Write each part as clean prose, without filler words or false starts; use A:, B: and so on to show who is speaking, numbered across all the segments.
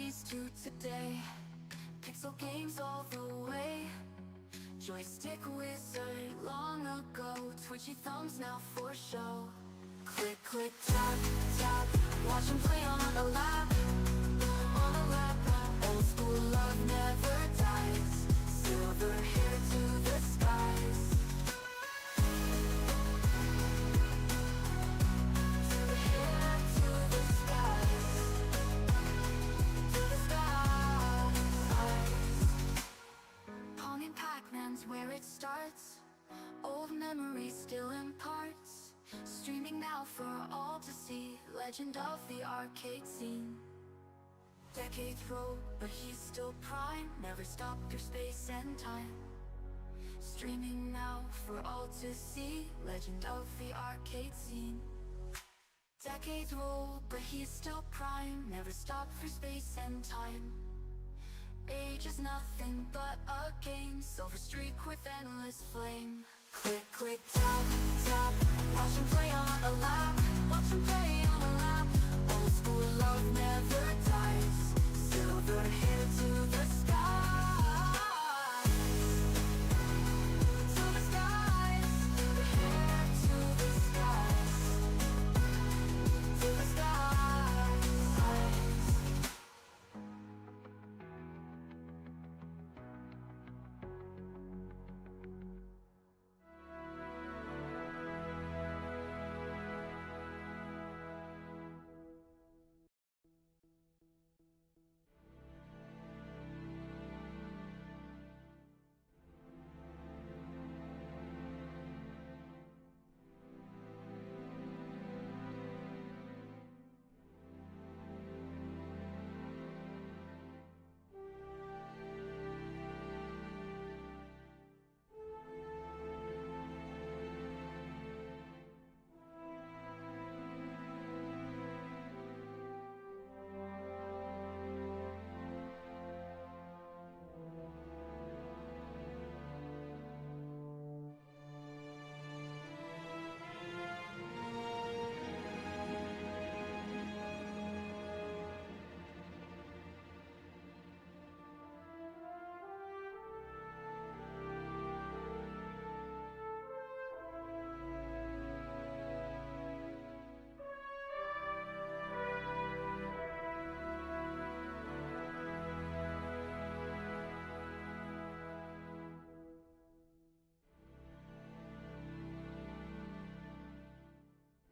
A: memories to today. Pixel games all the way. Joystick wizard long ago. Twitchy thumbs now for show. Click, click, tap, tap. Watch him play on a lap. On a lap. Old school love never dies. Silver hair to the skies. Silver hair to the skies. To the skies. Pong and Pac-Man's where it starts. Old memories still in parts. Streaming now for all to see. Legend of the arcade scene. Decades roll, but he's still prime. Never stop your space and time. Streaming now for all to see. Legend of the arcade scene. Decades roll, but he's still prime. Never stop for space and time. Age is nothing but a game. Silver streak with endless flame. Click, click, tap, tap. Watch him play on a lap. Watch him play on a lap. Old school love never dies. Silver hair to the skies. To the skies. Silver hair to the skies. To the skies.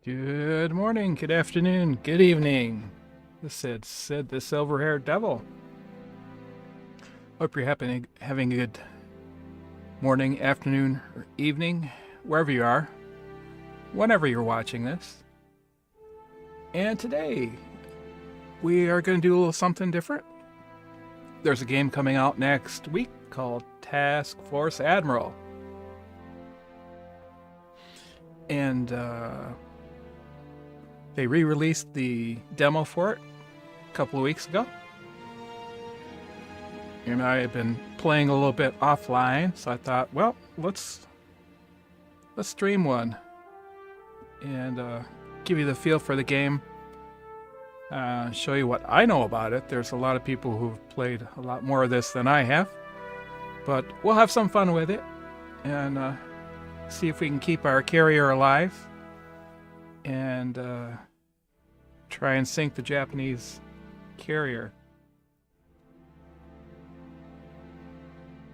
B: Good morning, good afternoon, good evening. This is Sid, the Silver-Haired Devil. Hope you're having a good morning, afternoon, or evening, wherever you are, whenever you're watching this. And today, we are going to do a little something different. There's a game coming out next week called Task Force Admiral. And, they re-released the demo for it a couple of weeks ago. And I have been playing a little bit offline, so I thought, well, let's stream one and give you the feel for the game. Show you what I know about it. There's a lot of people who've played a lot more of this than I have, but we'll have some fun with it and see if we can keep our carrier alive and try and sink the Japanese carrier.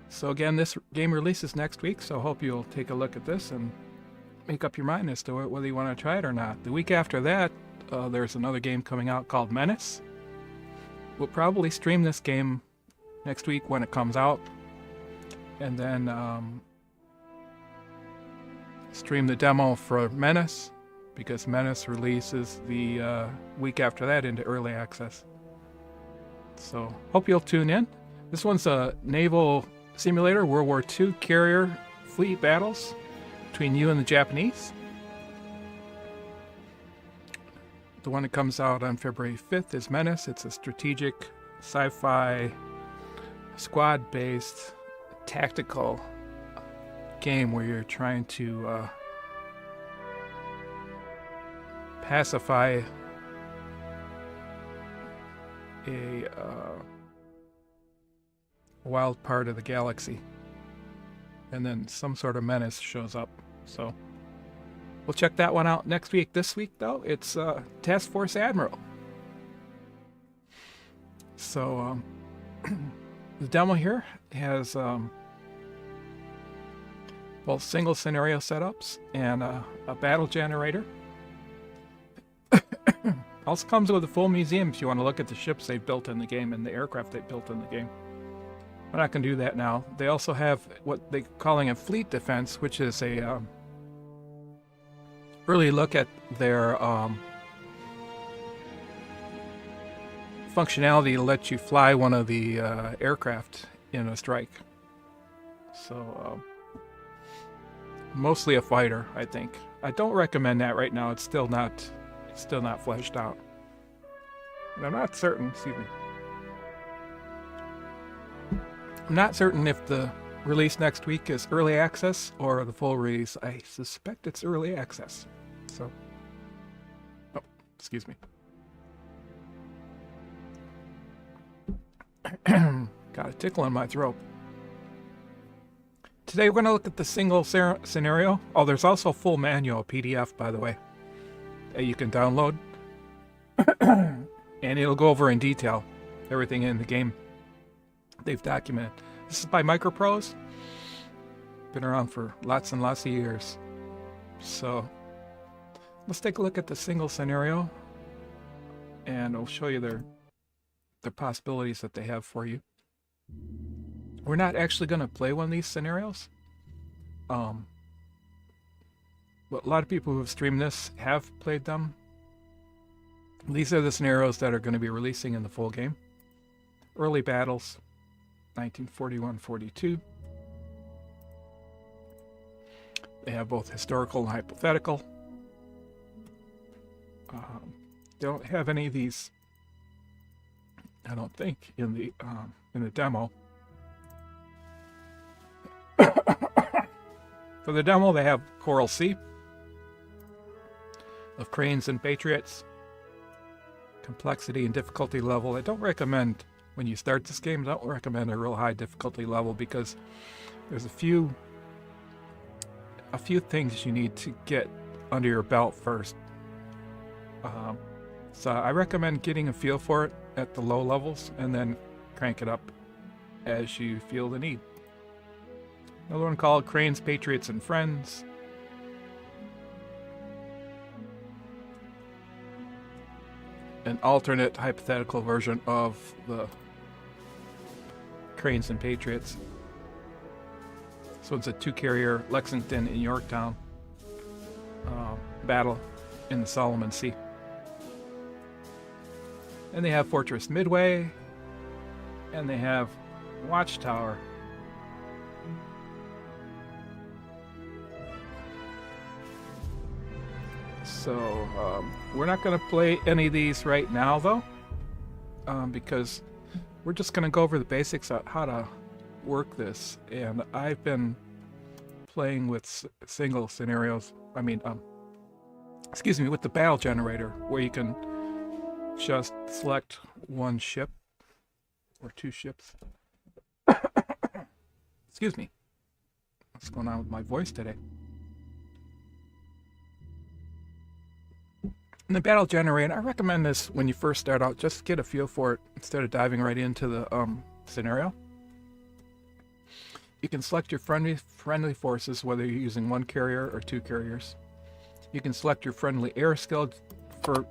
B: So again, this game releases next week, so I hope you'll take a look at this and make up your mind as to whether you want to try it or not. The week after that, there's another game coming out called Menace. We'll probably stream this game next week when it comes out, and then stream the demo for Menace, because Menace releases the week after that into early access. So hope you'll tune in. This one's a naval simulator, World War II carrier fleet battles between you and the Japanese. The one that comes out on February 5th is Menace. It's a strategic sci-fi squad-based tactical game where you're trying to pacify a wild part of the galaxy. And then some sort of menace shows up. So we'll check that one out next week. This week, though, it's Task Force Admiral. So the demo here has both single scenario setups and a battle generator. Also comes with a full museum if you want to look at the ships they've built in the game and the aircraft they've built in the game. We're not going to do that now. They also have what they're calling a fleet defense, which is a early look at their functionality to let you fly one of the aircraft in a strike. So mostly a fighter, I think. I don't recommend that right now. It's still not fleshed out. And I'm not certain, excuse me. I'm not certain if the release next week is early access or the full release. I suspect it's early access. So, oh, excuse me. Got a tickle in my throat. Today we're going to look at the single scenario. Oh, there's also a full manual, PDF, by the way, that you can download. And it'll go over in detail everything in the game they've documented. This is by MicroProse. Been around for lots and lots of years. So let's take a look at the single scenario, and I'll show you their possibilities that they have for you. We're not actually going to play one of these scenarios. But a lot of people who have streamed this have played them. These are the scenarios that are going to be releasing in the full game. Early battles, 1941-42. They have both historical and hypothetical. They don't have any of these, I don't think, in the demo. For the demo, they have Coral Sea of Cranes and Patriots. Complexity and difficulty level. I don't recommend, when you start this game, I don't recommend a real high difficulty level because there's a few things you need to get under your belt first. So I recommend getting a feel for it at the low levels and then crank it up as you feel the need. Another one called Cranes, Patriots, and Friends. An alternate hypothetical version of the Cranes and Patriots. So it's a two-carrier Lexington and Yorktown battle in the Solomon Sea. And they have Fortress Midway, and they have Watchtower. So we're not going to play any of these right now, though, because we're just going to go over the basics of how to work this. And I've been playing with single scenarios. I mean, excuse me, with the battle generator, where you can just select one ship or two ships. Excuse me. What's going on with my voice today? In the battle generator, I recommend this when you first start out. Just get a feel for it instead of diving right into the scenario. You can select your friendly forces, whether you're using one carrier or two carriers. You can select your friendly air skill for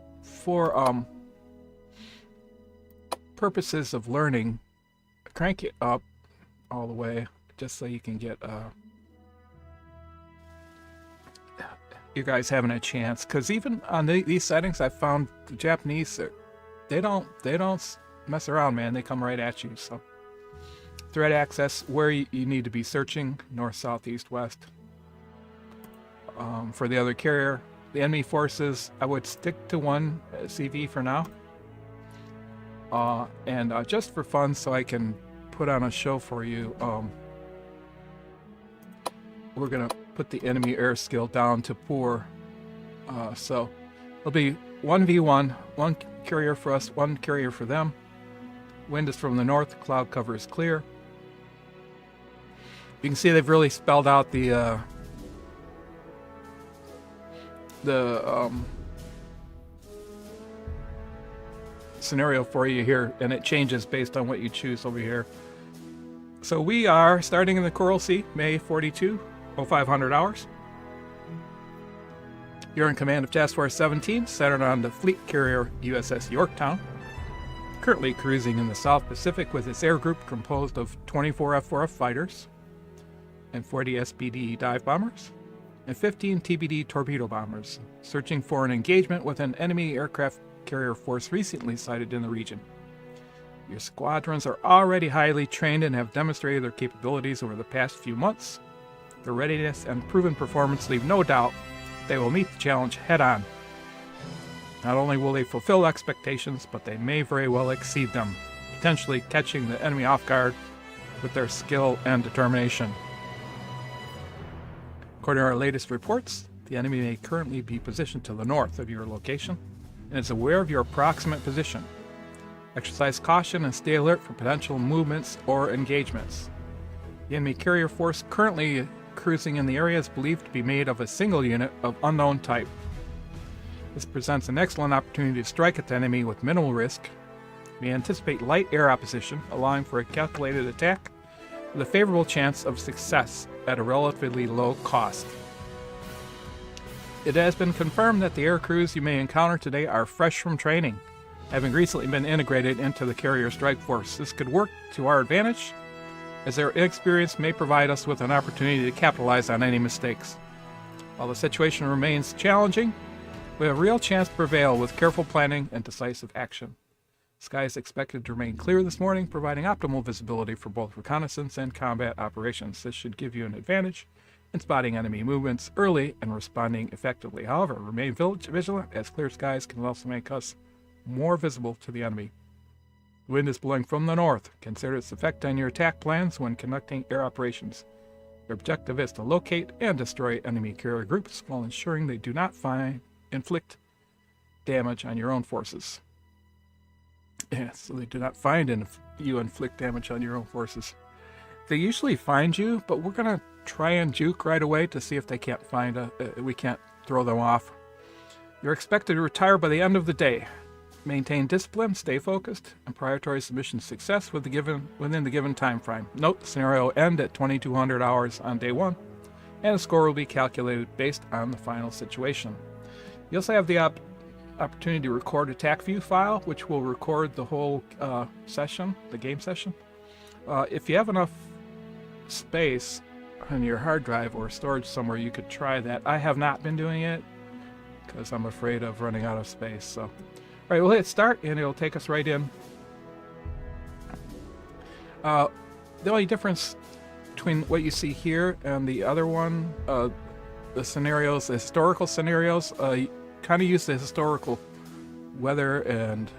B: purposes of learning. Crank it up all the way just so you can get you guys having a chance, because even on these settings, I found the Japanese, they don't mess around, man. They come right at you. So threat access, where you need to be searching, north, south, east, west. For the other carrier, the enemy forces, I would stick to one CV for now, and just for fun, so I can put on a show for you, we're gonna put the enemy air skill down to poor. So it'll be 1v1, one carrier for us, one carrier for them. Wind is from the north, cloud cover is clear. You can see they've really spelled out the scenario for you here, and it changes based on what you choose over here. So we are starting in the Coral Sea, May 42, 0500 hours. You're in command of Task Force 17, centered on the fleet carrier USS Yorktown, currently cruising in the South Pacific with its air group composed of 24 F-4F fighters and 40 SBD dive bombers and 15 TBD torpedo bombers, searching for an engagement with an enemy aircraft carrier force recently sighted in the region. Your squadrons are already highly trained and have demonstrated their capabilities over the past few months. Their readiness and proven performance leave no doubt they will meet the challenge head-on. Not only will they fulfill expectations, but they may very well exceed them, potentially catching the enemy off guard with their skill and determination. According to our latest reports, the enemy may currently be positioned to the north of your location and is aware of your approximate position. Exercise caution and stay alert for potential movements or engagements. The enemy carrier force currently cruising in the area is believed to be made of a single unit of unknown type. This presents an excellent opportunity to strike at the enemy with minimal risk. We anticipate light air opposition, allowing for a calculated attack with a favorable chance of success at a relatively low cost. It has been confirmed that the air crews you may encounter today are fresh from training, having recently been integrated into the carrier strike force. This could work to our advantage, as their inexperience may provide us with an opportunity to capitalize on any mistakes. While the situation remains challenging, we have a real chance to prevail with careful planning and decisive action. The sky is expected to remain clear this morning, providing optimal visibility for both reconnaissance and combat operations. This should give you an advantage in spotting enemy movements early and responding effectively. However, remain vigilant, as clear skies can also make us more visible to the enemy. The wind is blowing from the north. Consider its effect on your attack plans when conducting air operations. Your objective is to locate and destroy enemy carrier groups while ensuring they do not inflict damage on your own forces. Yeah, so they do not find you inflict damage on your own forces. They usually find you, but we're going to try and juke right away to see if they can't we can't throw them off. You're expected to retire by the end of the day. Maintain discipline, stay focused, and prioritize mission success within the given time frame. Note, the scenario will end at 2200 hours on day 1, and the score will be calculated based on the final situation. You also have the opportunity to record a attack view file, which will record the whole session, the game session. If you have enough space on your hard drive or storage somewhere, you could try that. I have not been doing it because I'm afraid of running out of space. So, all right, we'll hit start, and it'll take us right in. The only difference between what you see here and the other one, the scenarios, the historical scenarios, kind of use the historical weather and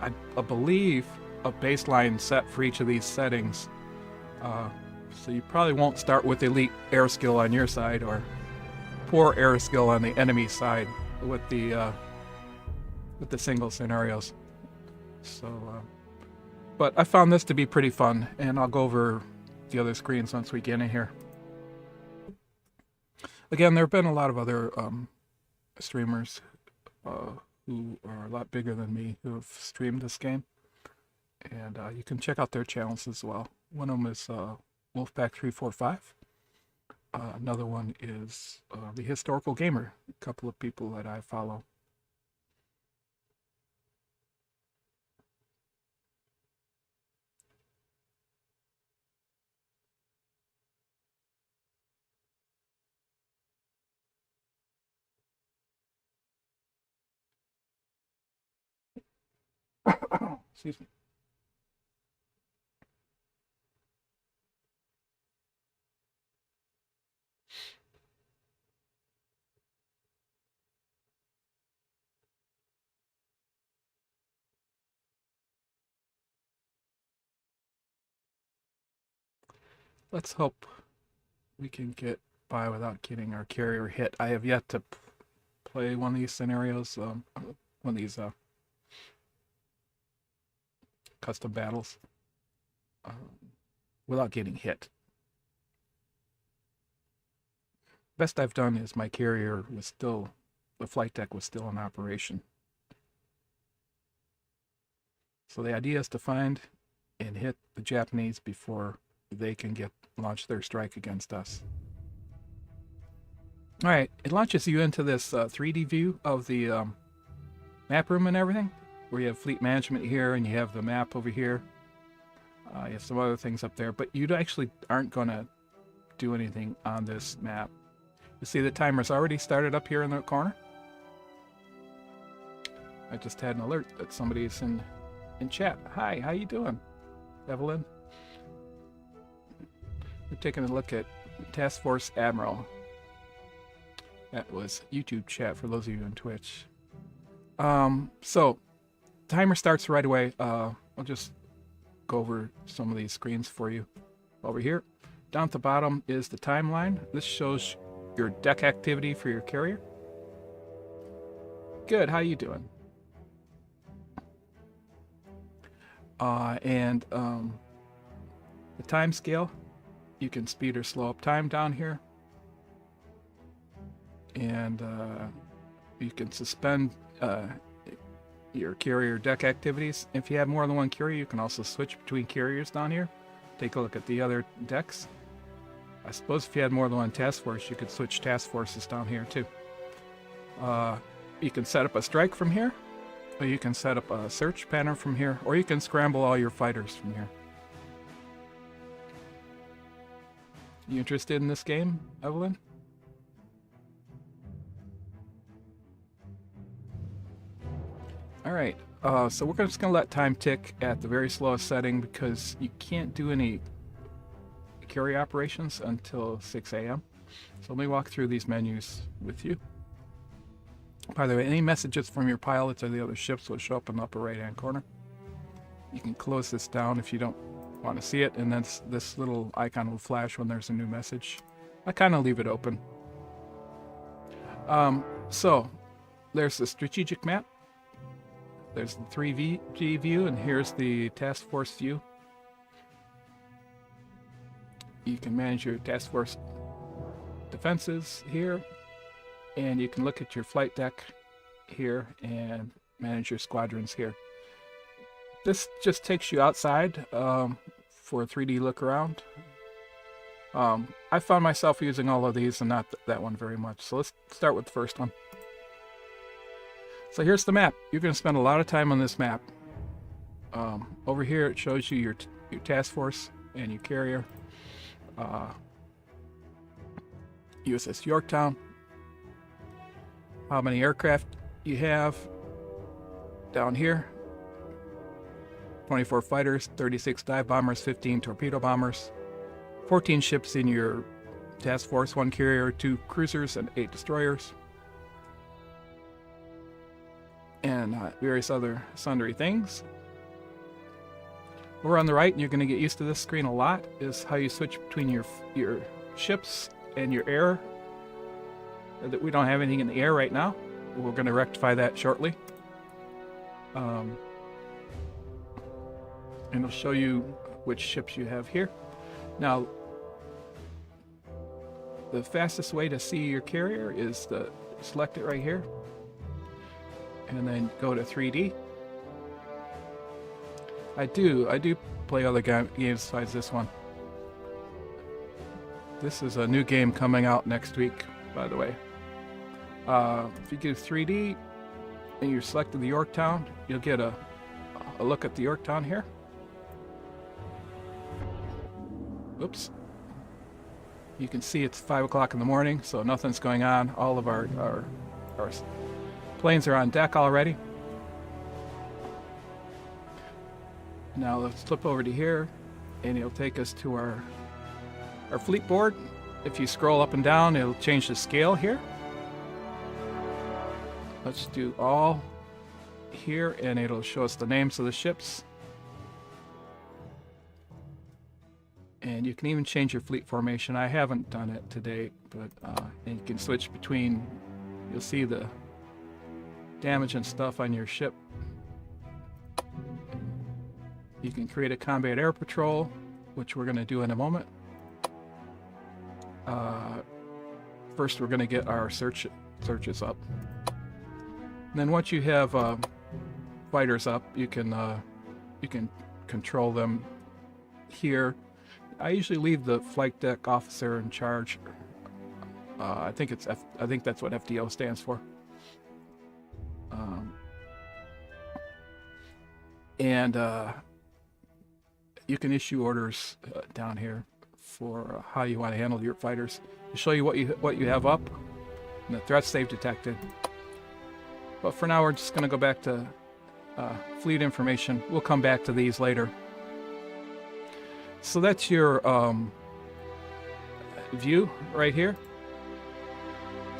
B: I believe a baseline set for each of these settings. So you probably won't start with elite air skill on your side or poor air skill on the enemy side with the single scenarios. So, but I found this to be pretty fun, and I'll go over the other screens once we get in here. Again, there have been a lot of other streamers who are a lot bigger than me who have streamed this game, and you can check out their channels as well. One of them is Wolfpack345. Another one is the Historical Gamer, a couple of people that I follow. Excuse me. Let's hope we can get by without getting our carrier hit. I have yet to play one of these scenarios, one of these custom battles without getting hit. Best I've done is my carrier was still, the flight deck was still in operation. So the idea is to find and hit the Japanese before they can launch their strike against us. All right, it launches you into this 3D view of the map room and everything, where you have fleet management here and you have the map over here. You have some other things up there, but you actually aren't going to do anything on this map. You see the timer's already started up here in the corner. I just had an alert that somebody's in chat. Hi, how you doing, Evelyn? We're taking a look at Task Force Admiral. That was YouTube chat for those of you on Twitch. So, timer starts right away. I'll just go over some of these screens for you. Over here, down at the bottom is the timeline. This shows your deck activity for your carrier. Good, how you doing? And the time scale, you can speed or slow up time down here. And you can suspend your carrier deck activities. If you have more than one carrier, you can also switch between carriers down here. Take a look at the other decks. I suppose if you had more than one task force, you could switch task forces down here too. You can set up a strike from here, or you can set up a search pattern from here, or you can scramble all your fighters from here. You interested in this game, Evelyn? All right, so we're just going to let time tick at the very slowest setting because you can't do any carry operations until 6 a.m. So let me walk through these menus with you. By the way, any messages from your pilots or the other ships will show up in the upper right-hand corner. You can close this down if you don't want to see it, and then this little icon will flash when there's a new message. I kind of leave it open. So there's the strategic map. There's the 3G view, and here's the task force view. You can manage your task force defenses here, and you can look at your flight deck here and manage your squadrons here. This just takes you outside for a 3D look around. I found myself using all of these and not that one very much. So let's start with the first one. So here's the map. You're going to spend a lot of time on this map. Over here it shows you your task force and your carrier. USS Yorktown. How many aircraft you have. Down here, 24 fighters, 36 dive bombers, 15 torpedo bombers, 14 ships in your task force, 1 carrier, 2 cruisers, and 8 destroyers. And various other sundry things. Over on the right, and you're going to get used to this screen a lot, is how you switch between your ships and your air. That we don't have anything in the air right now. We're going to rectify that shortly. And it'll show you which ships you have here. Now, the fastest way to see your carrier is to select it right here. And then go to 3D. I do play other games besides this one. This is a new game coming out next week, by the way. If you do 3D and you're selected the Yorktown, you'll get a look at the Yorktown here. Oops. You can see it's 5 o'clock in the morning, so nothing's going on. All of our planes are on deck already. Now let's flip over to here, and it'll take us to our fleet board. If you scroll up and down, it'll change the scale here. Let's do all here, and it'll show us the names of the ships. And you can even change your fleet formation. I haven't done it to date, but and you can switch between, you'll see the damage and stuff on your ship. You can create a combat air patrol, which we're going to do in a moment. First, we're going to get our searches up. And then once you have fighters up, you can control them here. I usually leave the flight deck officer in charge. I think that's what FDO stands for. And you can issue orders down here for how you want to handle your fighters. To show you what you have up and the threats they've detected. But for now, we're just going to go back to fleet information. We'll come back to these later. So that's your view right here.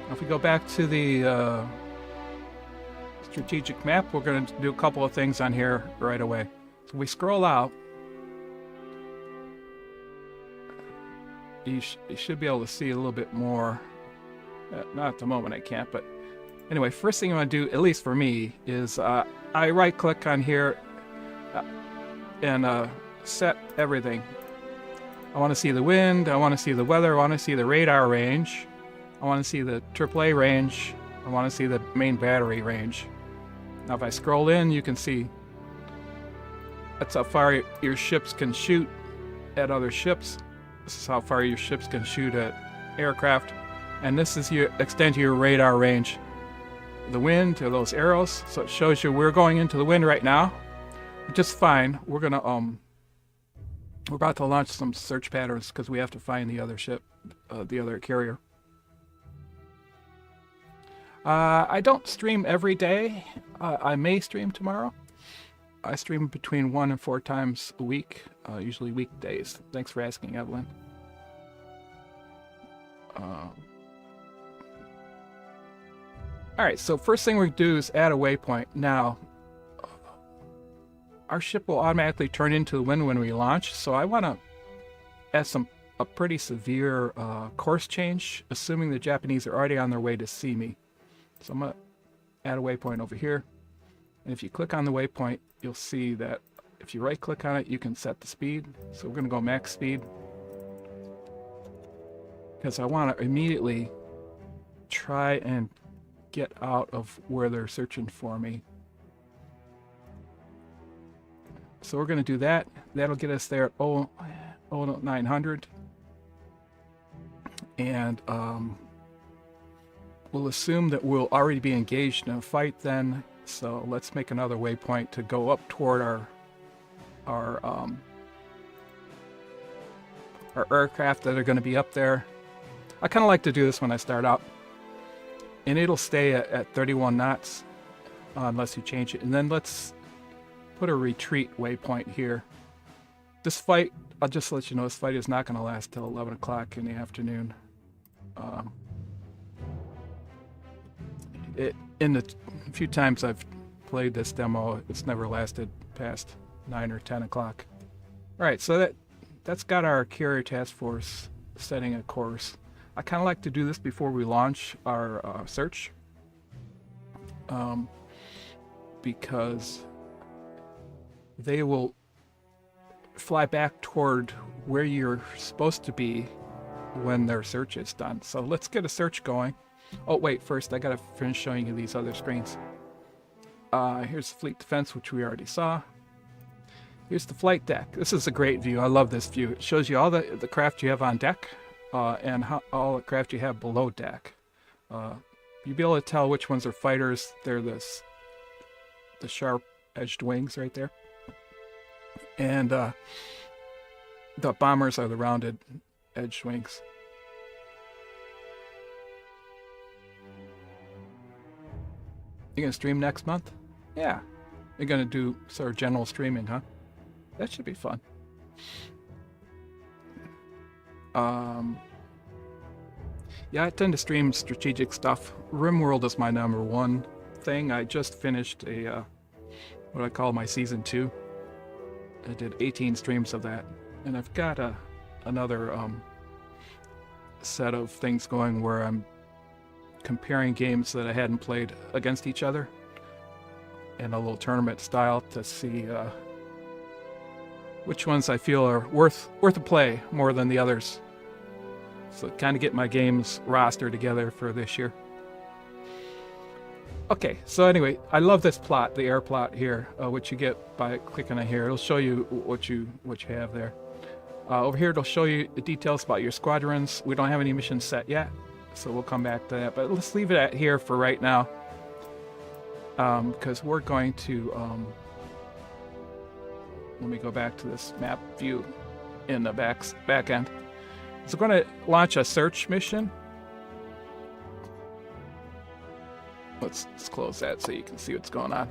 B: If we go back to the strategic map, we're going to do a couple of things on here right away. So we scroll out. You should be able to see a little bit more. Not at the moment, I can't, but anyway, first thing I want to do, at least for me, is I right click on here and set everything. I want to see the wind, I want to see the weather, I want to see the radar range, I want to see the AAA range, I want to see the main battery range. Now if I scroll in, you can see that's how far your ships can shoot at other ships. This is how far your ships can shoot at aircraft. And this is your extent of your radar range. The wind are those arrows, so it shows you we're going into the wind right now. Just fine. We're gonna we're about to launch some search patterns because we have to find the other ship, the other carrier. I don't stream every day. I may stream tomorrow. I stream between 1 and 4 times a week, usually weekdays. Thanks for asking, Evelyn. Alright, so first thing we do is add a waypoint. Now, our ship will automatically turn into the wind when we launch, so I want to add a pretty severe course change, assuming the Japanese are already on their way to see me. So I'm going to add a waypoint over here. And if you click on the waypoint, you'll see that if you right click on it, you can set the speed. So we're going to go max speed. Because I want to immediately try and get out of where they're searching for me. So we're going to do that. That'll get us there at 0900. And we'll assume that we'll already be engaged in a fight then. So let's make another waypoint to go up toward our aircraft that are going to be up there. I kind of like to do this when I start out. And it'll stay at 31 knots unless you change it. And then let's put a retreat waypoint here. This fight, I'll just let you know, this fight is not going to last till 11 o'clock in the afternoon. In the few times I've played this demo, it's never lasted past 9 or 10 o'clock. Alright, so that's got our carrier task force setting a course. I kind of like to do this before we launch our search. Because they will fly back toward where you're supposed to be when their search is done. So let's get a search going. Oh wait, first I gotta finish showing you these other screens. Here's the fleet defense, which we already saw. Here's the flight deck. This is a great view. I love this view. It shows you all the craft you have on deck and all the craft you have below deck. You'll be able to tell which ones are fighters. They're the sharp-edged wings right there. And the bombers are the rounded edged wings. You gonna stream next month? Yeah. You're gonna do sort of general streaming, huh? That should be fun. Yeah, I tend to stream strategic stuff. RimWorld is my #1 thing. I just finished what I call my season 2. I did 18 streams of that, and I've got another set of things going where I'm comparing games that I hadn't played against each other in a little tournament style to see which ones I feel are worth a play more than the others. So kind of get my games roster together for this year. Okay, so anyway, I love this plot, the air plot here, which you get by clicking on here. It'll show you what you have there. Over here, it'll show you the details about your squadrons. We don't have any missions set yet, so we'll come back to that. But let's leave it at here for right now, because we're going to... let me go back to this map view in the back end. So we're going to launch a search mission. Let's close that so you can see what's going on.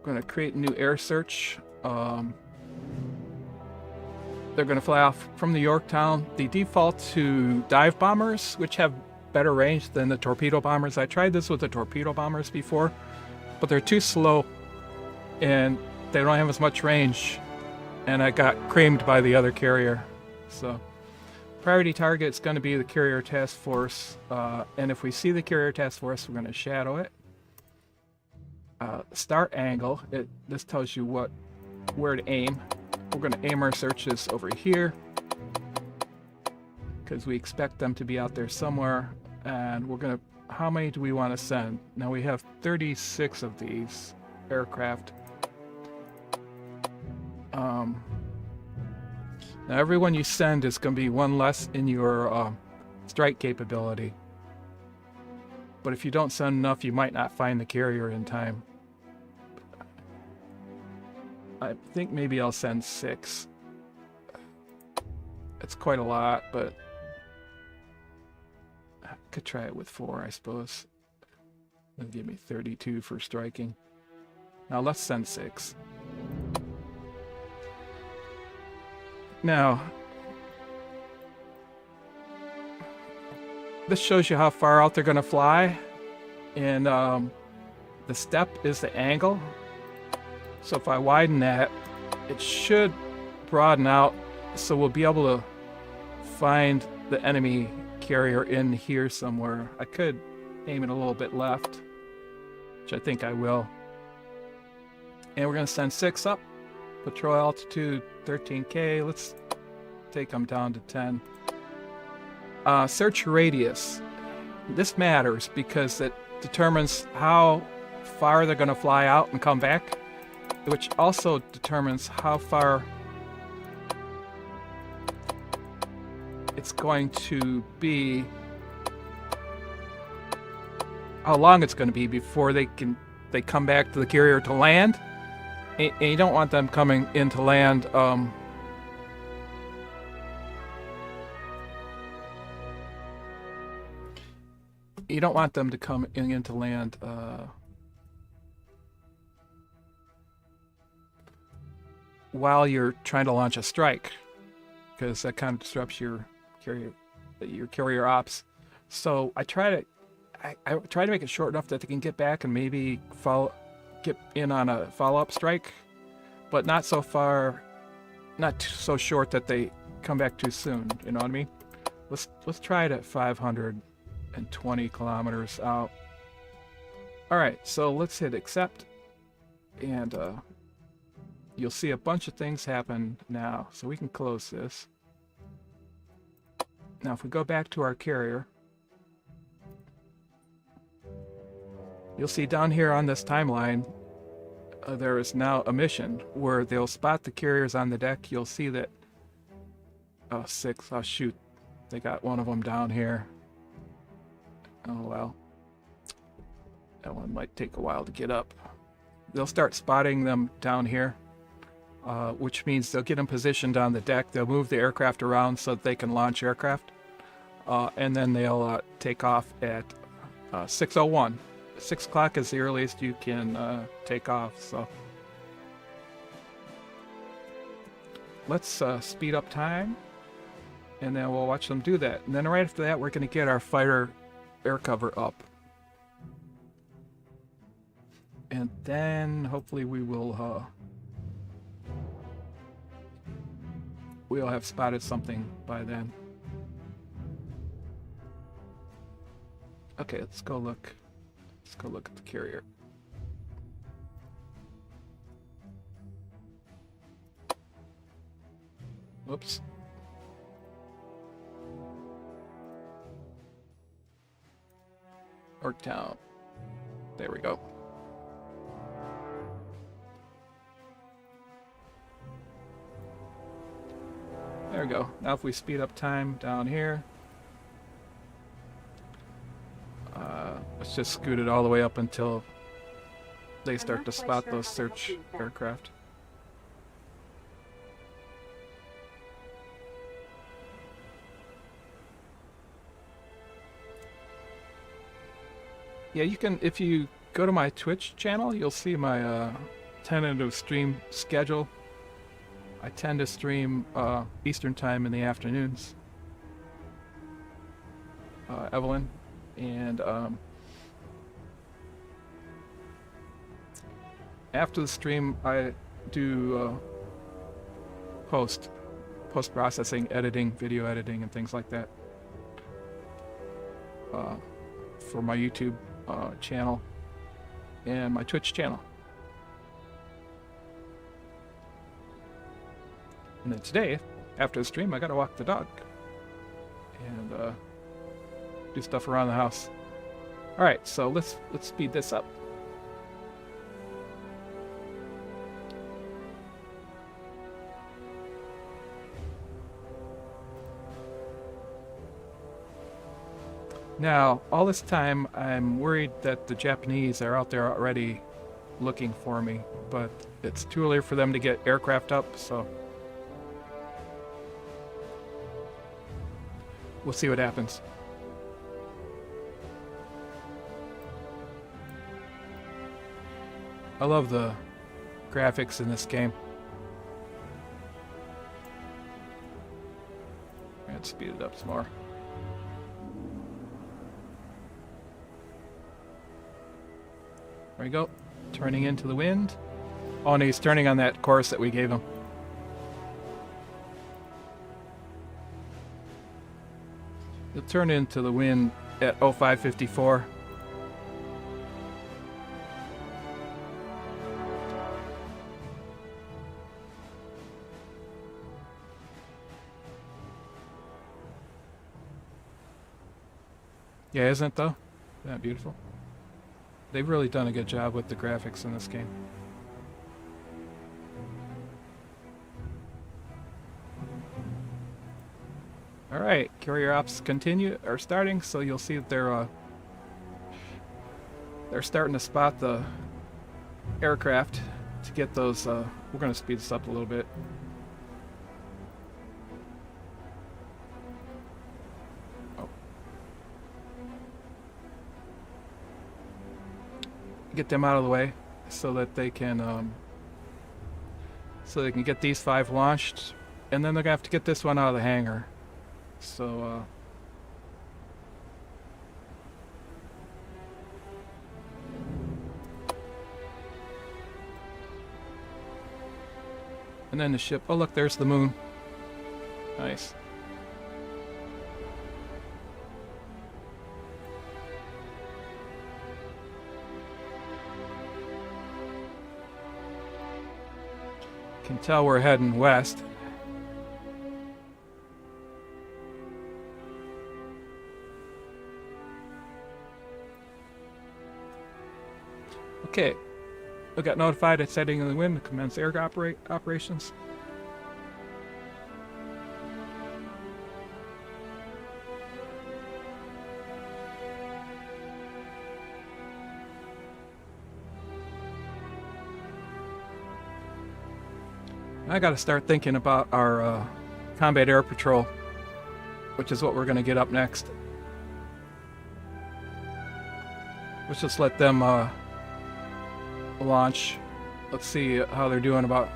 B: Going to create a new air search. They're going to fly off from the Yorktown. They default to dive bombers, which have better range than the torpedo bombers. I tried this with the torpedo bombers before, but they're too slow and they don't have as much range, and I got creamed by the other carrier. So priority target is going to be the carrier task force, and if we see the carrier task force, we're going to shadow it. Start angle, this tells you where to aim. We're going to aim our searches over here because we expect them to be out there somewhere, and we're going to... How many do we want to send? Now we have 36 of these aircraft. Now every one you send is going to be one less in your strike capability. But if you don't send enough, you might not find the carrier in time. I think maybe I'll send 6. It's quite a lot, but I could try it with 4, I suppose. That'll give me 32 for striking. Now let's send 6. Now, this shows you how far out they're going to fly, and the step is the angle. So if I widen that, it should broaden out, so we'll be able to find the enemy carrier in here somewhere. I could aim it a little bit left, which I think I will. And we're going to send 6 up. Patrol altitude 13K. Let's take them down to 10. Search radius. This matters because it determines how far they're going to fly out and come back, which also determines how far it's going to be, how long it's going to be before they come back to the carrier to land. And you don't want them coming into land you don't want them to come into land while you're trying to launch a strike, because that kind of disrupts your carrier ops. So I try to make it short enough that they can get back and maybe get in on a follow-up strike, but not so far, not so short that they come back too soon. You know what I mean? Let's try it at 520 kilometers out. All right, so let's hit accept, and you'll see a bunch of things happen now. So we can close this. Now, if we go back to our carrier, you'll see down here on this timeline, there is now a mission where they'll spot the carriers on the deck. You'll see that, 6, oh shoot, they got one of them down here. Oh well, that one might take a while to get up. They'll start spotting them down here, which means they'll get them positioned on the deck. They'll move the aircraft around so that they can launch aircraft, and then they'll take off at 6:01. 6 o'clock is the earliest you can take off. So let's speed up time, and then we'll watch them do that. And then right after that, we're going to get our fighter air cover up, and then hopefully we'll have spotted something by then. Okay, let's go look at the carrier. Whoops. Yorktown. There we go. There we go. Now if we speed up time down here, let's just scoot it all the way up until they start to spot those search aircraft. Yeah, you can, if you go to my Twitch channel, you'll see my tentative stream schedule. I tend to stream Eastern time in the afternoons. Evelyn, and after the stream, I do post-processing, editing, video editing, and things like that for my YouTube channel and my Twitch channel. And then today, after the stream, I gotta walk the dog and do stuff around the house. All right, so let's speed this up. Now, all this time, I'm worried that the Japanese are out there already looking for me, but it's too early for them to get aircraft up, so we'll see what happens. I love the graphics in this game. Let's speed it up some more. There we go. Turning into the wind. Oh, and he's turning on that course that we gave him. He'll turn into the wind at 0554. Yeah, isn't it though? Isn't that beautiful? They've really done a good job with the graphics in this game. Alright, carrier ops are starting, so you'll see that they're starting to spot the aircraft to get those, we're going to speed this up a little bit. Oh. Get them out of the way so that they can get these 5 launched, and then they're gonna have to get this one out of the hangar. So and then the ship. Oh look, there's the moon. Nice. Can tell we're heading west. Okay, we got notified at setting in the wind to commence air operations. I gotta start thinking about our combat air patrol, which is what we're gonna get up next. Let's just let them launch. Let's see how they're doing about.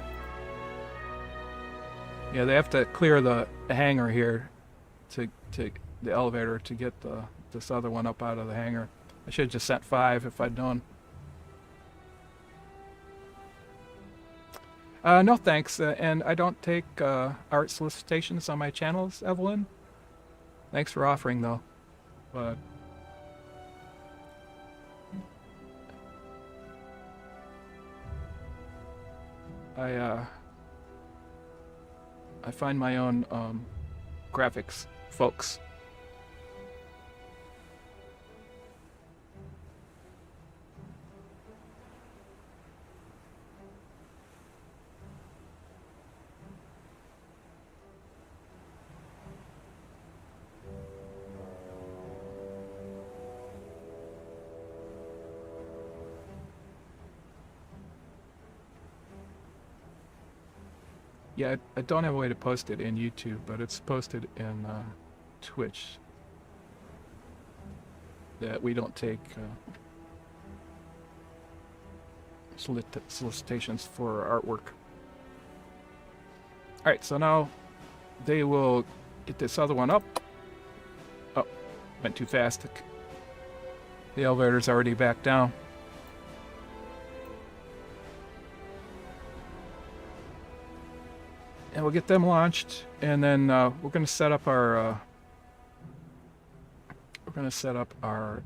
B: Yeah, they have to clear the hangar here to the elevator to get this other one up out of the hangar. I should have just sent 5 if I'd known. No thanks, and I don't take art solicitations on my channels, Evelyn. Thanks for offering, though. But I find my own graphics, folks. Yeah, I don't have a way to post it in YouTube, but it's posted in Twitch. That we don't take solicitations for artwork. Alright, so now they will get this other one up. Oh, went too fast. The elevator's already back down. And we'll get them launched, and then we're going to set up our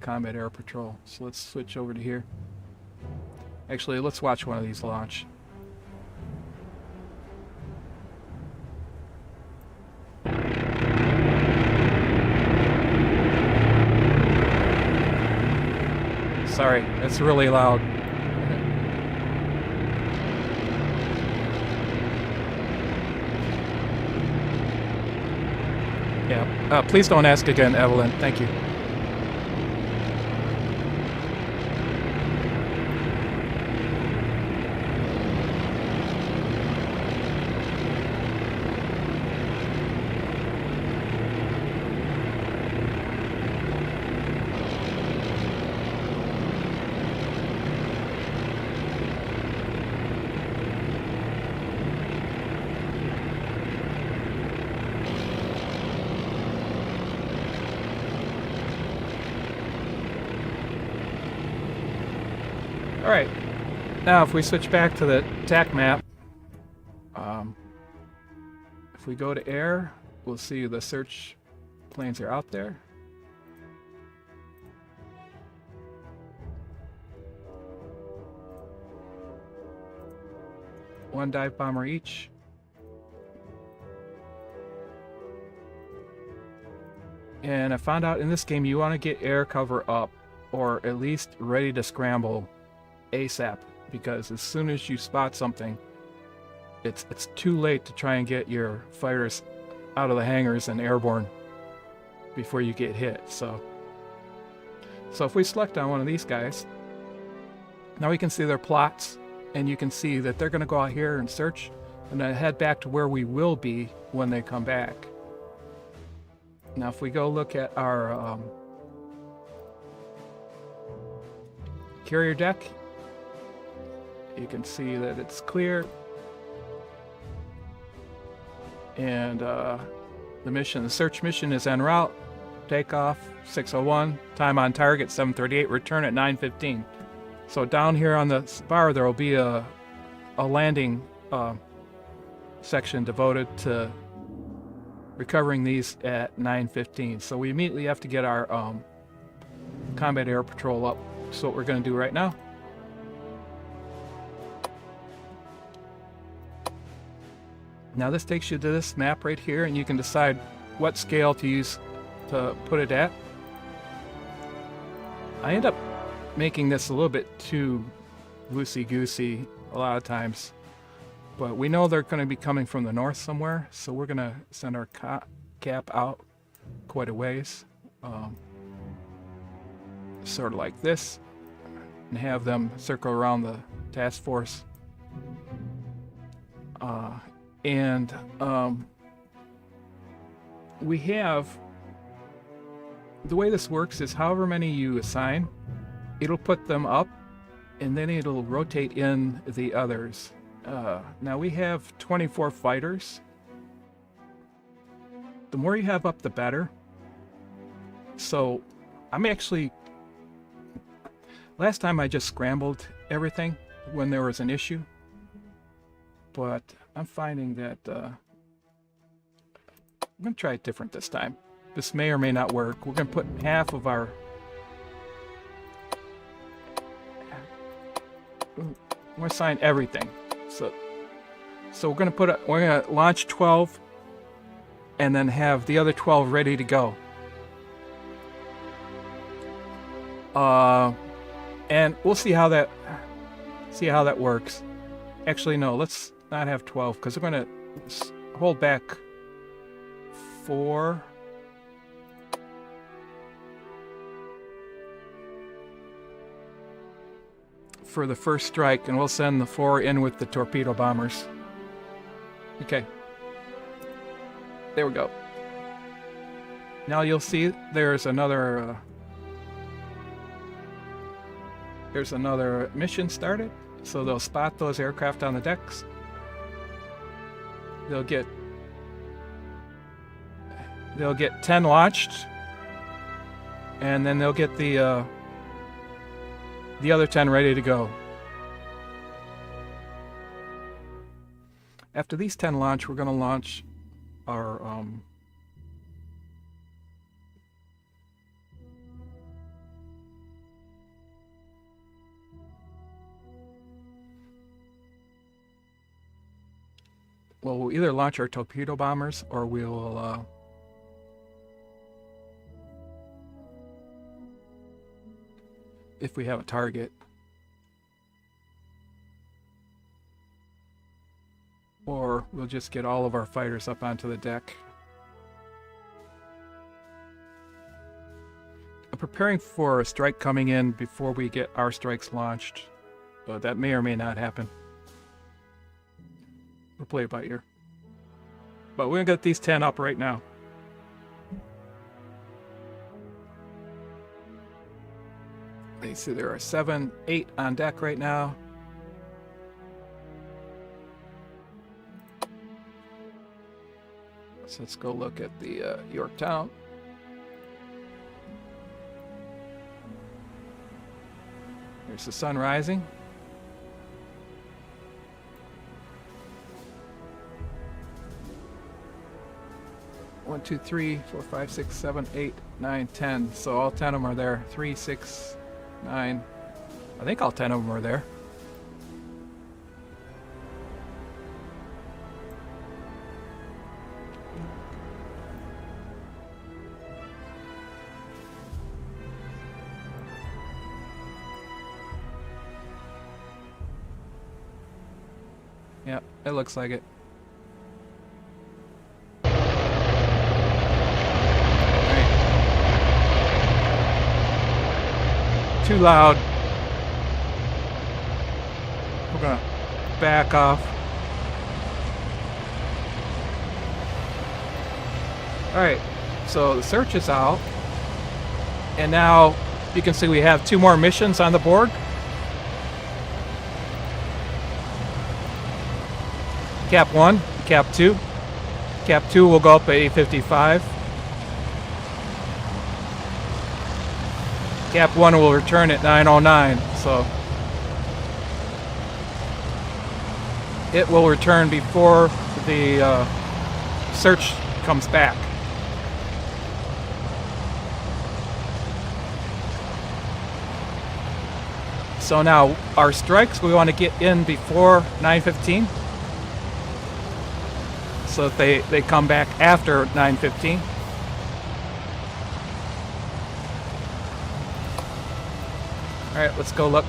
B: combat air patrol. So let's switch over to here. Actually, let's watch one of these launch. Sorry, it's really loud. Yeah. Please don't ask again, Evelyn. Thank you. Alright, now if we switch back to the TAC map, if we go to air, we'll see the search planes are out there. One dive bomber each. And I found out in this game you want to get air cover up, or at least ready to scramble ASAP, because as soon as you spot something, it's too late to try and get your fighters out of the hangars and airborne before you get hit. So if we select on one of these guys, now we can see their plots, and you can see that they're going to go out here and search and then head back to where we will be when they come back. Now if we go look at our carrier deck, you can see that it's clear, and the search mission is en route. Takeoff 6:01, time on target 7:38, return at 9:15. So down here on the bar there will be a landing section devoted to recovering these at 9:15. So we immediately have to get our combat air patrol up. So what we're going to do right now. Now this takes you to this map right here, and you can decide what scale to use to put it at. I end up making this a little bit too loosey-goosey a lot of times, but we know they're going to be coming from the north somewhere, so we're going to send our cap out quite a ways, sort of like this, and have them circle around the task force. And we have, the way this works is however many you assign, it'll put them up, and then it'll rotate in the others. Now we have 24 fighters. The more you have up, the better. So I'm actually, last time I just scrambled everything when there was an issue, but I'm finding that I'm going to try it different this time. This may or may not work. We're going to put half of our... I'm going to assign everything. So So we're gonna launch 12 and then have the other 12 ready to go. And we'll see how that works. Actually, no, let's not have 12 because we're gonna hold back 4. For the first strike, and we'll send the 4 in with the torpedo bombers. Okay. There we go. Now you'll see there's another mission started. So they'll spot those aircraft on the decks. They'll get 10 launched, and then they'll get the other 10 ready to go. After these 10 launch, we're going to launch our well, we'll either launch our torpedo bombers or we'll if we have a target. Or we'll just get all of our fighters up onto the deck. I'm preparing for a strike coming in before we get our strikes launched. But that may or may not happen. We'll play it by ear. But we're going to get these 10 up right now. You see there are 7, 8 on deck right now. So let's go look at the Yorktown. There's the sun rising. One, 2, 3, 4, 5, 6, 7, 8, 9, 10. So all 10 of them are there. 3, 6, 9. I think all 10 of them are there. Yep, it looks like it. Too loud. We're gonna back off. Alright, so the search is out. And now you can see we have 2 more missions on the board. Cap 1, Cap 2. Cap 2 will go up at 8:55. Cap 1 will return at 9:09, so it will return before the search comes back. So now our strikes, we want to get in before 9:15, so that they come back after 9:15. Alright, let's go look.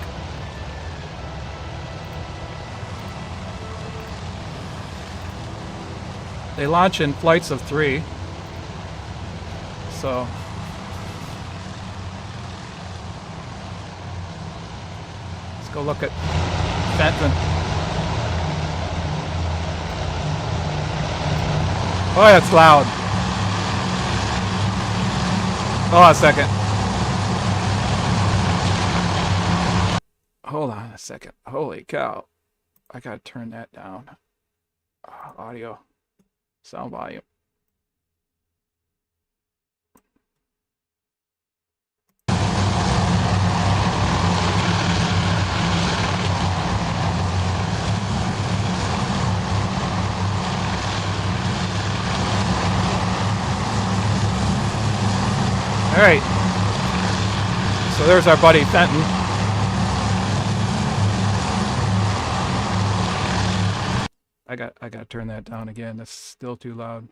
B: They launch in flights of 3. So let's go look at Fenton. Oh, that's loud. Hold on a second. Hold on a second. Holy cow. I gotta turn that down. Audio. Sound volume. Alright. So there's our buddy Fenton. I got to turn that down again. That's still too loud.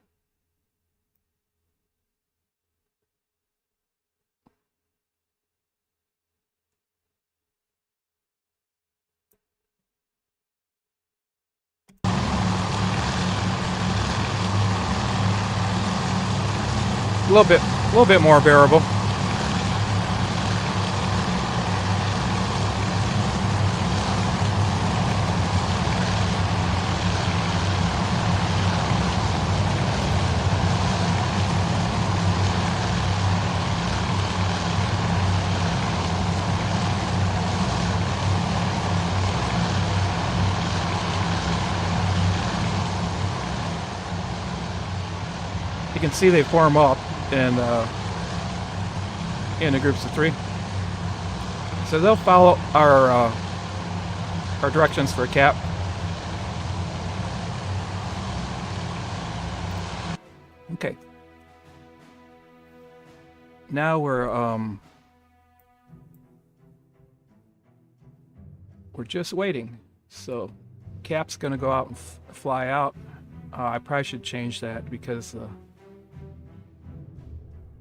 B: A little bit more bearable. You can see they form up in the groups of 3. So they'll follow our directions for cap. Okay. Now we're just waiting. So cap's gonna go out and fly out. I probably should change that because the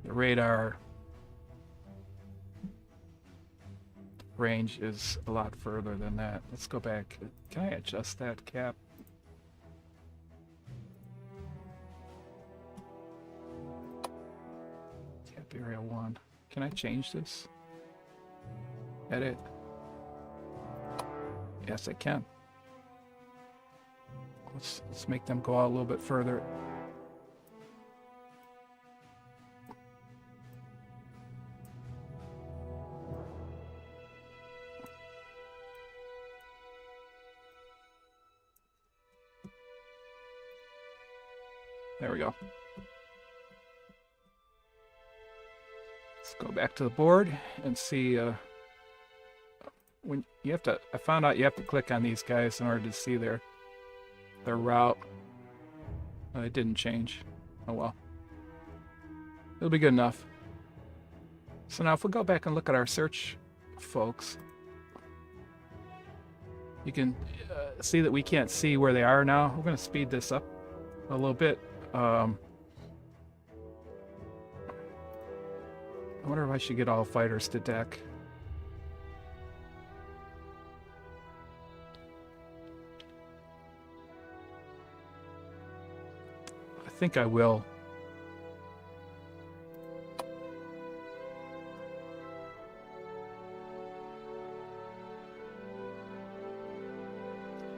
B: radar range is a lot further than that. Let's go back. Can I adjust that cap? Cap area 1. Can I change this? Edit. Yes, I can. Let's make them go out a little bit further. There we go. Let's go back to the board and see when you have to. I found out you have to click on these guys in order to see their route. It didn't change. Oh well. It'll be good enough. So now if we go back and look at our search, folks, you can see that we can't see where they are now. We're going to speed this up a little bit. I wonder if I should get all fighters to deck. I think I will.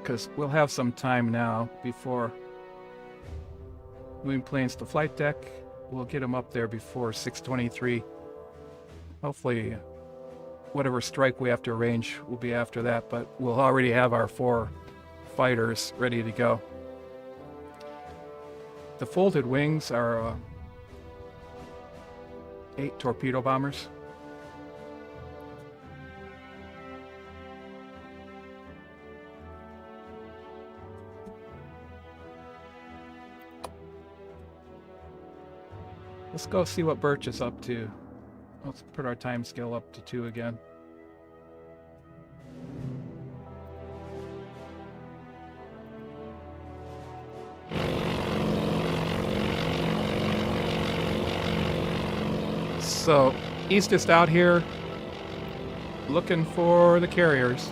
B: Because we'll have some time now before moving planes to flight deck. We'll get them up there before 6:23. Hopefully, whatever strike we have to arrange will be after that, but we'll already have our 4 fighters ready to go. The folded wings are 8 torpedo bombers. Let's go see what Birch is up to. Let's put our time scale up to 2 again. So he's just out here looking for the carriers.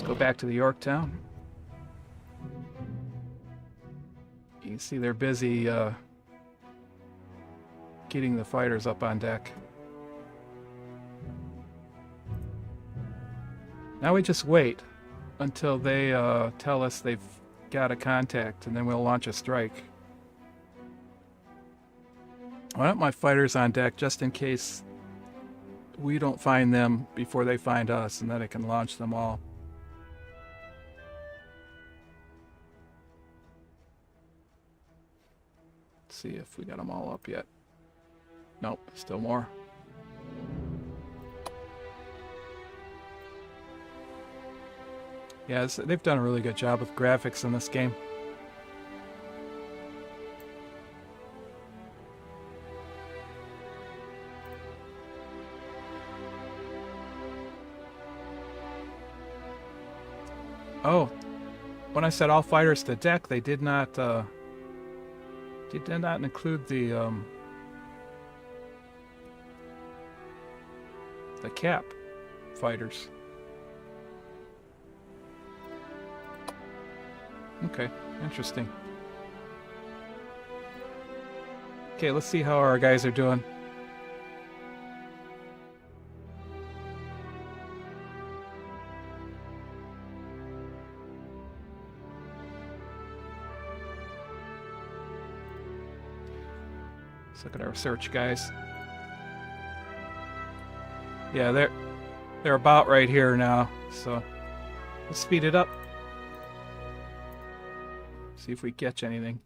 B: Go back to the Yorktown. You can see they're busy getting the fighters up on deck. Now we just wait until they tell us they've got a contact, and then we'll launch a strike. I want my fighters on deck just in case we don't find them before they find us, and then I can launch them all. See if we got them all up yet. Nope, still more. Yeah, they've done a really good job with graphics in this game. Oh, when I said all fighters to deck, they did not include the cap fighters. Okay, interesting. Okay, let's see how our guys are doing. Let's look at our search guys. Yeah, they're about right here now, so let's speed it up. See if we catch anything.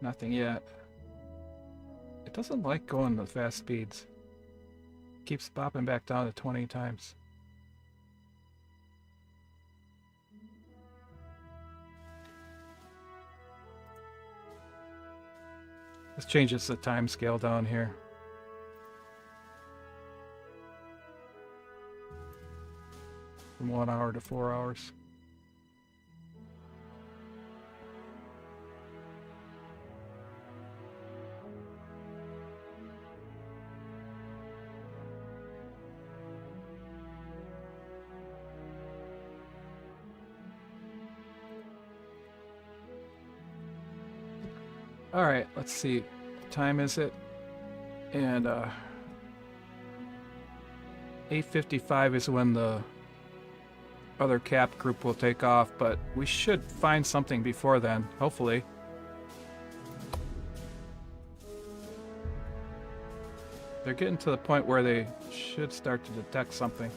B: Nothing yet. It doesn't like going to fast speeds. Keeps popping back down to 20 times. This changes the time scale down here. From 1 hour to 4 hours. All right, let's see. What time is it? And 8:55 is when the other cap group will take off, but we should find something before then, hopefully. They're getting to the point where they should start to detect something.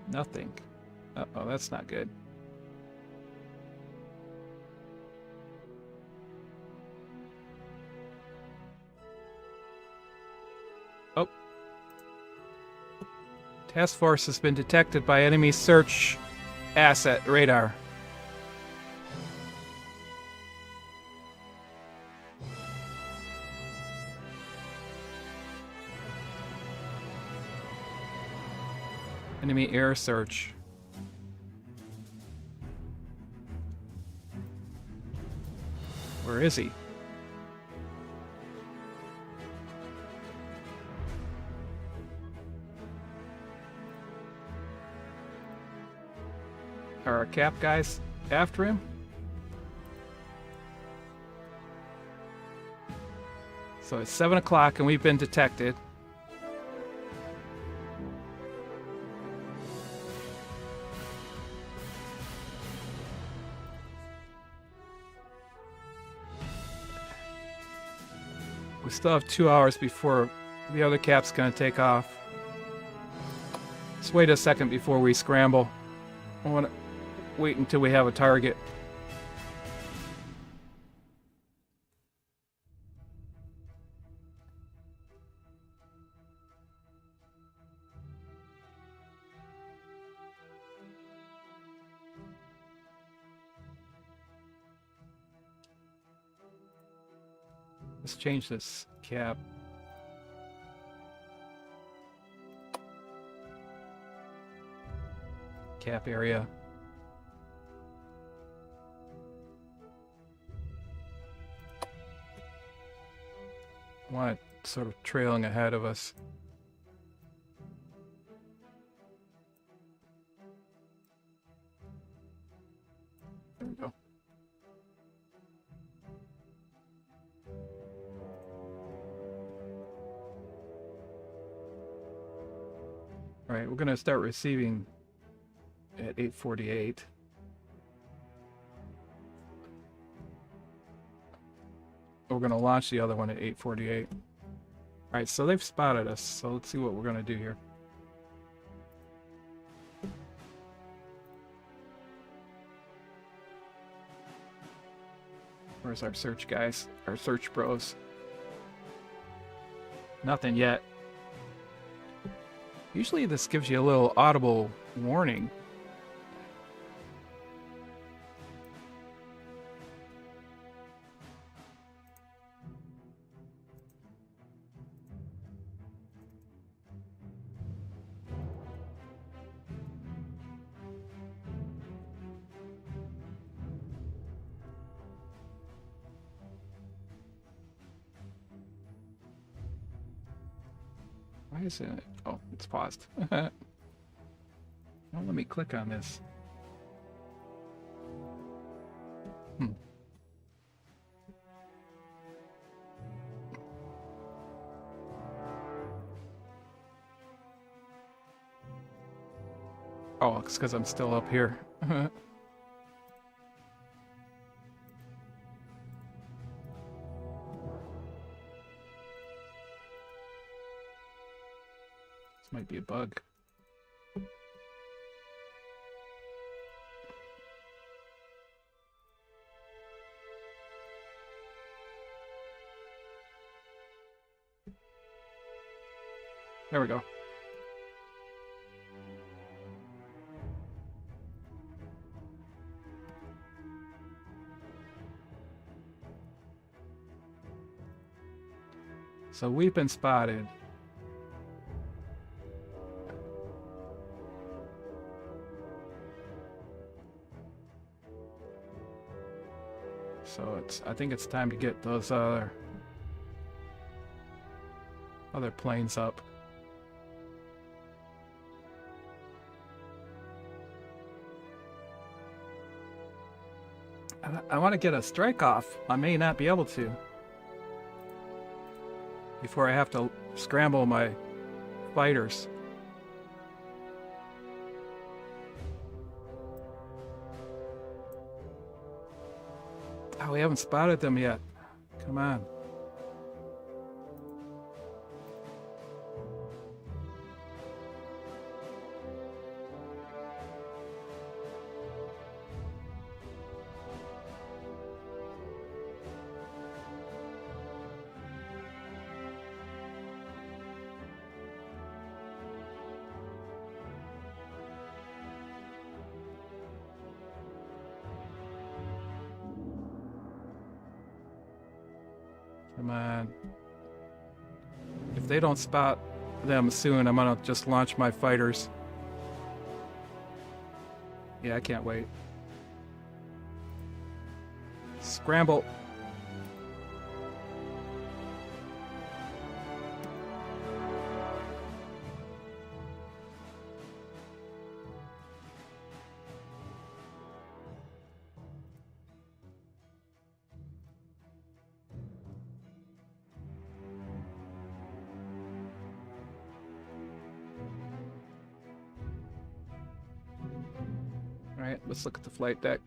B: Nothing. Uh-oh, that's not good. Oh. Task Force has been detected by enemy search asset radar. Enemy air search. Where is he? Are our cap guys after him? So it's 7 o'clock and we've been detected. We still have 2 hours before the other cap's gonna take off. Let's wait a second before we scramble. I wanna wait until we have a target. Let's change this cap. Cap area. I want it sort of trailing ahead of us. There we go. All right, we're going to start receiving at 8:48. We're going to launch the other one at 8:48. All right, so they've spotted us. So let's see what we're going to do here. Where's our search guys? Our search bros? Nothing yet. Usually this gives you a little audible warning. Why isn't it? Oh, it's paused. Well, let me click on this. Oh, it's because I'm still up here. This might be a bug. There we go. So we've been spotted. So I think it's time to get those other planes up. I want to get a strike off. I may not be able to before I have to scramble my fighters. Oh, we haven't spotted them yet. Come on. Come on. If they don't spot them soon, I'm gonna just launch my fighters. Yeah, I can't wait. Scramble. All right, let's look at the flight deck.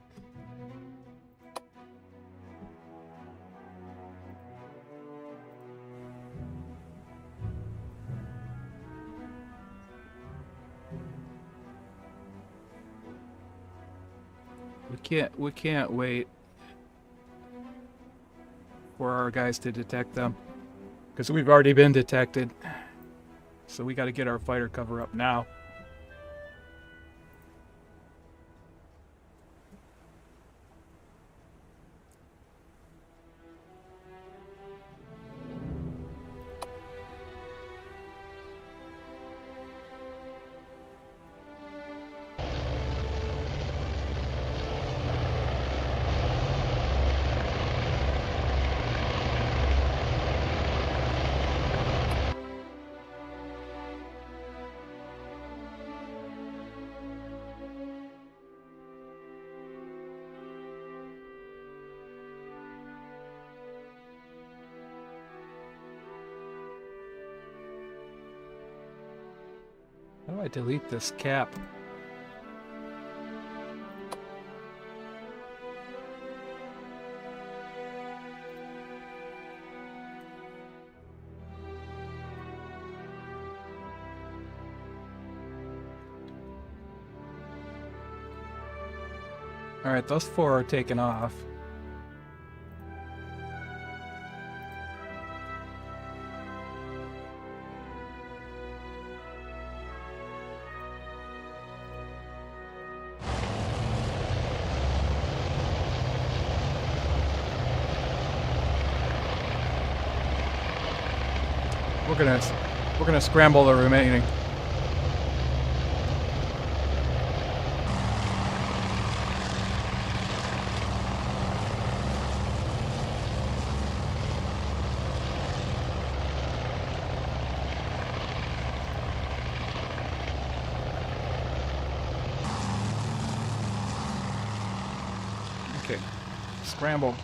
B: We can't wait for our guys to detect them, because we've already been detected. So we got to get our fighter cover up now. How do I delete this cap? Alright, those 4 are taken off. We're gonna scramble the remaining. Okay, scramble.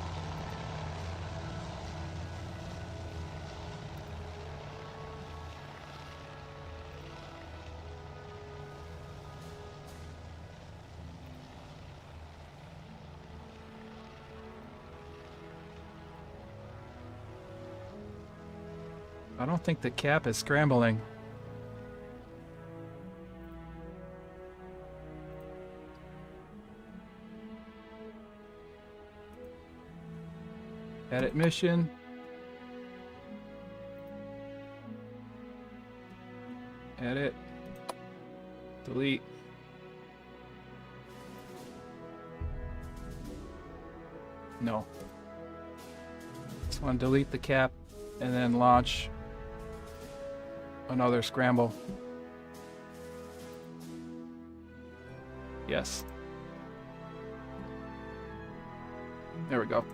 B: I don't think the cap is scrambling. Edit mission. Edit. Delete. No. Just want to delete the cap and then launch another scramble. Yes. There we go.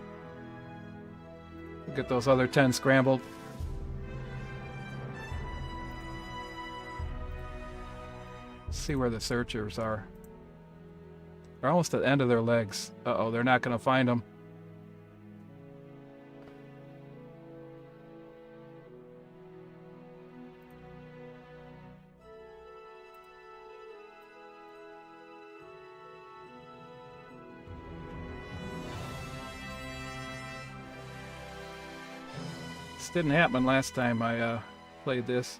B: Get those other 10 scrambled. See where the searchers are. They're almost at the end of their legs. Uh-oh, they're not going to find them. This didn't happen last time I played this.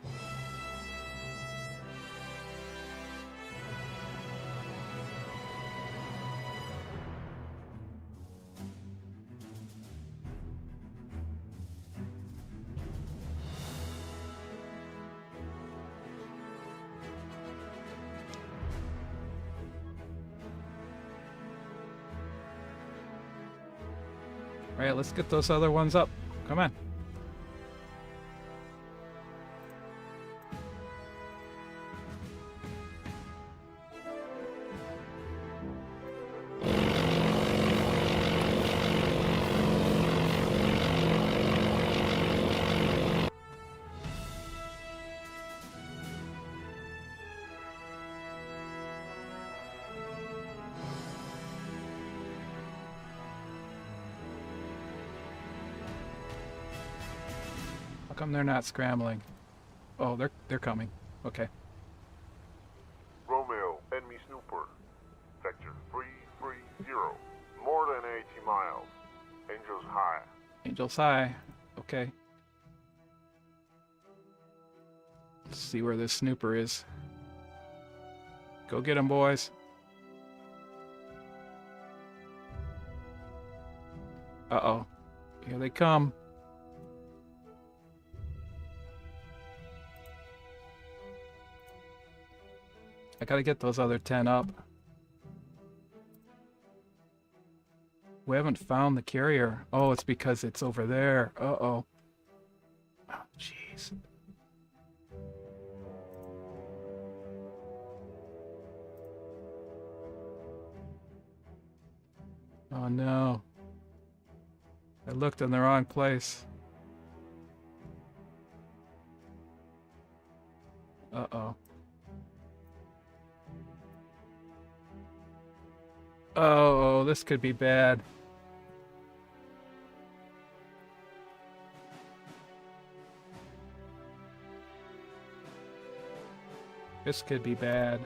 B: All right, let's get those other ones up. Come on. How come they're not scrambling? Oh, they're coming. Okay.
C: Romeo, enemy snooper. Vector 330. More than 80 miles. Angels high.
B: Angels high. Okay. Let's see where this snooper is. Go get him, boys. Uh-oh. Here they come. I gotta get those other 10 up. We haven't found the carrier. Oh, it's because it's over there. Uh-oh. Oh, jeez. Oh, no. I looked in the wrong place. Uh-oh. Oh, this could be bad. This could be bad.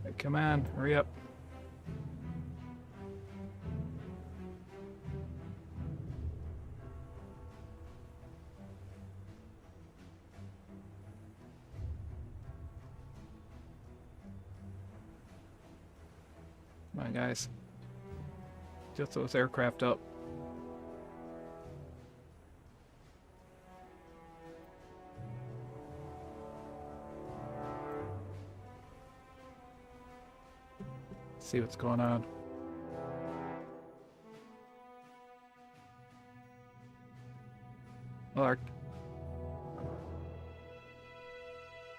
B: Hey, come on, hurry up. Come on, guys. Get those aircraft up. See what's going on. Well,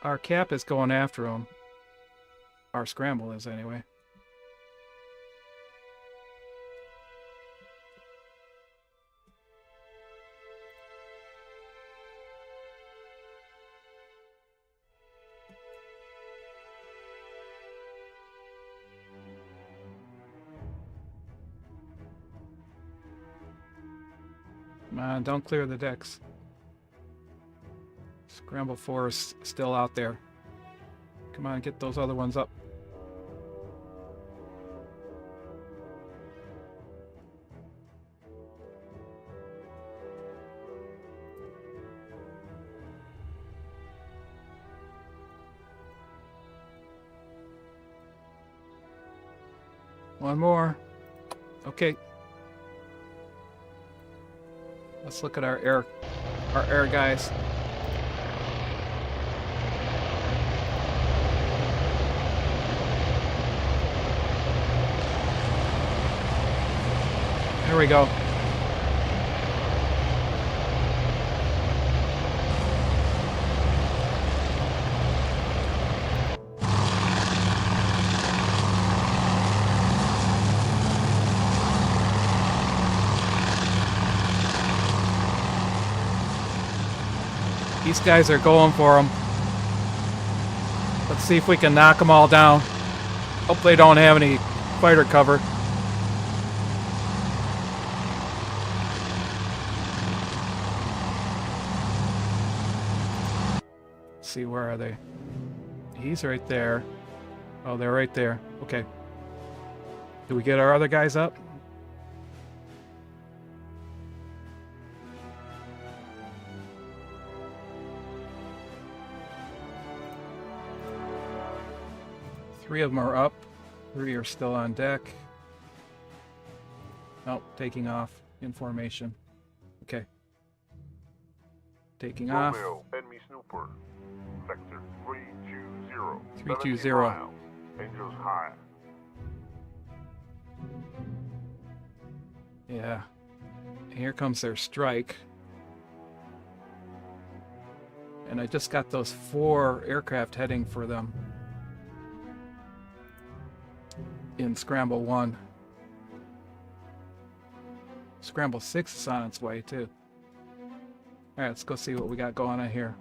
B: our cap is going after him. Our scramble is, anyway. Come on, don't clear the decks. Scramble 4 is still out there. Come on, get those other ones up. One more. Okay. Let's look at our air guys. There we go. These guys are going for them. Let's see if we can knock them all down. Hope they don't have any fighter cover. Let's see, where are they? He's right there. Oh, they're right there. Okay. Do we get our other guys up? Three of them are up. 3 are still on deck. Nope, taking off in formation. Okay. Taking off.
C: Romeo, enemy snooper. Sector 320.
B: 320.
C: 70 miles. Angels high.
B: Yeah. Here comes their strike. And I just got those 4 aircraft heading for them. In Scramble 1. Scramble 6 is on its way, too. Alright, let's go see what we got going on here.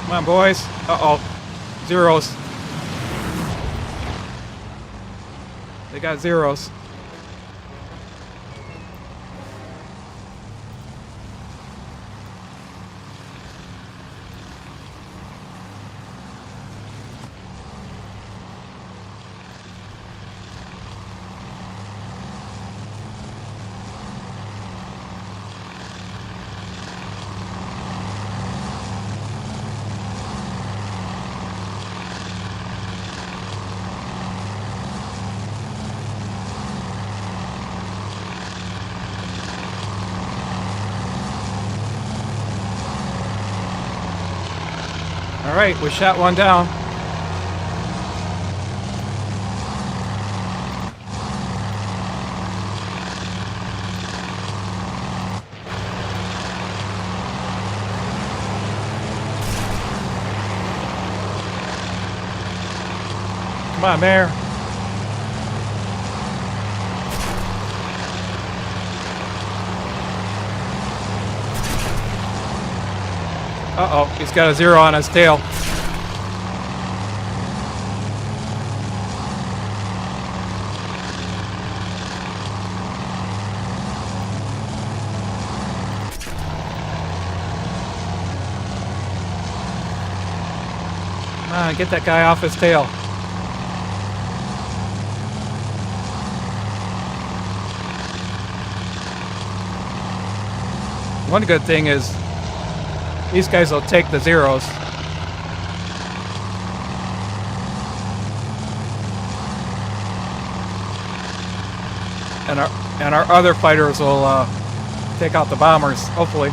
B: Come on, boys. Uh-oh. Zeros. They got zeros. All right, we shot one down. Come on, Mayor. Uh-oh, he's got a 0 on his tail. Come on, get that guy off his tail. One good thing is these guys will take the 0s. And our other fighters will take out the bombers, hopefully.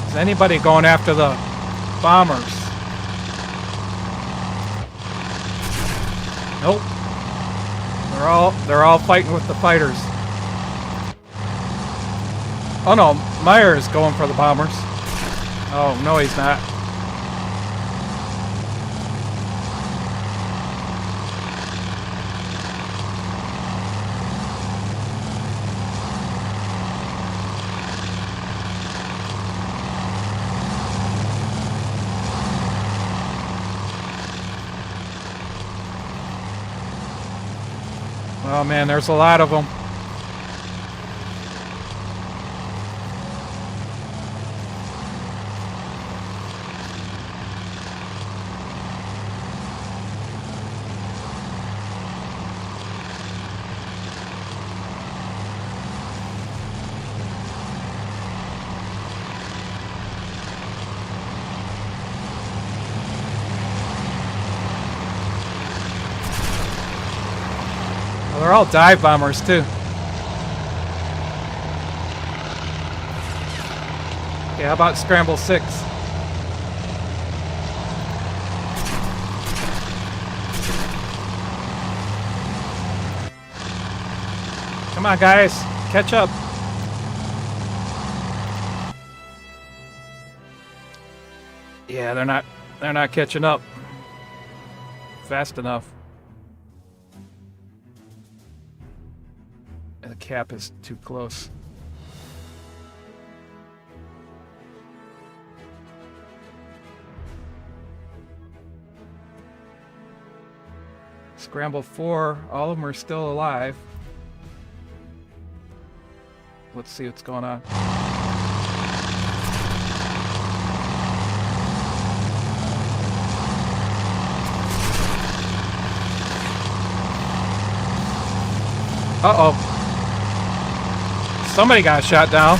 B: Is anybody going after the bombers? Nope. They're all fighting with the fighters. Oh no, Meyer is going for the bombers. Oh no, he's not. Oh man, there's a lot of them. They're all dive bombers too. Okay, how about Scramble 6? Come on, guys, catch up. Yeah, they're not catching up fast enough. The cap is too close. Scramble 4, all of them are still alive. Let's see what's going on. Uh-oh. Somebody got shot down.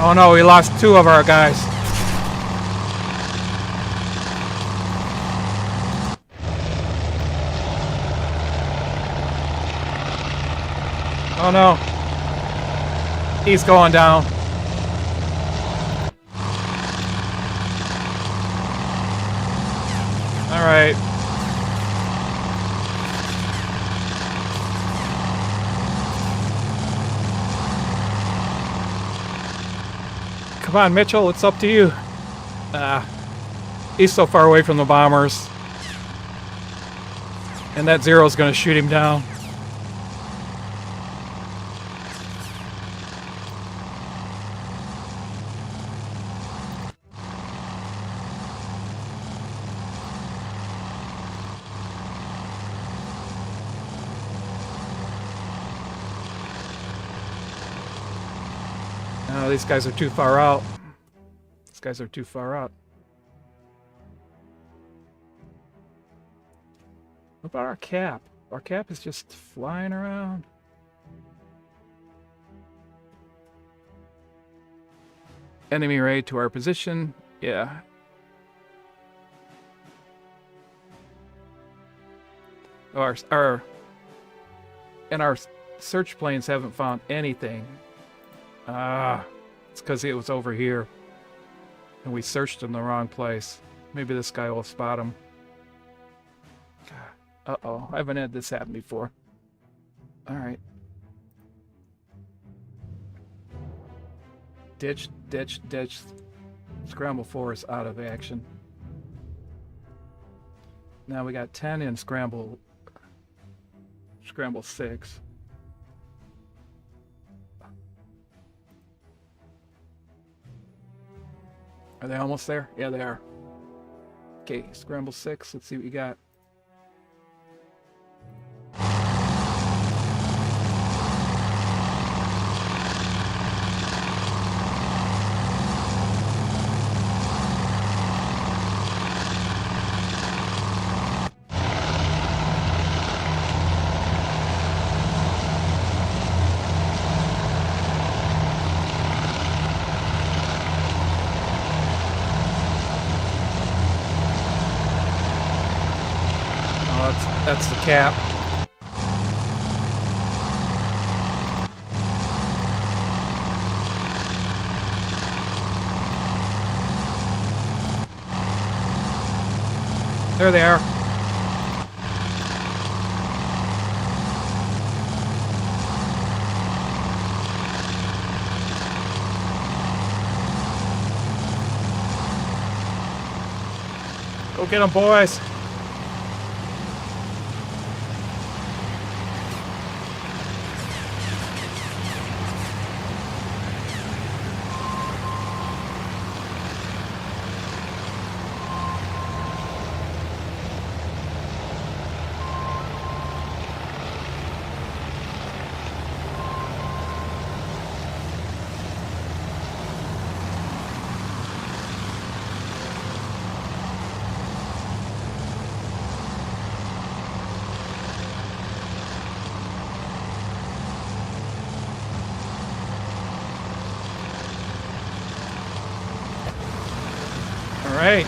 B: Oh no, we lost 2 of our guys. Oh no. He's going down. All right. Come on, Mitchell, it's up to you. He's so far away from the bombers. And that 0 is going to shoot him down. No, these guys are too far out. These guys are too far out. What about our cap? Our cap is just flying around. Enemy raid to our position. Yeah. Our search planes haven't found anything. It's because it was over here. And we searched in the wrong place. Maybe this guy will spot him. Uh-oh. I haven't had this happen before. Alright. Ditch, ditch, ditch. Scramble 4 is out of action. Now we got 10 in Scramble 6. Are they almost there? Yeah, they are. Okay, Scramble 6. Let's see what you got. That's the cap. There they are. Go get them, boys. All right.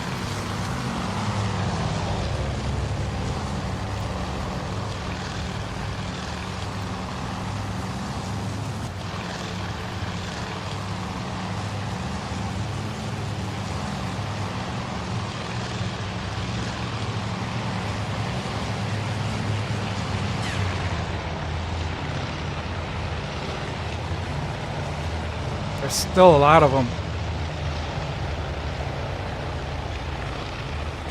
B: There's still a lot of them.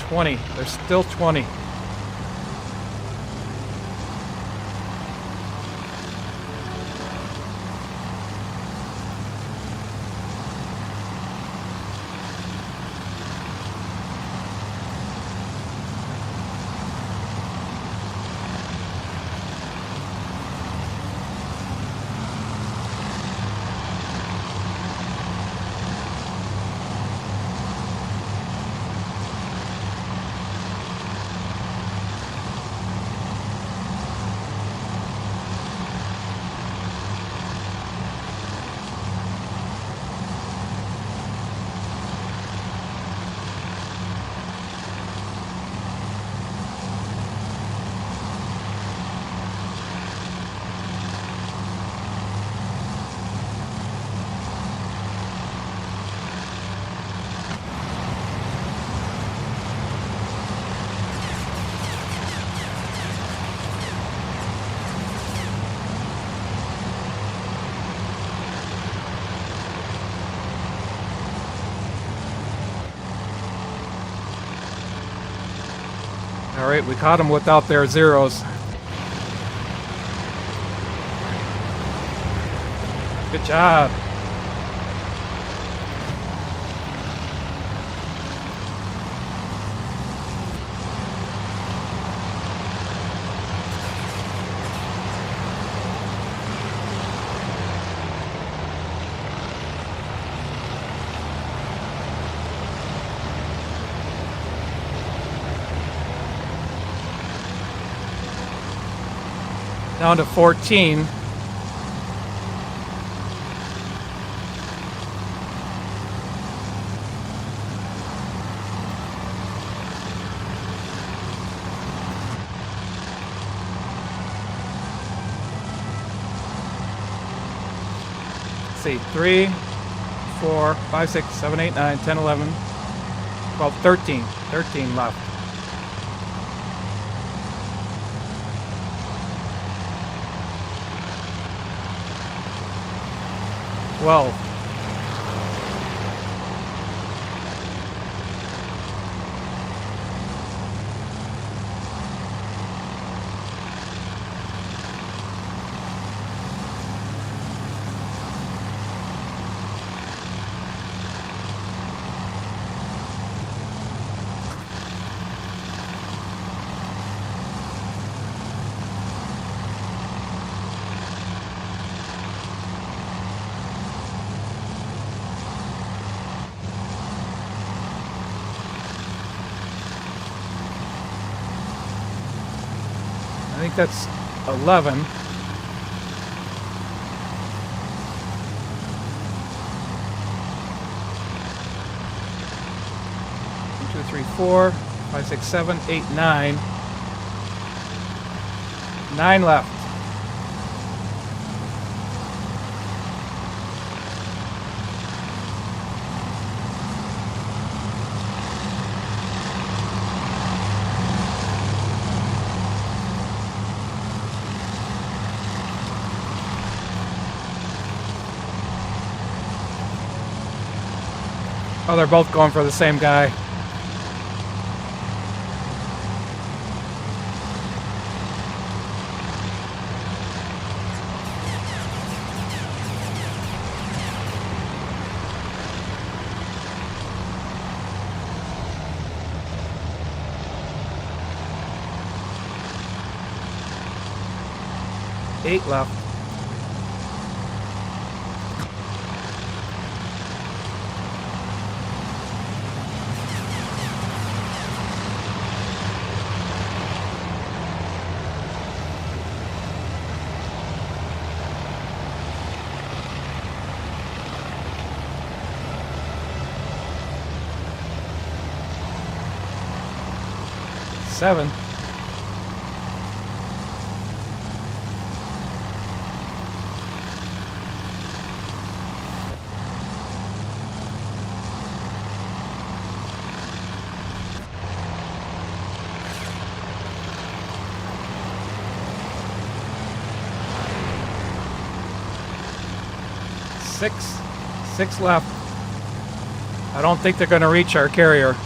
B: 20. There's still 20. All right, we caught them without their zeros. Good job. Down to 14. see, 3, 4, 5, 6, 7, 8, 9, 10, 11, 12, 13. 13 left. Well, I think that's 11. 1, 2, 3, 4, 5, 6, 7, 8, 9. 9 left. Oh, they're both going for the same guy. Eight left. Seven. Six left. I don't think they're going to reach our carrier.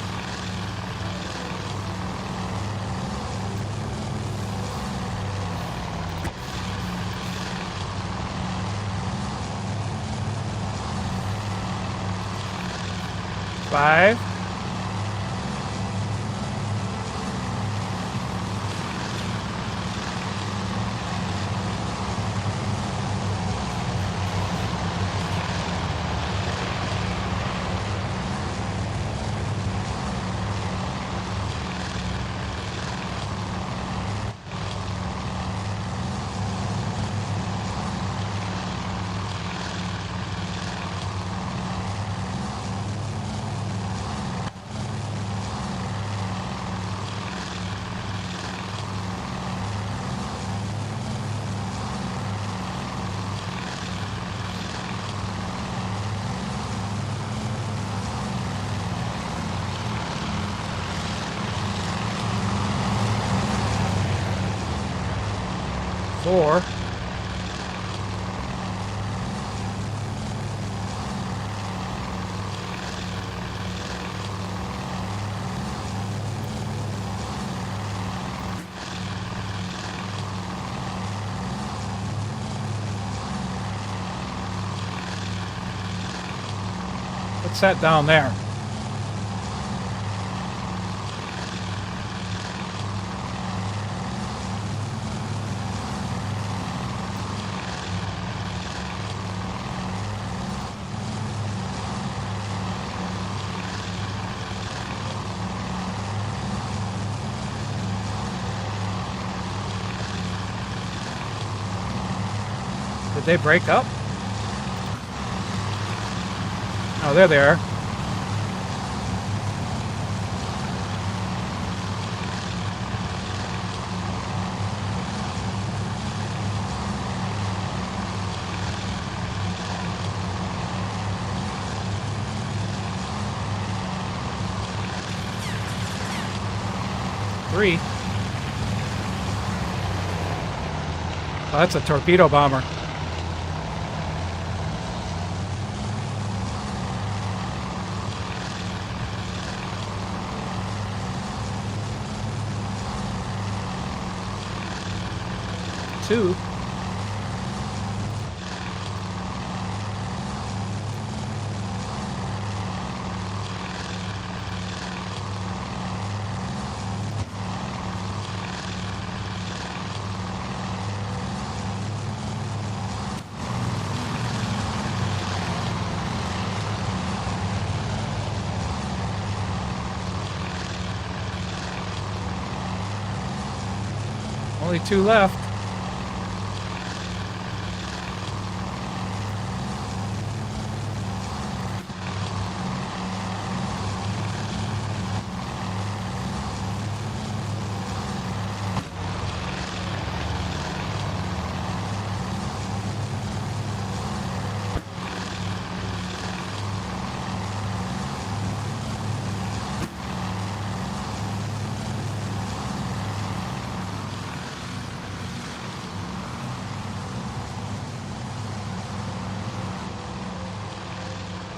B: Five. Four. What's that down there? Did they break up? Oh, there they are. 3. Oh, that's a torpedo bomber. Two. Only 2 left.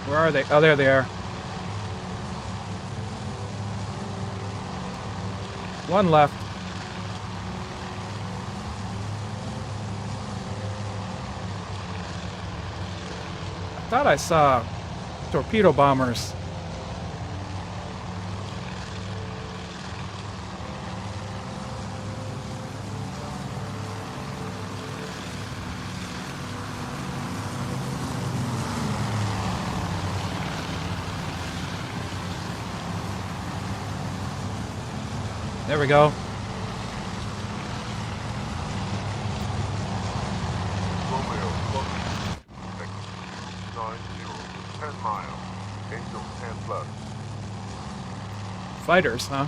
B: Where are they? Oh, there they are. 1 left. I thought I saw torpedo bombers. There we go.
C: Romeo, vector 290, 10 miles. Angel 10 plus.
B: Fighters, huh?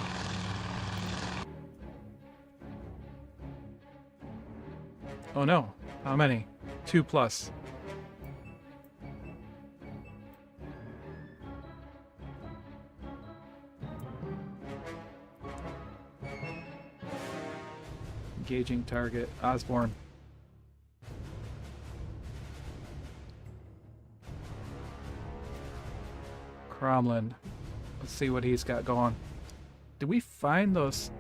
B: Oh no. How many? 2 plus. Engaging target. Osborne. Cromlin. Let's see what he's got going. Did we find those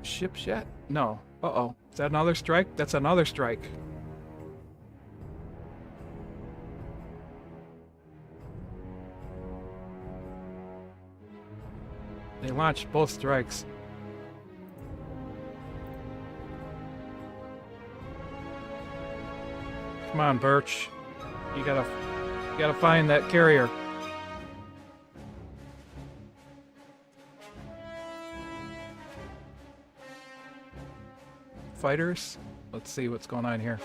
B: ships yet? No. Uh-oh. Is that another strike? That's another strike. They launched both strikes. Come on, Birch. You gotta find that carrier. Fighters? Let's see what's going on here.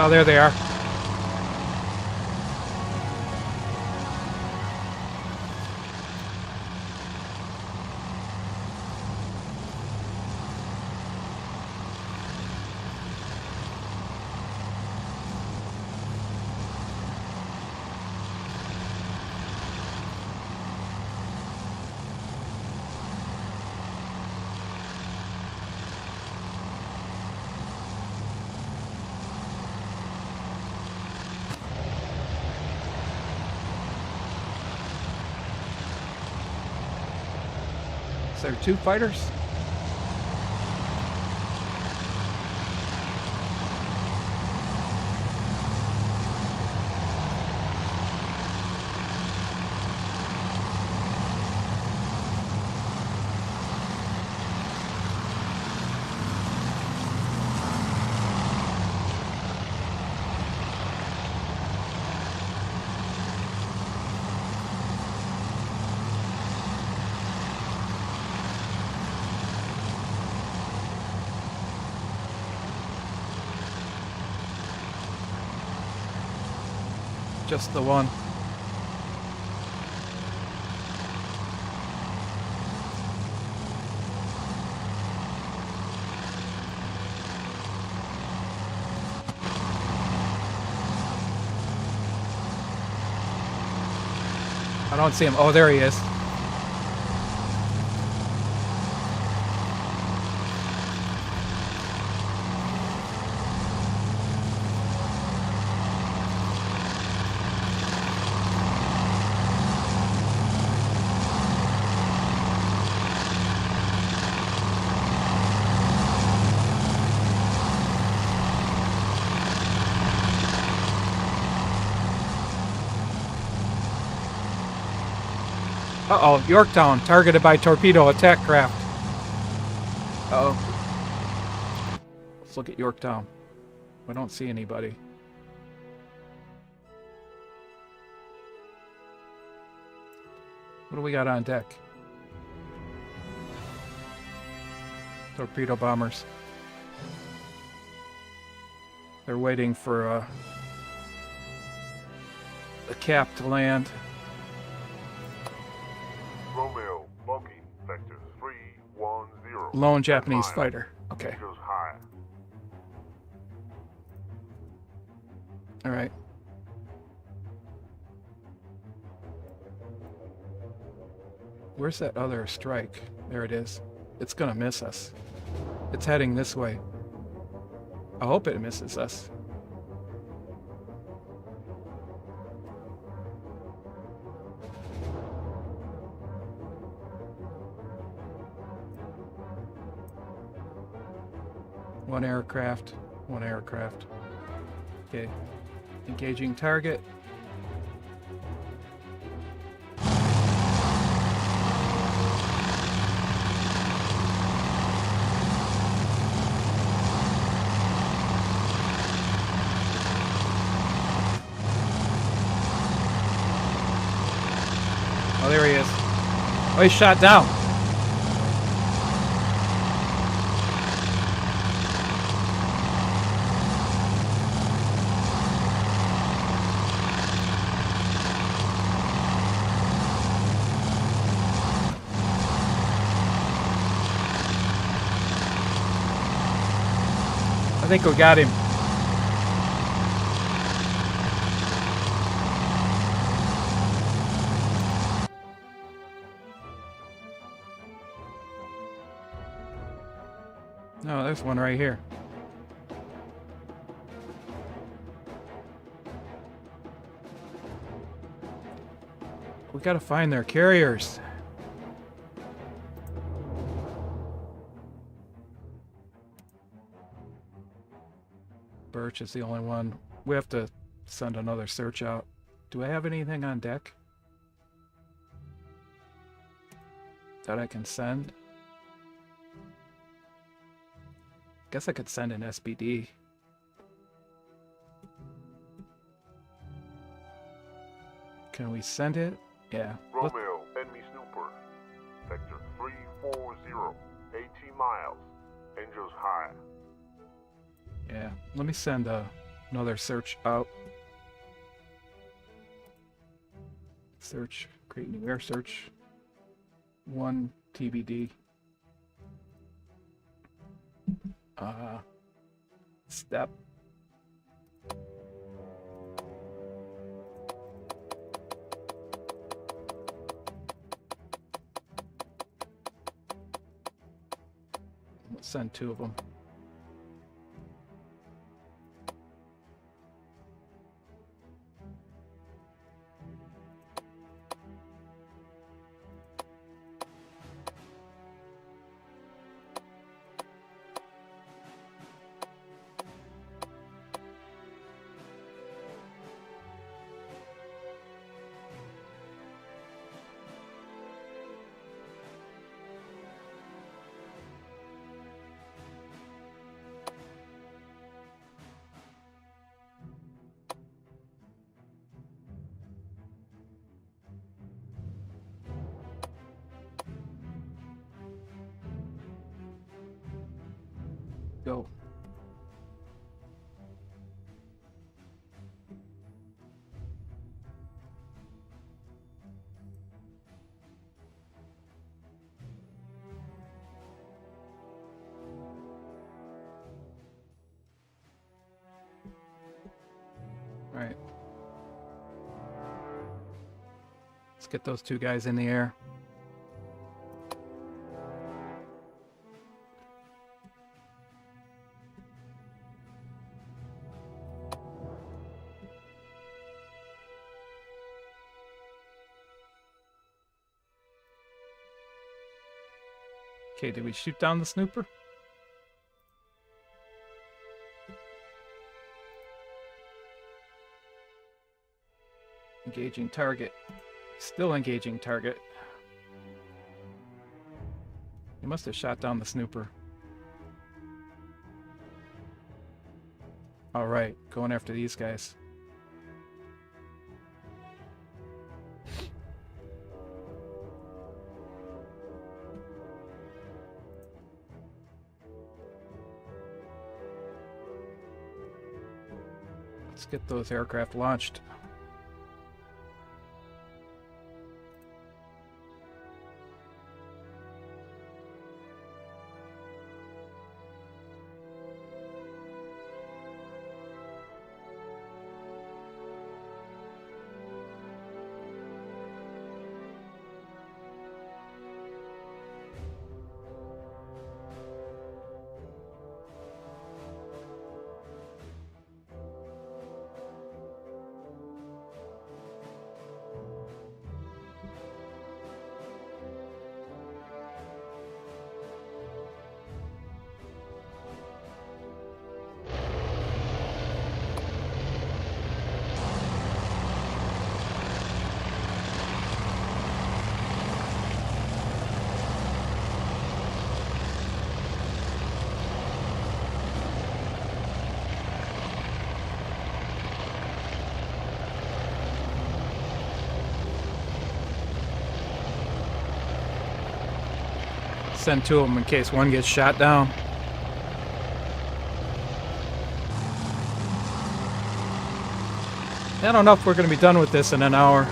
B: Oh, there they are. Is there 2 fighters? Just the one. I don't see him. Oh, there he is. Uh-oh, Yorktown, targeted by torpedo attack craft. Uh-oh. Let's look at Yorktown. We don't see anybody. What do we got on deck? Torpedo bombers. They're waiting for the cap to land.
C: Romeo, logging, vector 310.
B: Lone Japanese fighter. Okay.
C: Goes high.
B: All right. Where's that other strike? There it is. It's gonna miss us. It's heading this way. I hope it misses us. One aircraft. One aircraft. Okay. Engaging target. Oh, there he is. Oh, he's shot down. I think we got him. No, there's one right here. We gotta find their carriers. Birch is the only one. We have to send another search out. Do I have anything on deck that I can send? Guess I could send an SBD. Can we send it? Yeah.
C: Romeo, enemy snooper. Vector 340. 18 miles. Angels high.
B: Yeah. Let me send another search out. Search. Create new air search. 1 TBD. Step. Let's send 2 of them. Let's get those two guys in the air. Okay, did we shoot down the snooper? Engaging target. Still engaging target. He must have shot down the snooper. Alright, going after these guys. Let's get those aircraft launched. Send two of them in case one gets shot down. I don't know if we're going to be done with this in an hour.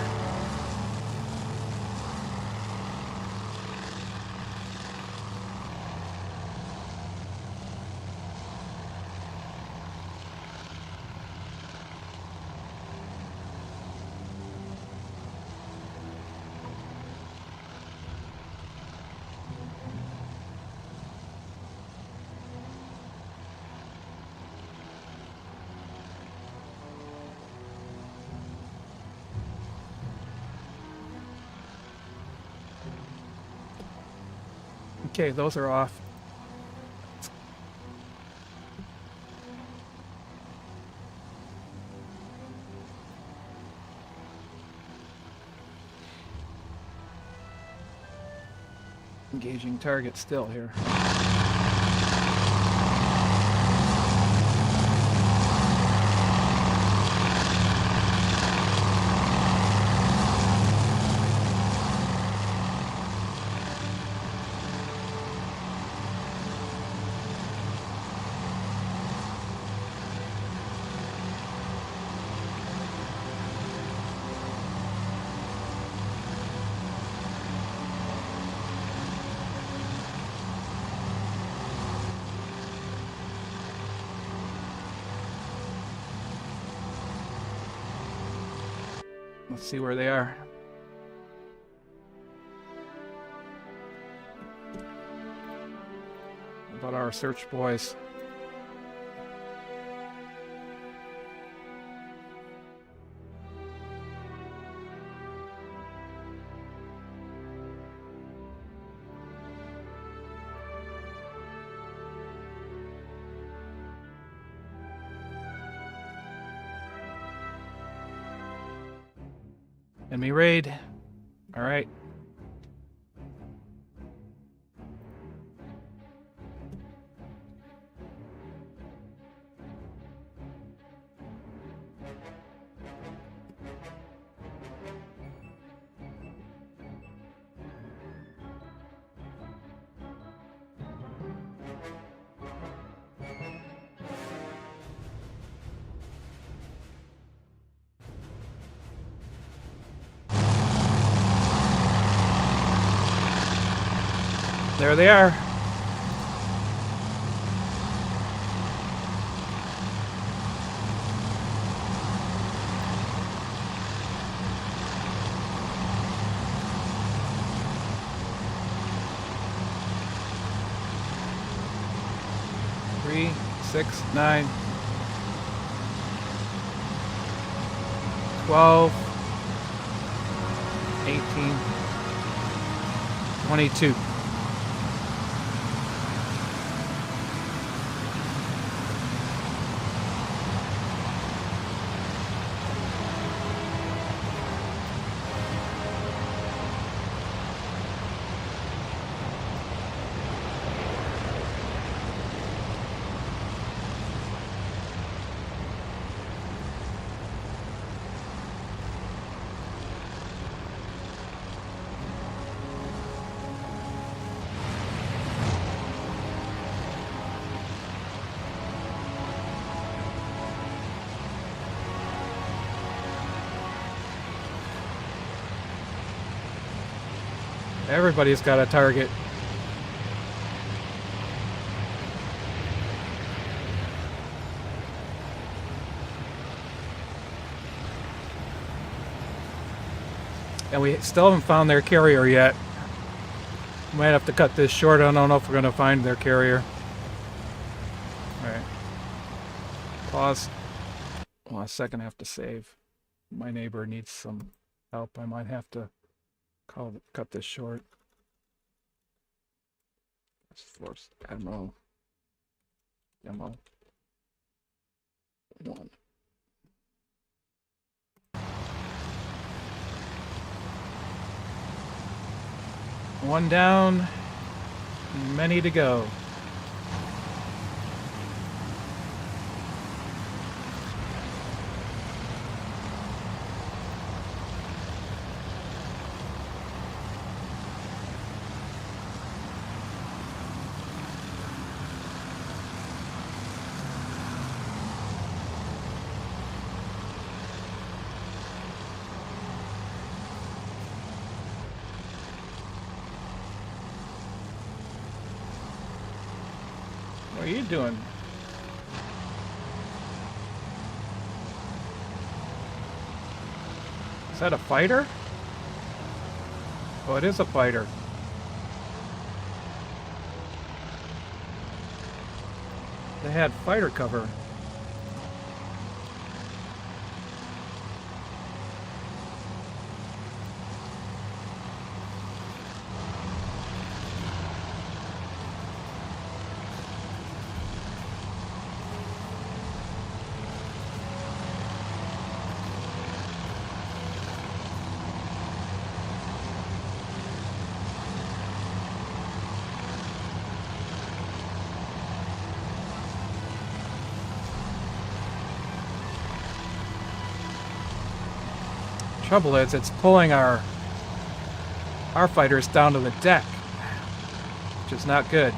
B: Okay, those are off. Engaging target still here. Let's see where they are. What about our search boys? Enemy raid. All right. There they are. 3, 6, 9, 12, 18, 22. Everybody's got a target. And we still haven't found their carrier yet. Might have to cut this short. I don't know if we're going to find their carrier. Alright. Pause. Well, a second, I have to save. My neighbor needs some help. I might have to cut this short. Task Force Admiral. Demo 1. One down, many to go. What are you doing? Is that a fighter? Oh, it is a fighter. They had fighter cover. Trouble is, it's pulling our fighters down to the deck, which is not good.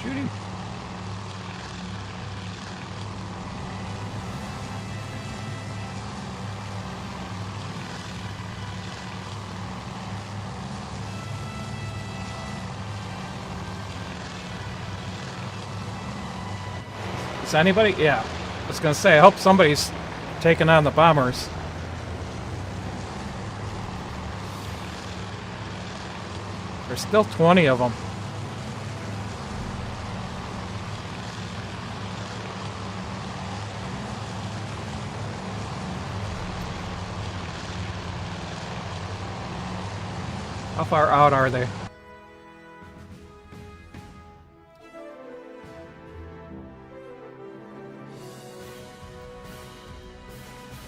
B: Shooting. Is anybody? Yeah. I was gonna say, I hope somebody's taking on the bombers. There's still 20 of them. How far out are they?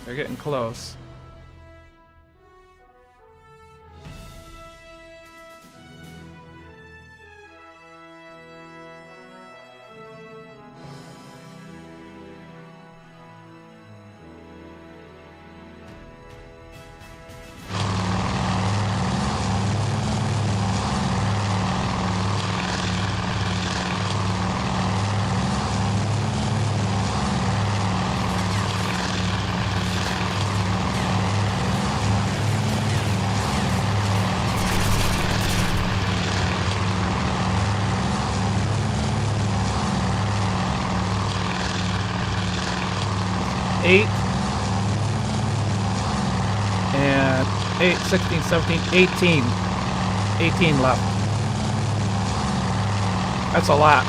B: They're getting close. 8, 16, 17, 18. 18 left. That's a lot.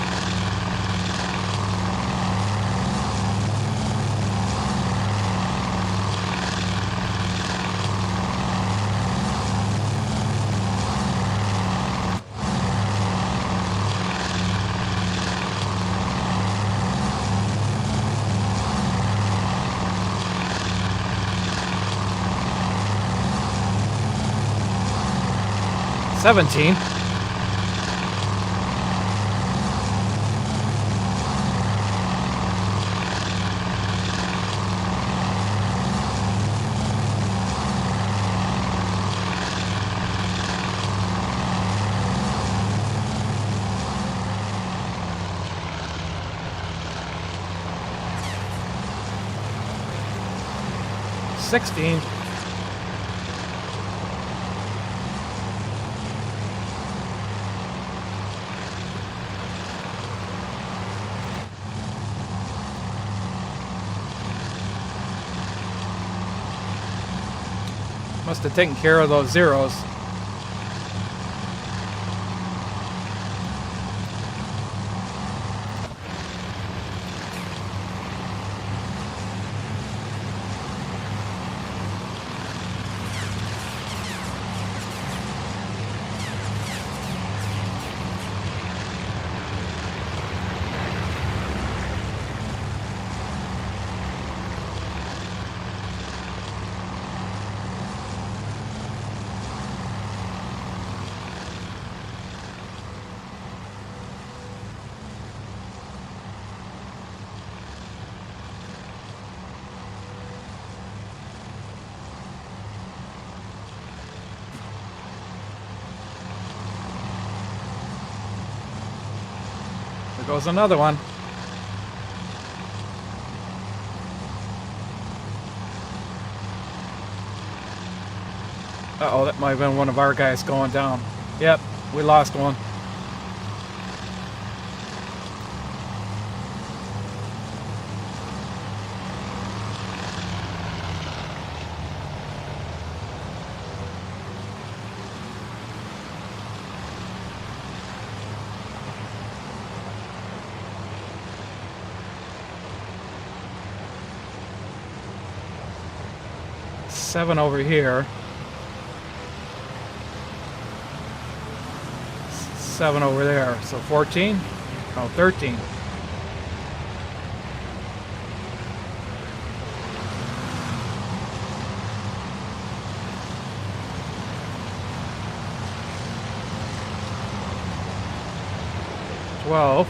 B: $17. $16. Must have taken care of those zeros. There goes another one. Uh-oh, that might have been one of our guys going down. Yep, we lost one. Seven over here. 7 over there. So 14? Oh, 13. $12.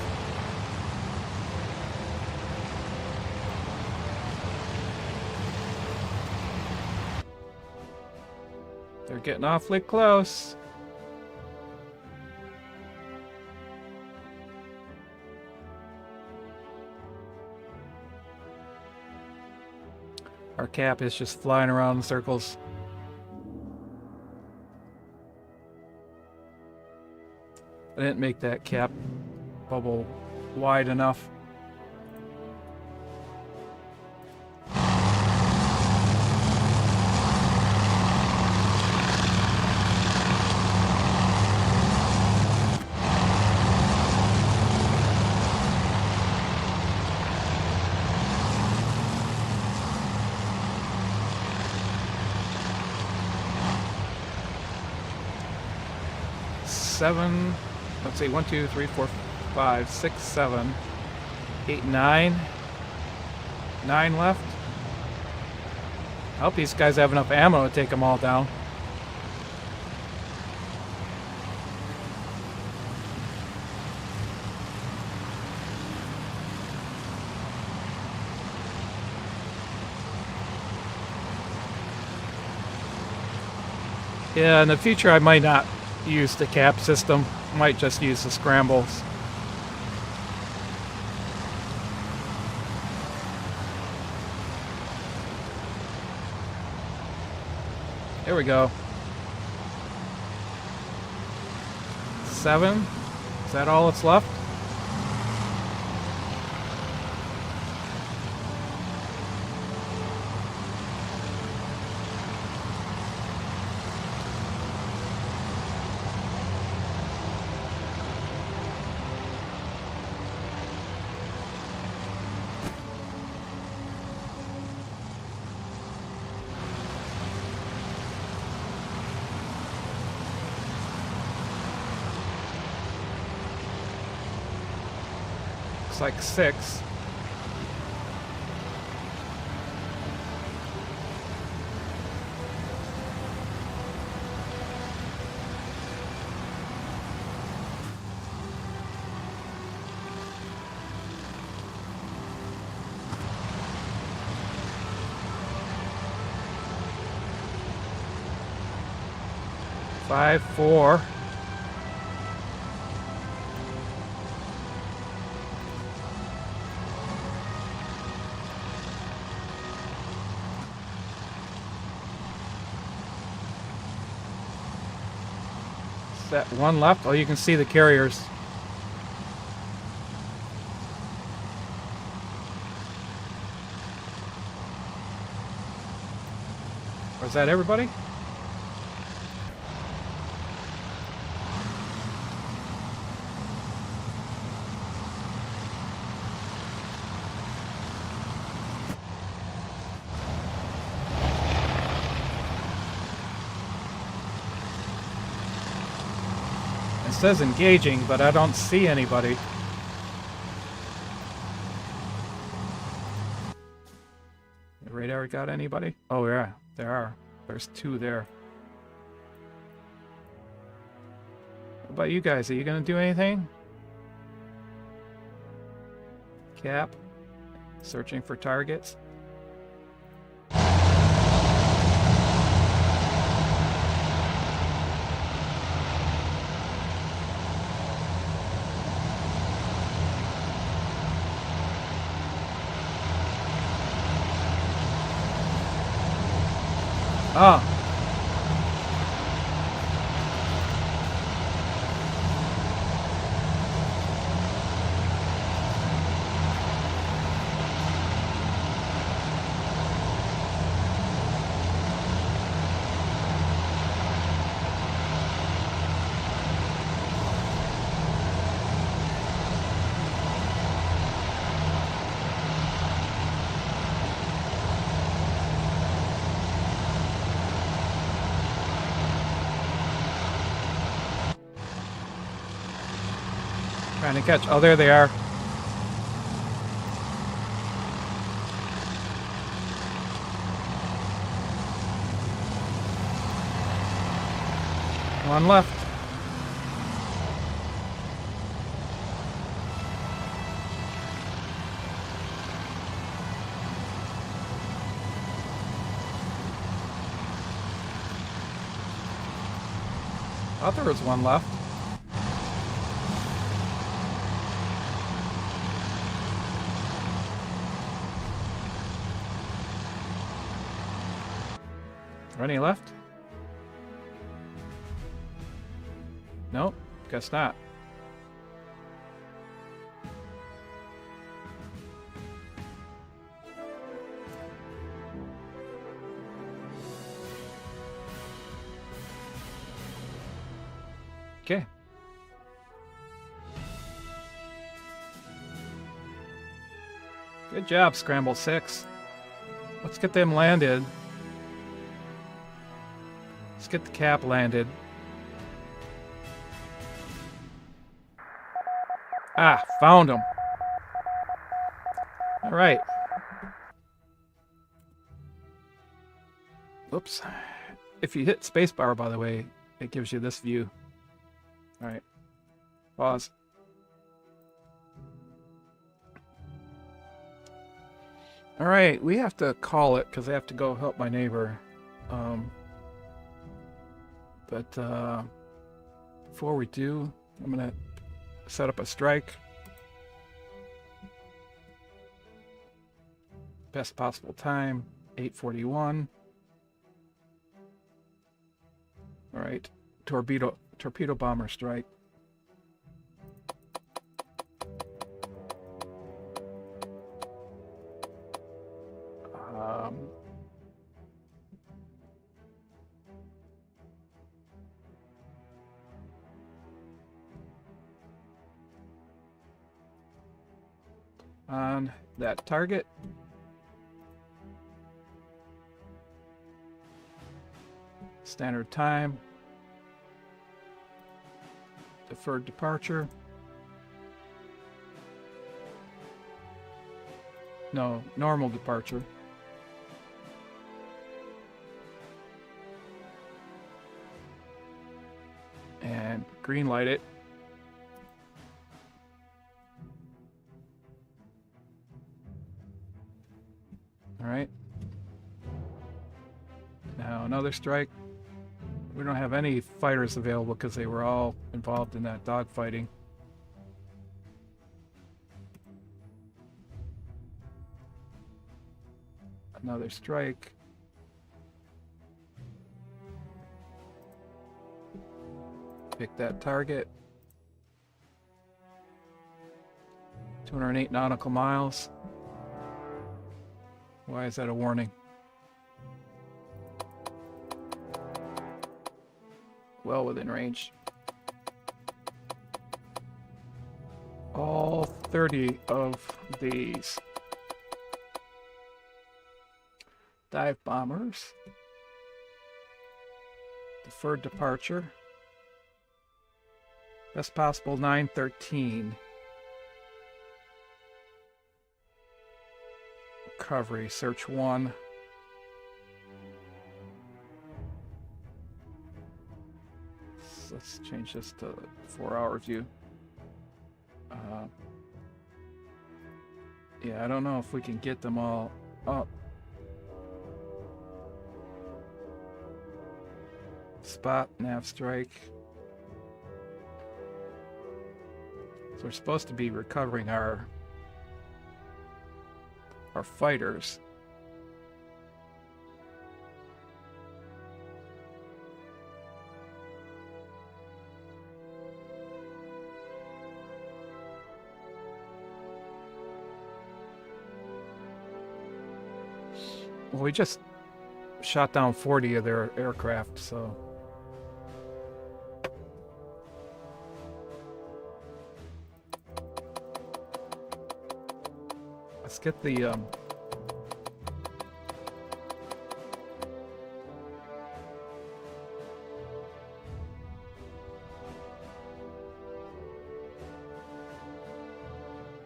B: They're getting awfully close. Our cap is just flying around in circles. I didn't make that cap bubble wide enough. Seven, let's see, 1, 2, 3, 4, 5, 6, 7, 8, 9. 9 left. I hope these guys have enough ammo to take them all down. Yeah, in the future I might not use the cap system. Might just use the scrambles. There we go. 7. Is that all that's left? Looks like 6. Five, 4. Set 1 left. Oh, you can see the carriers. Was that everybody? It says engaging, but I don't see anybody. The radar got anybody? Oh yeah, there are. There's 2 there. What about you guys? Are you gonna do anything? Cap. Searching for targets. Ah. Trying to catch. Oh, there they are. One left. I thought there was one left. Any left? Nope, guess not. Okay. Good job, Scramble 6. Let's get them landed. Let's get the cap landed. Ah, found him. All right. Oops. If you hit spacebar, by the way, it gives you this view. All right. Pause. All right, we have to call it because I have to go help my neighbor. But before we do, I'm gonna set up a strike. Best possible time, 8:41. All right, torpedo bomber strike. On that target. Standard time. Deferred departure. No, normal departure. And green light it. All right. Now another strike. We don't have any fighters available because they were all involved in that dogfighting. Another strike. Pick that target. 208 nautical miles. Why is that a warning? Well within range. All 30 of these dive bombers. Deferred departure. Best possible 913. Recovery, search 1. So let's change this to 4-hour view. Yeah, I don't know if we can get them all up. Spot, nav strike. So we're supposed to be recovering our fighters. Well, we just shot down 40 of their aircraft, so let's get the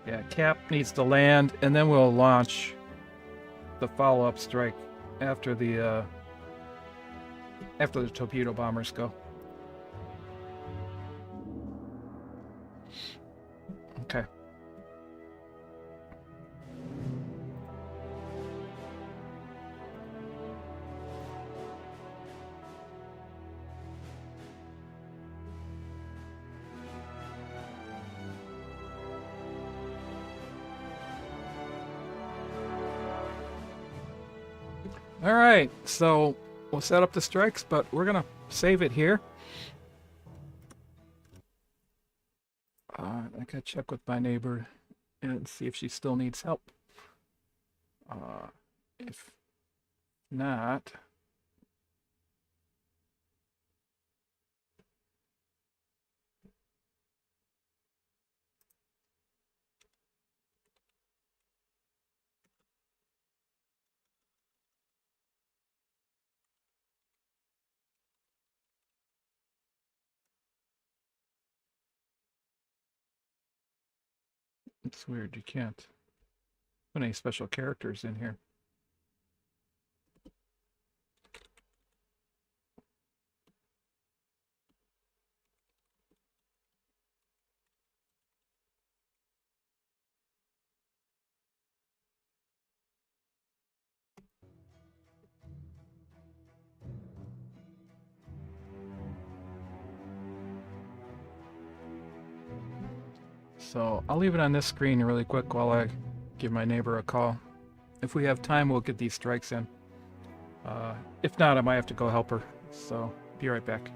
B: yeah, Cap needs to land, and then we'll launch the follow-up strike after the torpedo bombers go. Okay. All right, so we'll set up the strikes, but we're gonna save it here. I gotta check with my neighbor and see if she still needs help. If not, it's weird, you can't put any special characters in here. So I'll leave it on this screen really quick while I give my neighbor a call. If we have time, we'll get these strikes in. If not, I might have to go help her. So be right back.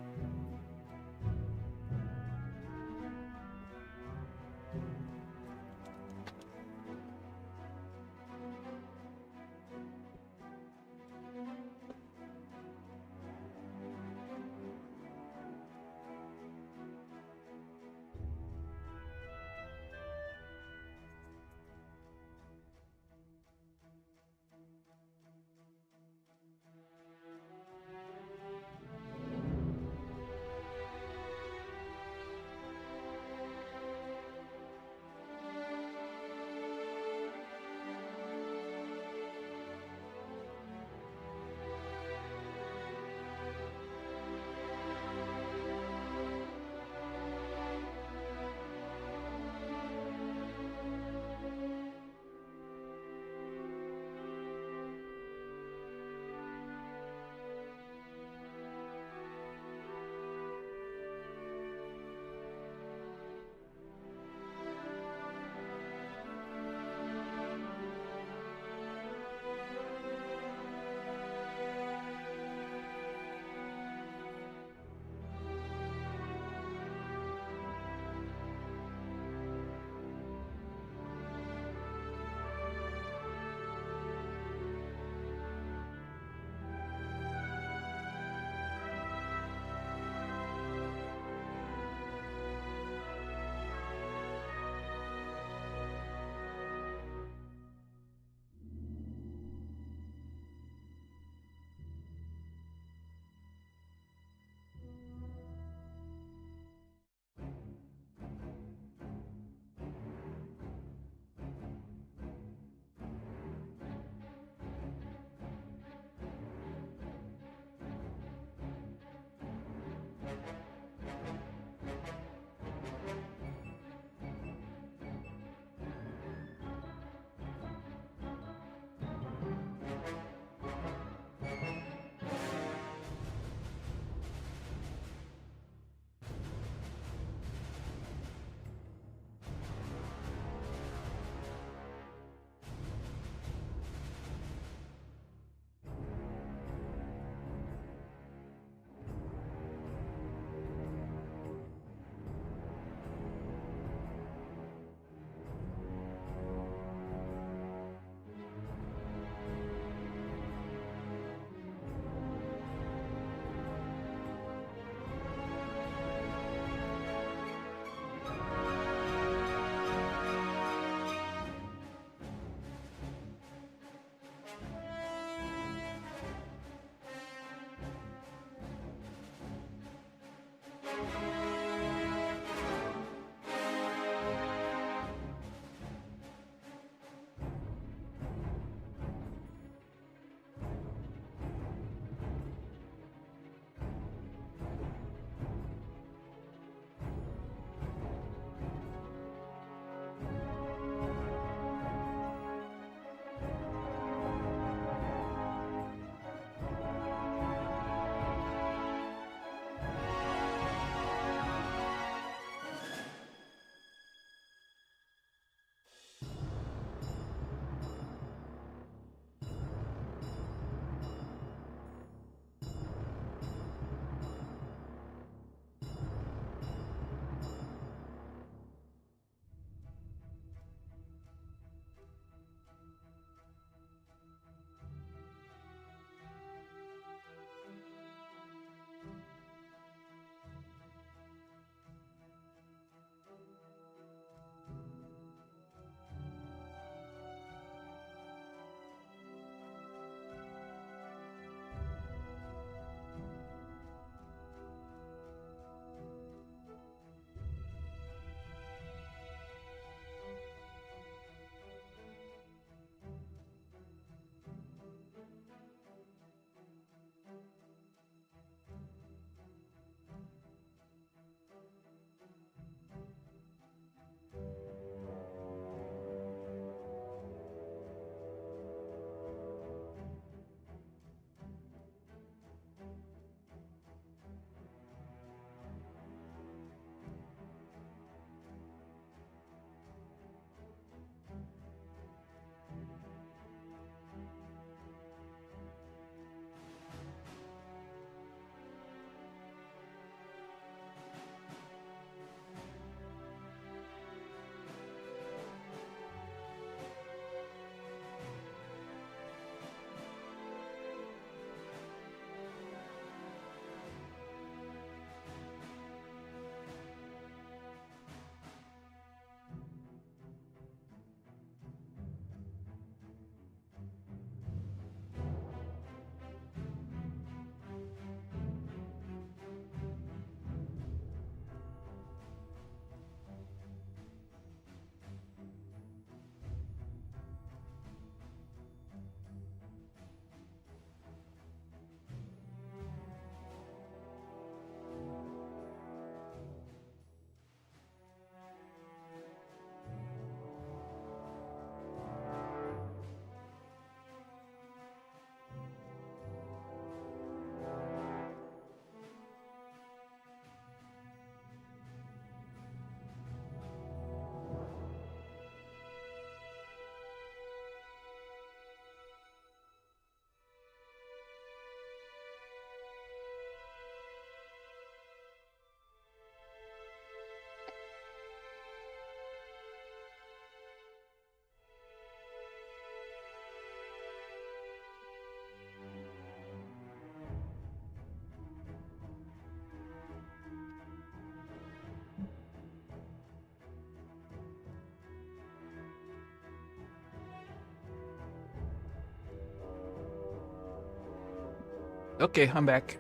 B: Okay, I'm back.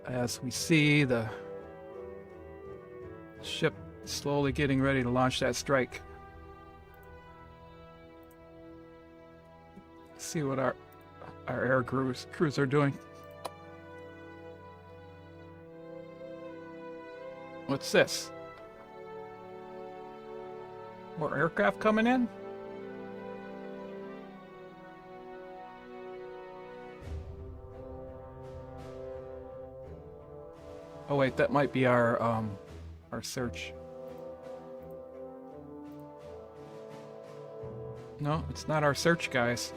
B: As we see the ship slowly getting ready to launch that strike. See what our air crews are doing. What's this? More aircraft coming in? Oh wait, that might be our search. No, it's not our search guys.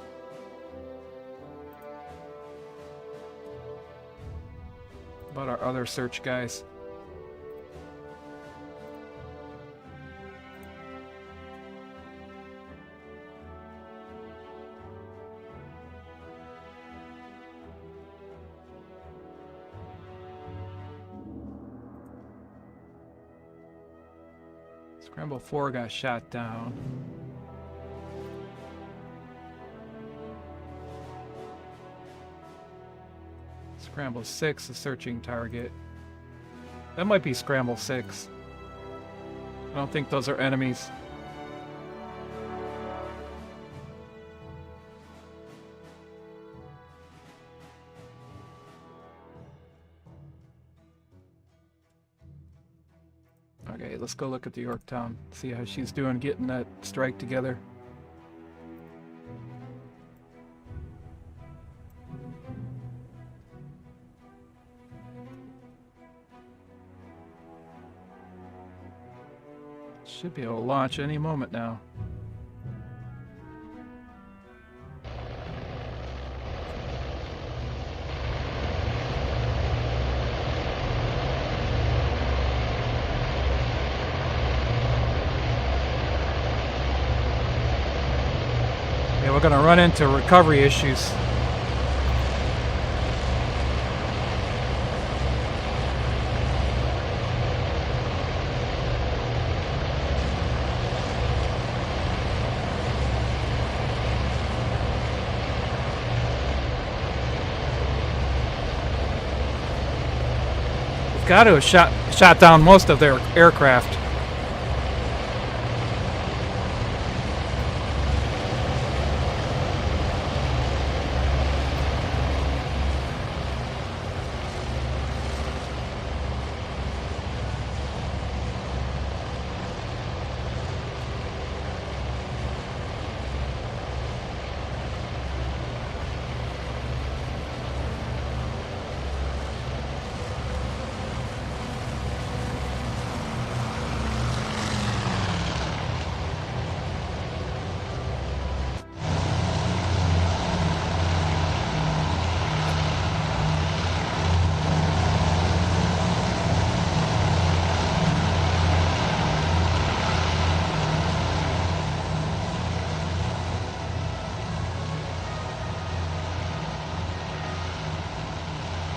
B: But our other search guys. Scramble 4 got shot down. Scramble 6 is searching target. That might be Scramble 6. I don't think those are enemies. Okay, let's go look at the Yorktown. See how she's doing getting that strike together. Should be able to launch any moment now. Yeah, we're gonna run into recovery issues. Got to have shot down most of their aircraft.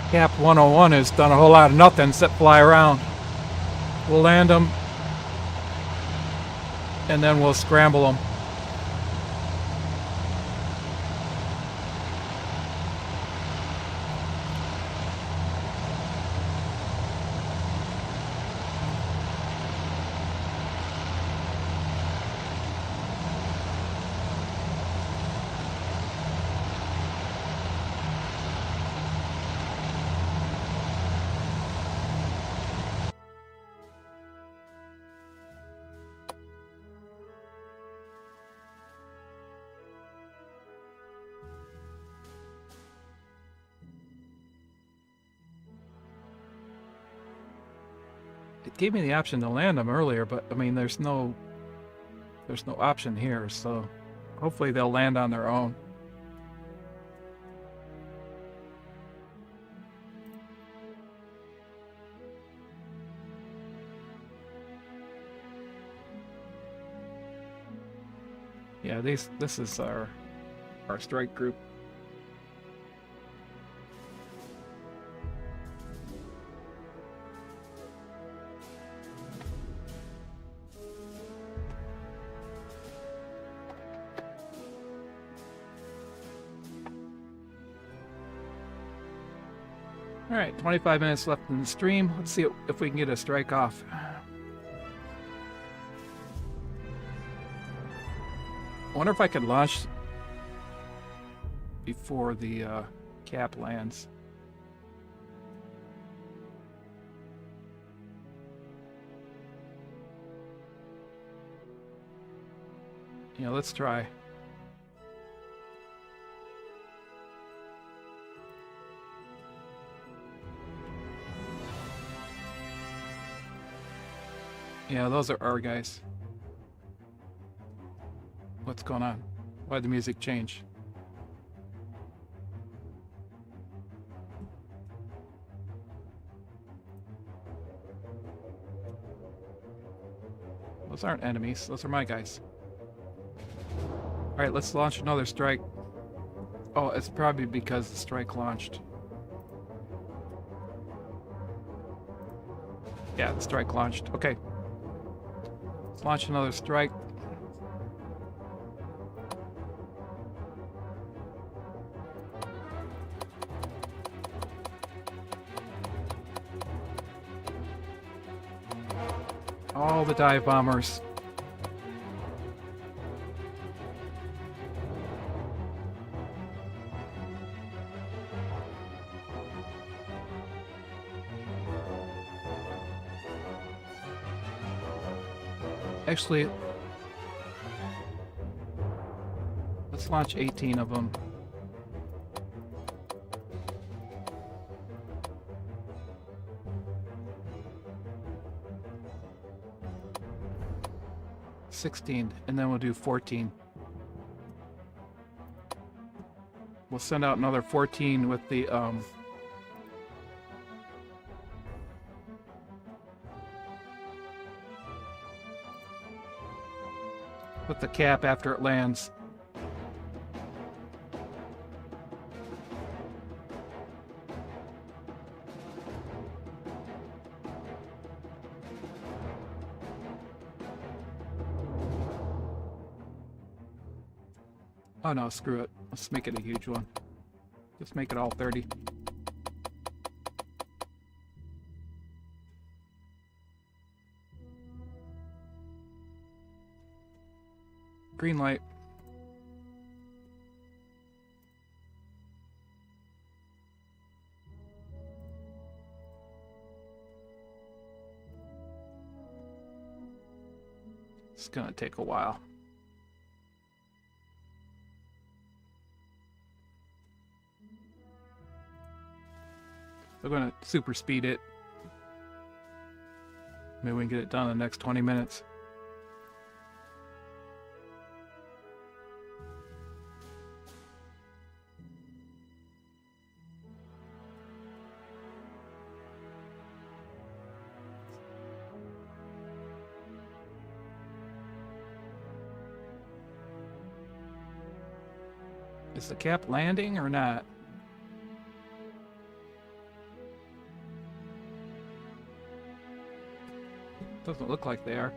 B: Cap 101 has done a whole lot of nothing except fly around. We'll land them, and then we'll scramble them. It gave me the option to land them earlier, but I mean, there's no option here, so hopefully they'll land on their own. Yeah, this is our strike group. Alright, 25 minutes left in the stream. Let's see if we can get a strike off. I wonder if I could launch before the cap lands. Yeah, let's try. Yeah, those are our guys. What's going on? Why'd the music change? Those aren't enemies. Those are my guys. Alright, let's launch another strike. Oh, it's probably because the strike launched. Yeah, the strike launched. Okay. Let's launch another strike. All the dive bombers. Actually, let's launch 18 of them. $16, and then we'll do 14. We'll send out another 14 with the cap after it lands. Oh no, screw it. Let's make it a huge one. Just make it all 30. Green light. It's gonna take a while. We're gonna super speed it. Maybe we can get it done in the next 20 minutes. Is the cap landing or not? Doesn't look like they are.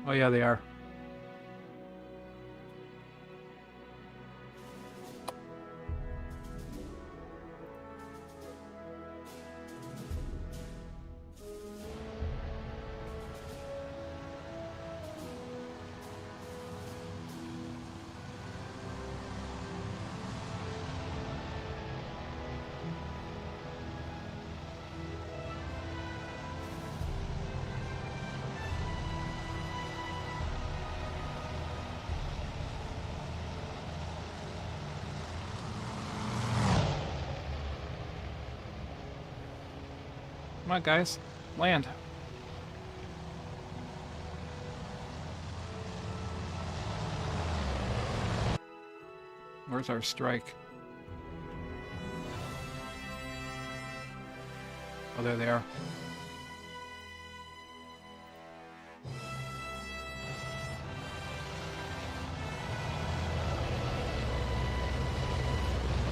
B: Oh yeah, they are. Come on, guys. Land. Where's our strike? Oh, there they are.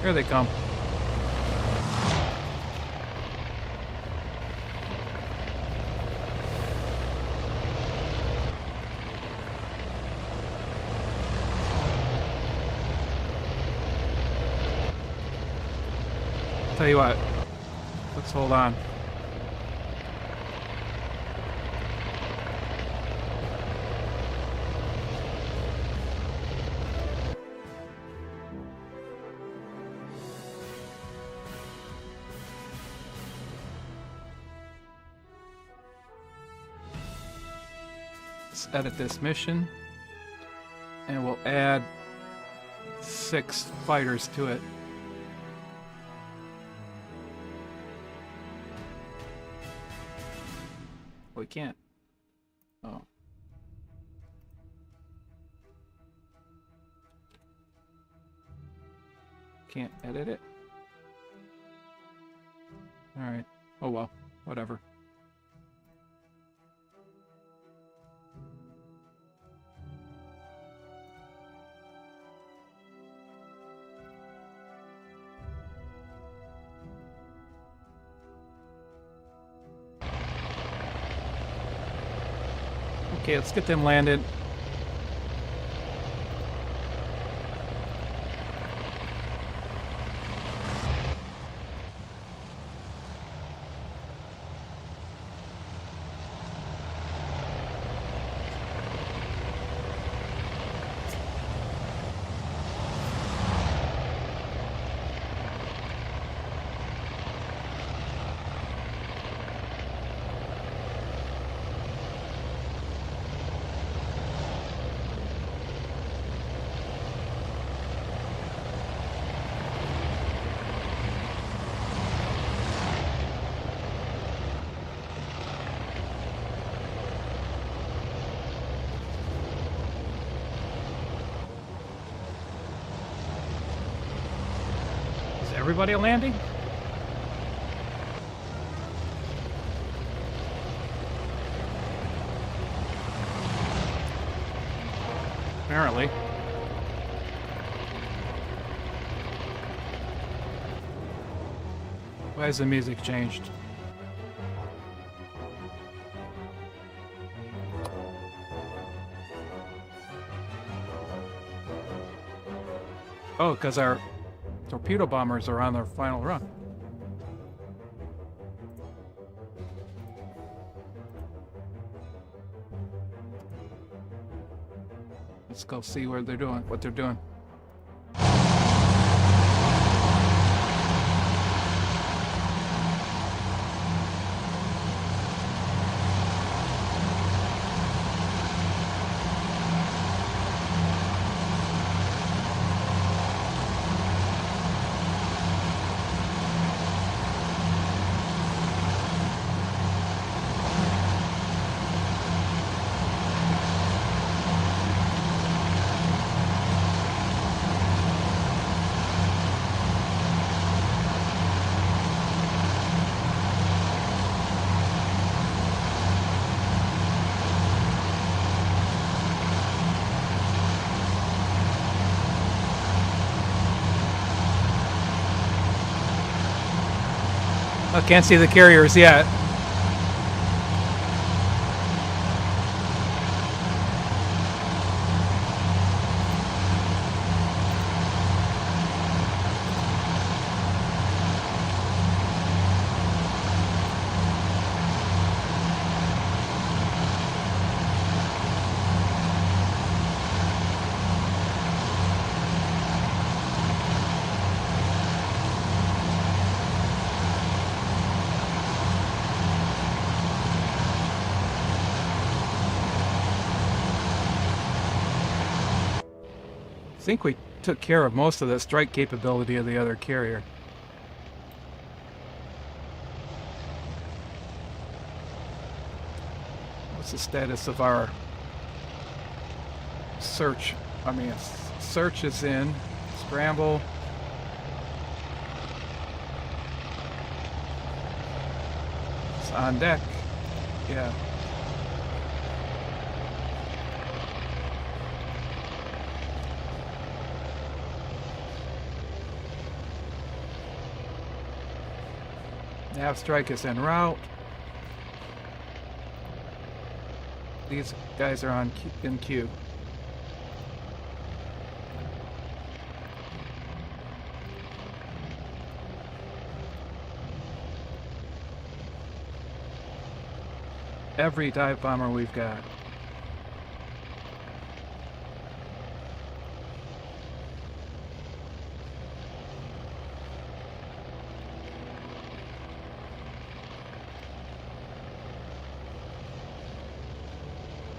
B: Here they come. Tell you what, let's hold on. Let's edit this mission, and we'll add 6 fighters to it. We can't. Oh. Can't edit it? Alright. Oh well. Whatever. Okay, let's get them landed. Everybody landing? Apparently. Why has the music changed? Oh, because our torpedo bombers are on their final run. Let's go see what they're doing. I can't see the carriers yet. I think we took care of most of the strike capability of the other carrier. What's the status of our search? I mean, search is in. Scramble. It's on deck. Yeah. Nav strike is en route. These guys are in queue. every dive bomber we've got.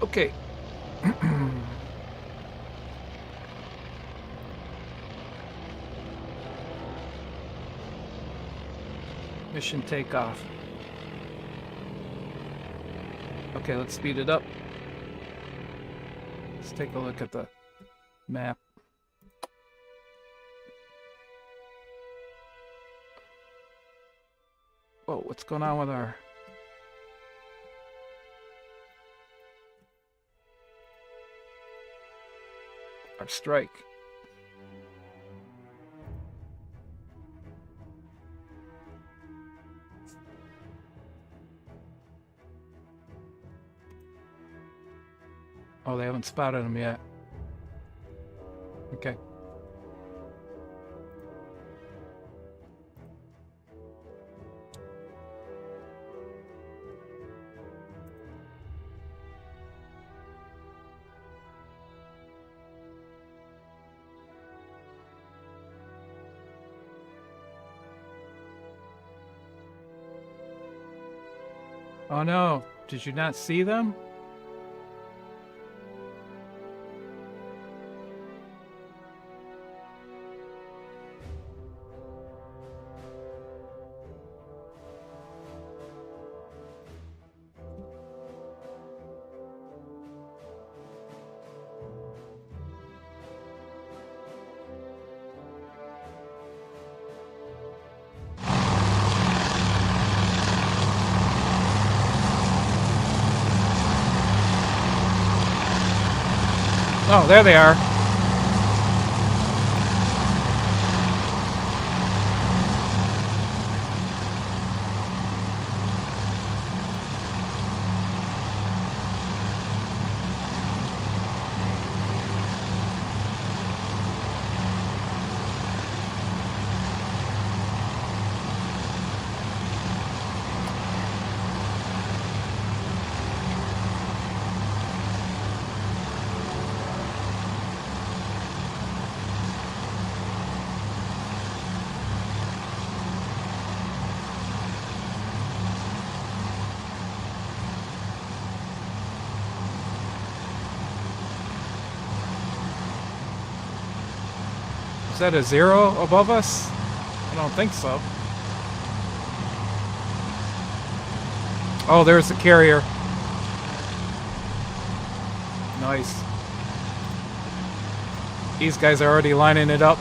B: Okay. Mission takeoff. Okay, let's speed it up. Let's take a look at the map. Whoa, what's going on with our... strike? Oh, they haven't spotted him yet. Okay. Oh no, did you not see them? Oh, there they are. Is that a 0 above us? I don't think so. Oh, there's the carrier. Nice. These guys are already lining it up.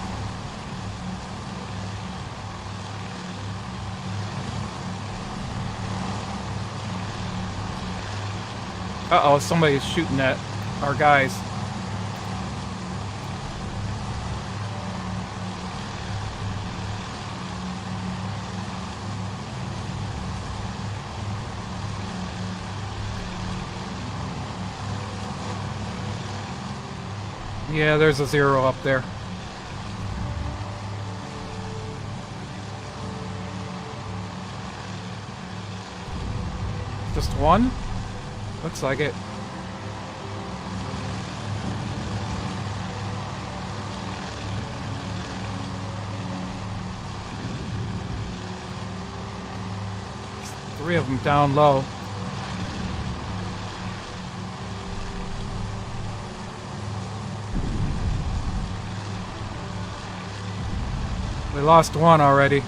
B: Uh-oh, somebody's shooting at our guys. Yeah, there's a 0 up there. Just one? Looks like it. Three of them down low. We lost one already.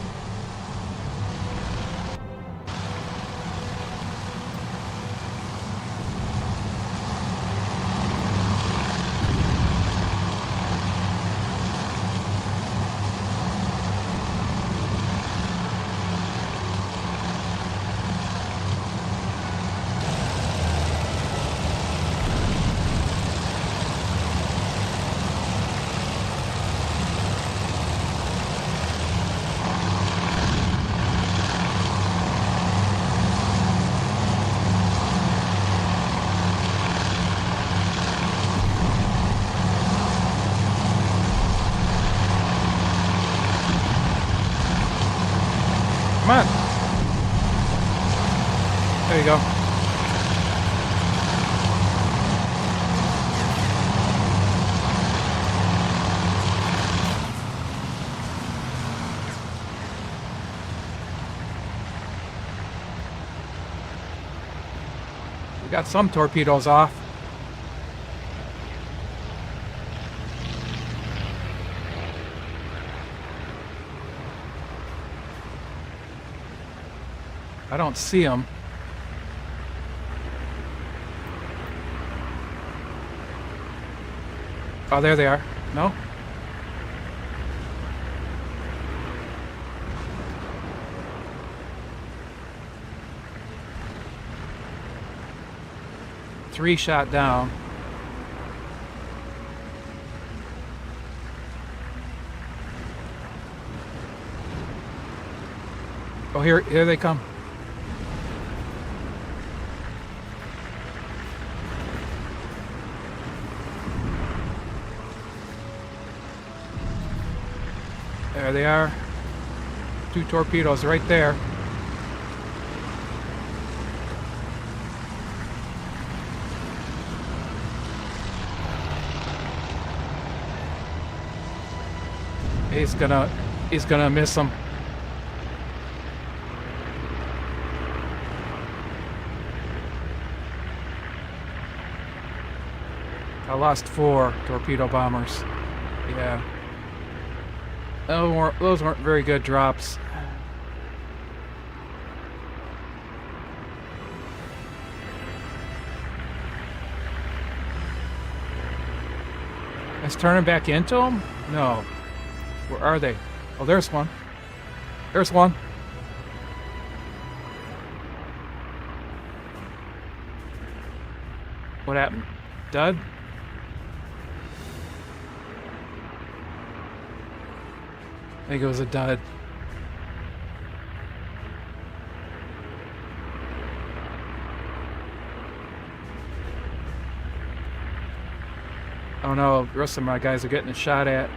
B: Got some torpedoes off. I don't see them. Oh, there they are. No? Three shot down. Oh, here they come. There they are. Two torpedoes right there. He's gonna miss them. I lost 4 torpedo bombers. Yeah. Those weren't very good drops. Let's turn them back into them? No. Where are they? Oh, there's one. There's one. What happened? Dud? I think it was a dud. Oh no, the rest of my guys are getting a shot at.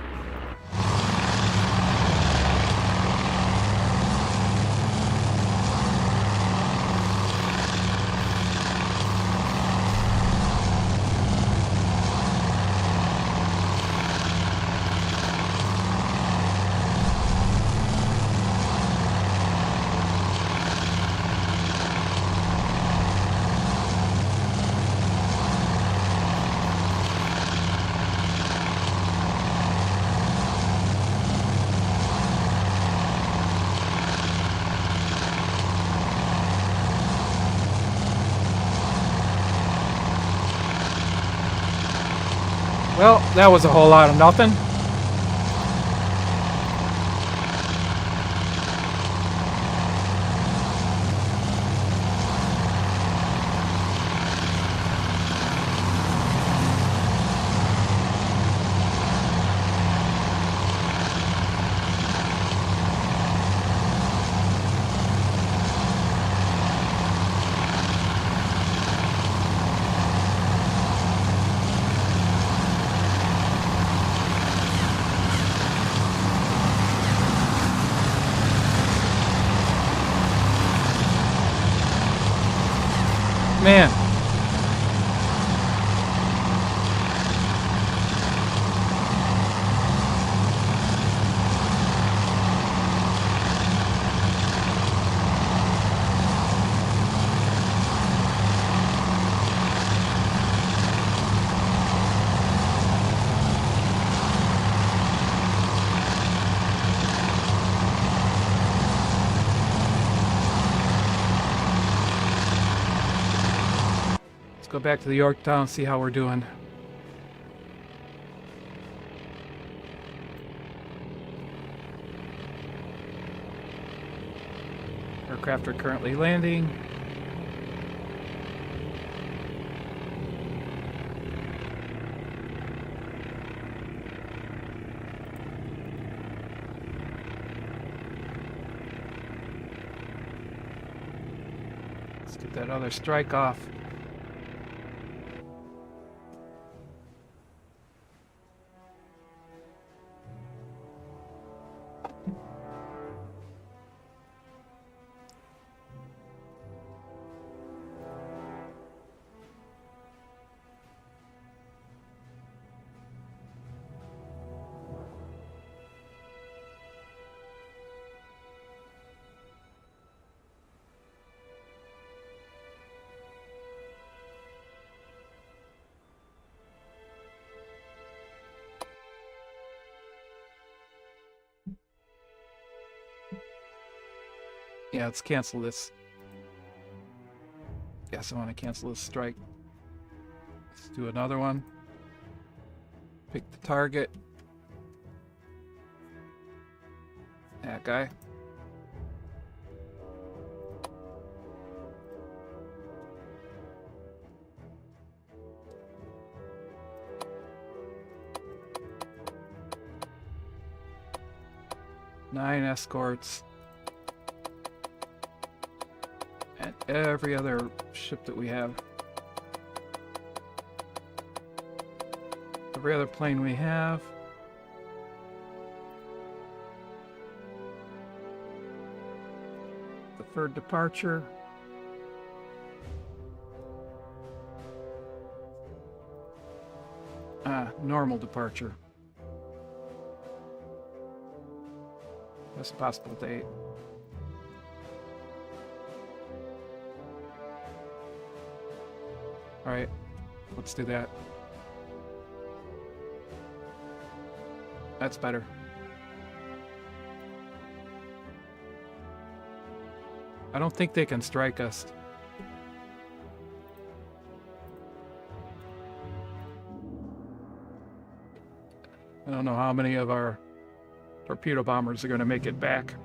B: Well, that was a whole lot of nothing. Man. Go back to the Yorktown, see how we're doing. Aircraft are currently landing. Let's get that other strike off. Yeah, let's cancel this. Guess I want to cancel this strike. Let's do another one. Pick the target. That guy. Nine escorts. And every other ship that we have. Every other plane we have. Deferred departure. Normal departure. Best possible date. Alright, let's do that. That's better. I don't think they can strike us. I don't know how many of our torpedo bombers are going to make it back.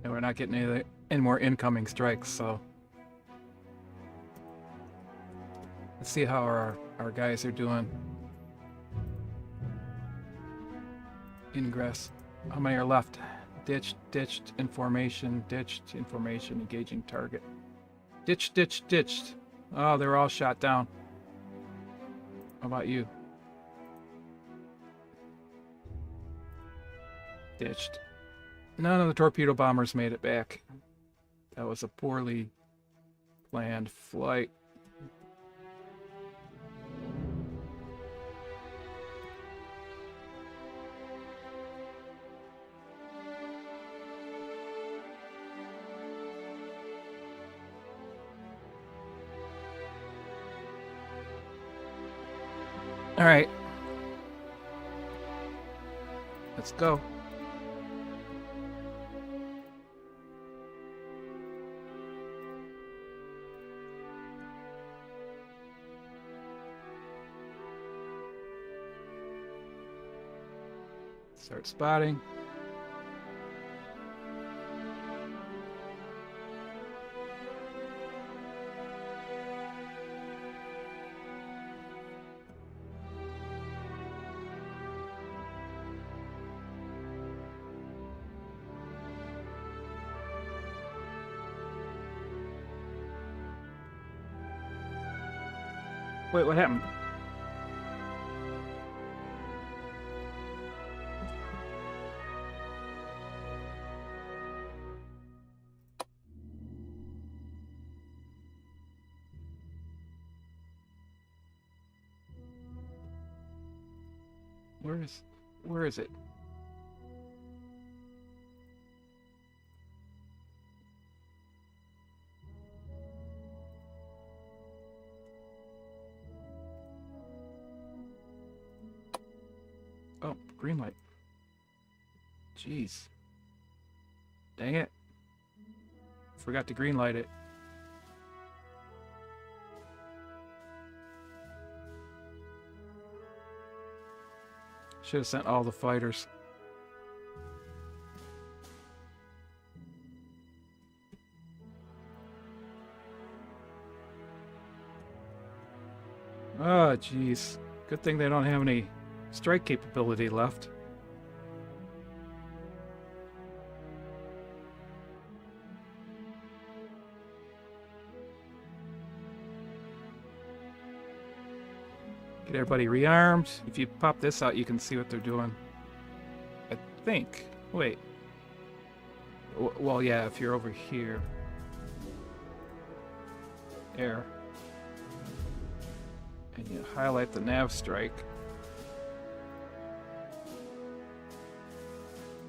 B: And we're not getting any more incoming strikes, so let's see how our guys are doing. Ingress. How many are left? Ditched, information, engaging target. Ditched. Oh, they're all shot down. How about you? Ditched. None of the torpedo bombers made it back. That was a poorly planned flight. All right. Let's go. Start spotting. Wait, what happened? Where is it? Oh, green light. Jeez. Dang it. Forgot to green light it. Should have sent all the fighters. Oh, jeez. Good thing they don't have any strike capability left. Get everybody rearmed. If you pop this out, you can see what they're doing. think. Wait. Well, yeah, if you're over here. Air. And you highlight the nav strike.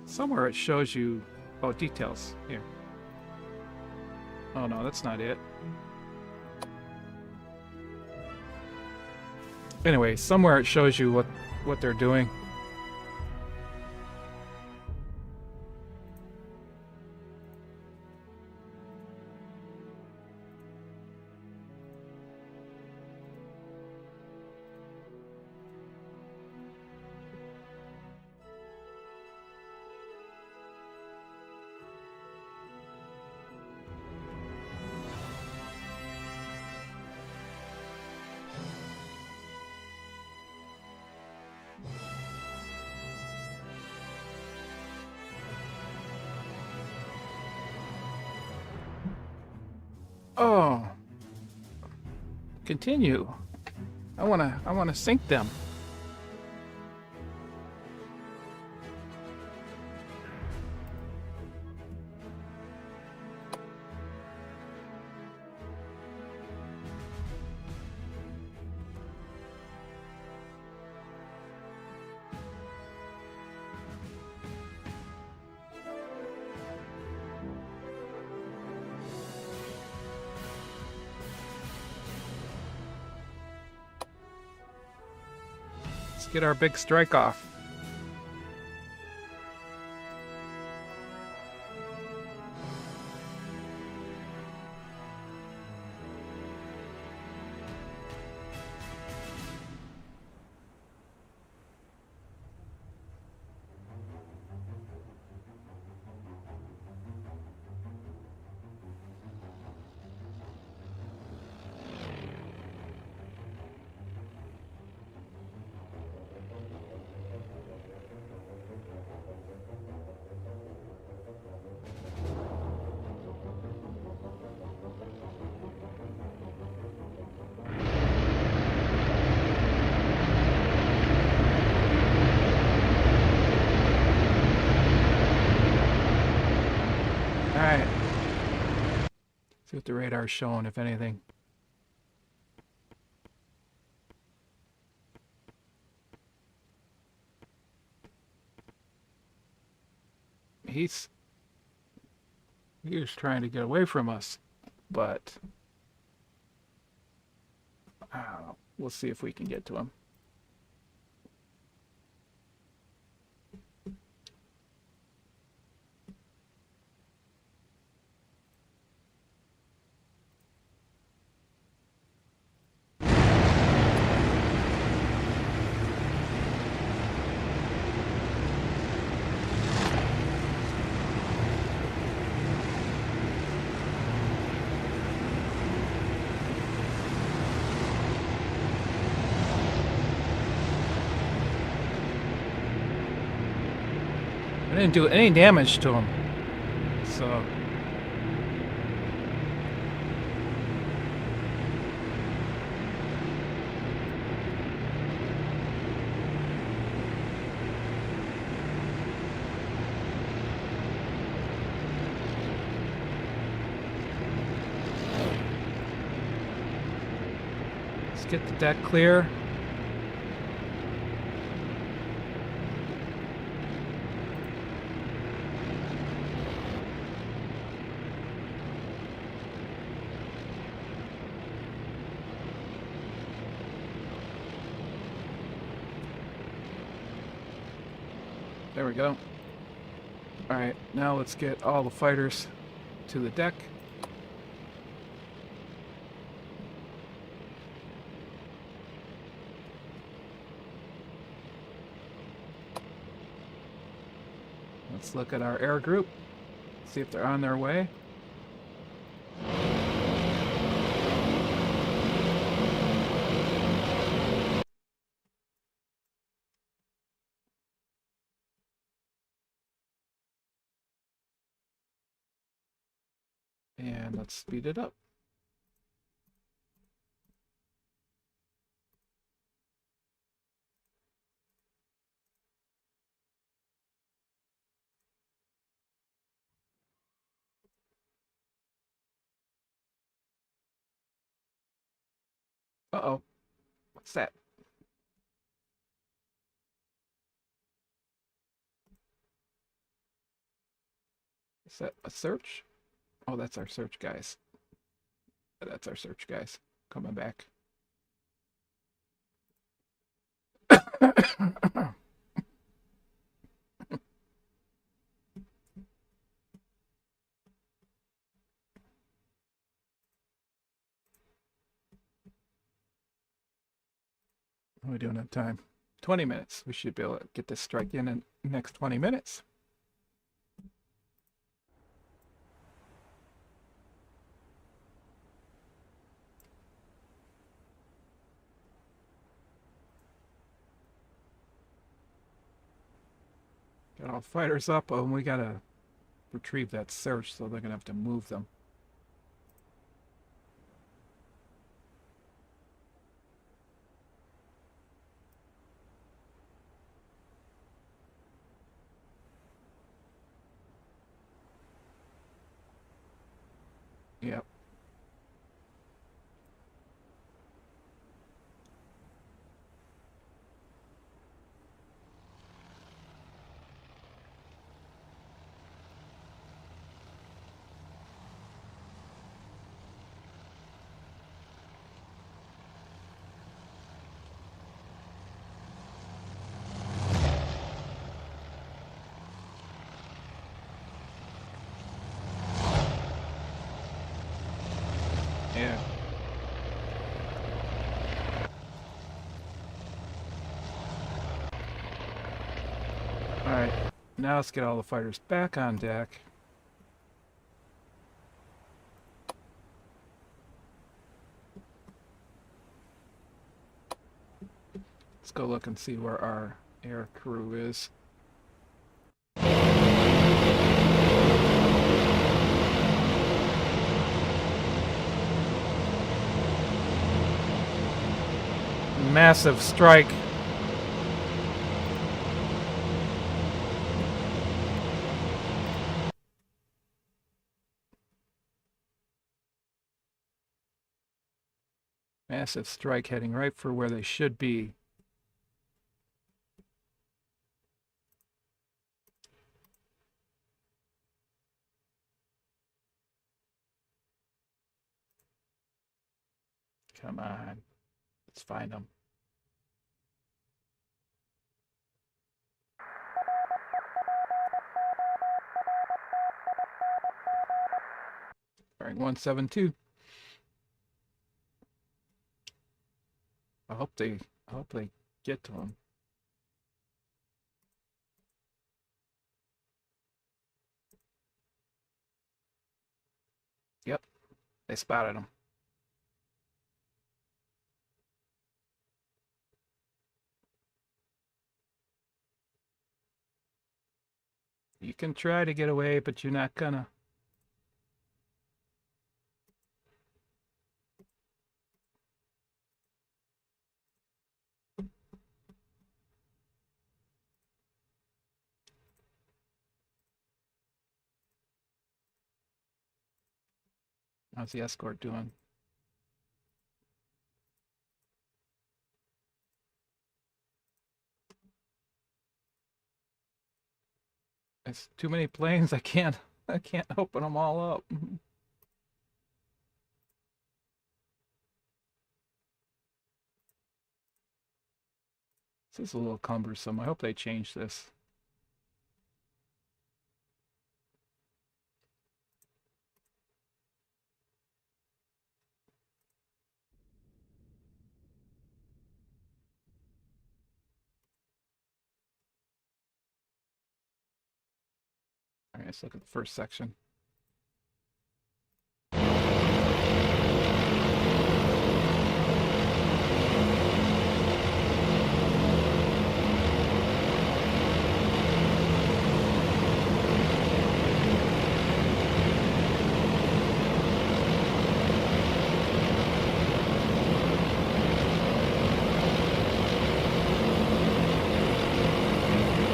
B: Somewhere it shows you... Oh, details. Here. Oh no, that's not it. Anyway, somewhere it shows you what they're doing. Oh. Continue. I wanna sink them. Let's get our big strike off. Alright. See what the radar's showing, if anything. He's trying to get away from us, but I don't know. We'll see if we can get to him. I didn't do any damage to him, so... Let's get the deck clear. There we go. Alright, now let's get all the fighters to the deck. Let's look at our air group, see if they're on their way. And let's speed it up. Uh-oh. What's that? Is that a search? Oh, that's our search guys. That's our search guys. Coming back. What are we doing on time? 20 minutes. We should be able to get this strike in the next 20 minutes. Got all fighters up, and we gotta retrieve that search, so they're gonna have to move them. Yep. Yeah. Alright, now let's get all the fighters back on deck. Let's go look and see where our air crew is. Massive strike. Massive strike heading right for where they should be. Come on. Let's find them. Bearing 172. I hope they get to him. Yep, they spotted him. You can try to get away, but you're not gonna. How's the escort doing? It's too many planes. I can't open them all up. This is a little cumbersome. I hope they change this. All right, let's look at the first section.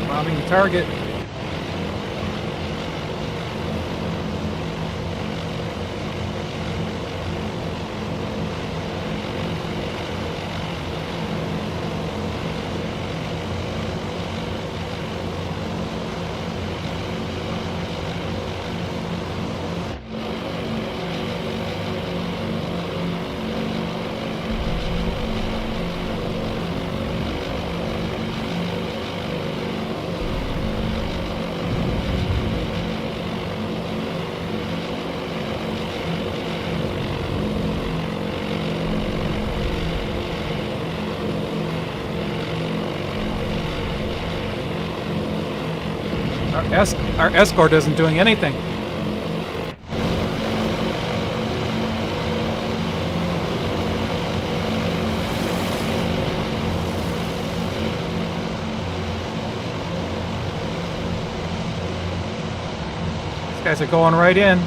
B: Bombing the target. Our escort isn't doing anything. These guys are going right in.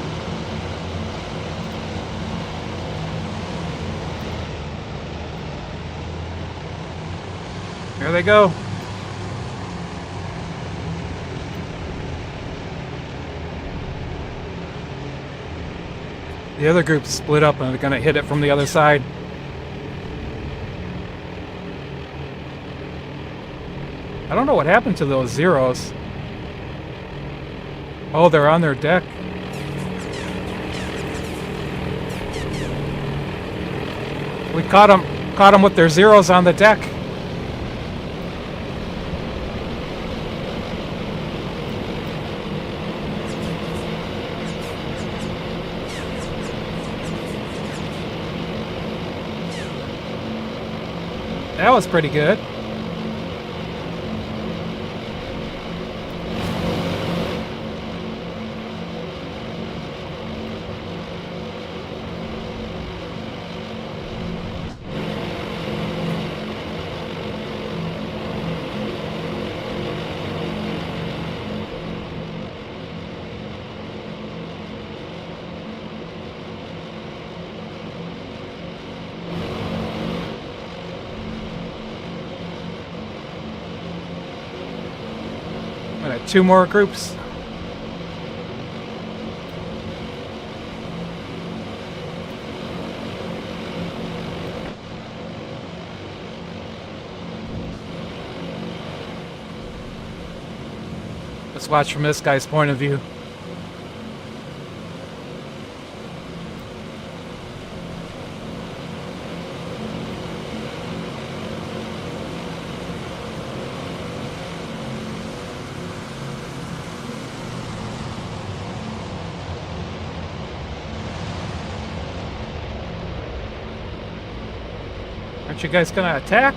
B: Here they go. The other group split up and they're going to hit it from the other side. I don't know what happened to those zeros. Oh, they're on their deck. We caught them with their zeros on the deck. That was pretty good. Two more groups. Let's watch from this guy's point of view. Aren't you guys gonna attack?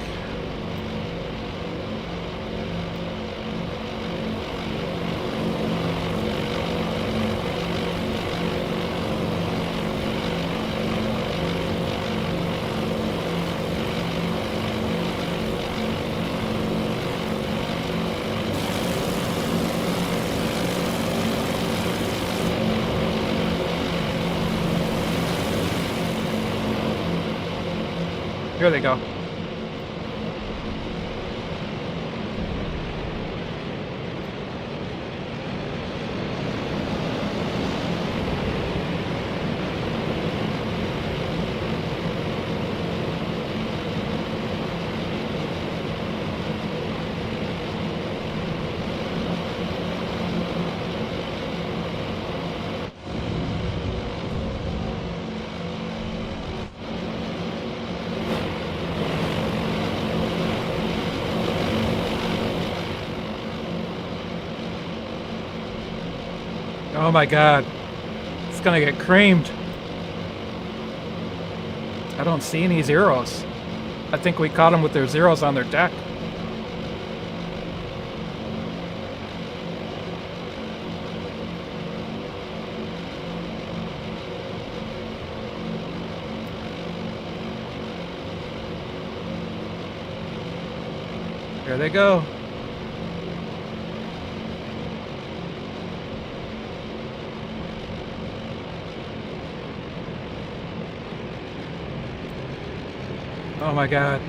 B: Here they go. Oh my god. It's gonna get creamed. I don't see any zeros. I think we caught them with their zeros on their deck. Here they go. Oh my god.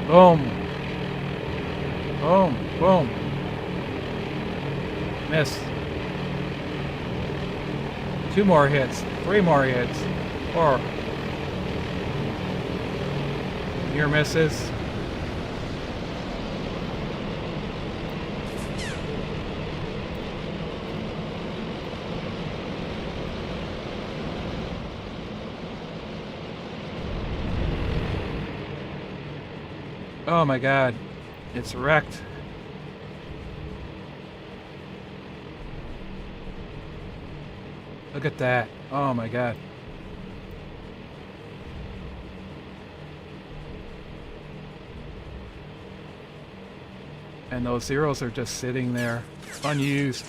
B: Boom. Boom. Boom. Miss. 2 more hits. 3 more hits. 4. Near misses. Oh my god, it's wrecked. Look at that. Oh my god. And those zeros are just sitting there, unused.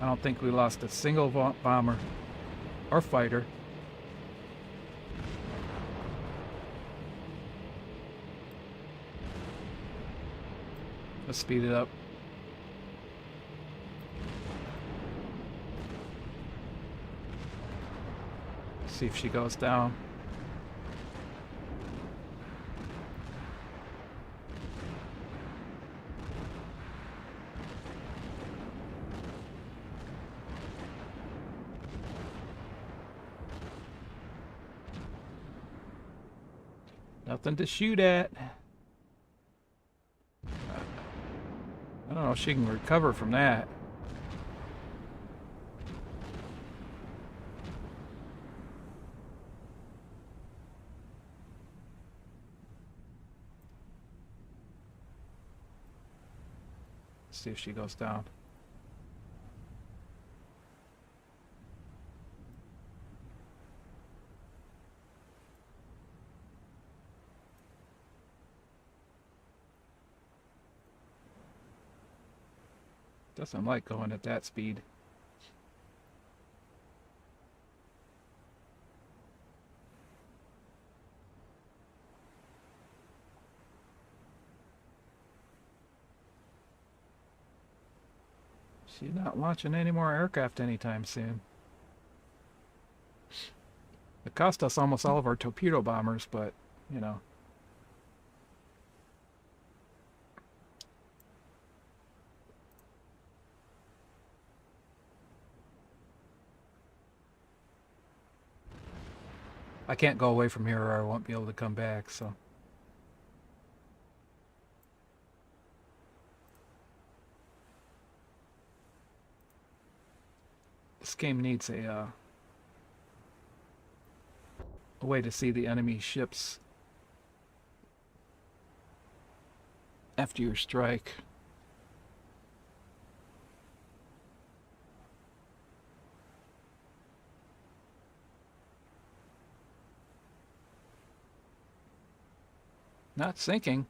B: I don't think we lost a single bomber or fighter. Let's speed it up. See if she goes down. Nothing to shoot at. I don't know if she can recover from that. Let's see if she goes down. Doesn't like going at that speed. She's not launching any more aircraft anytime soon. It cost us almost all of our torpedo bombers, but, you know. I can't go away from here or I won't be able to come back, so. This game needs a way to see the enemy ships after your strike. Not sinking.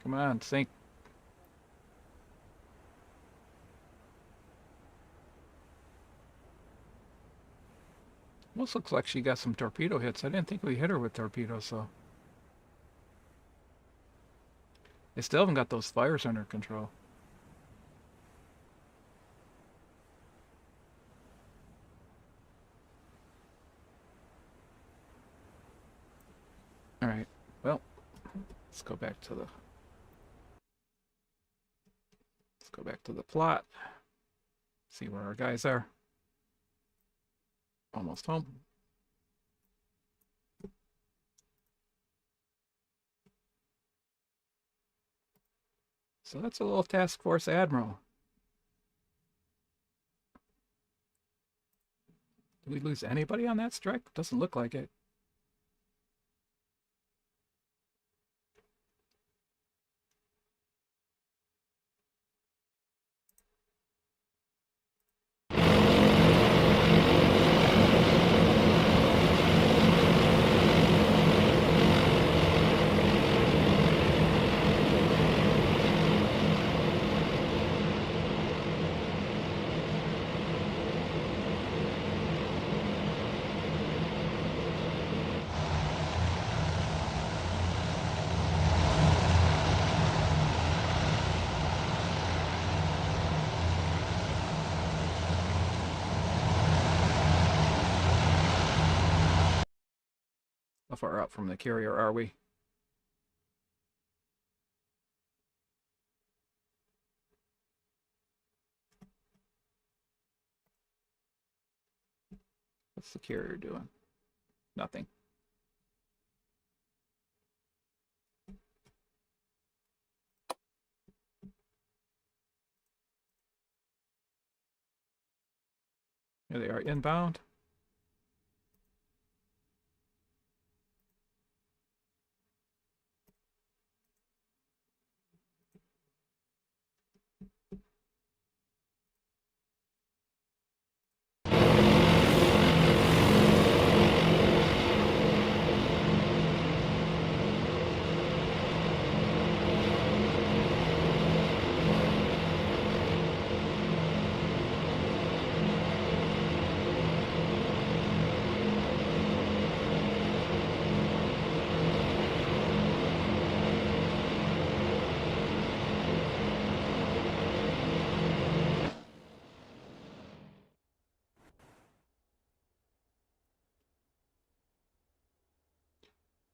B: Come on, sink. Almost looks like she got some torpedo hits. I didn't think we hit her with torpedoes, so. They still haven't got those fires under control. Alright, well, let's go back to the plot. See where our guys are. Almost home. So that's a little Task Force Admiral. Did we lose anybody on that strike? Doesn't look like it. How far out from the carrier are we? What's the carrier doing? Nothing. Here they are inbound.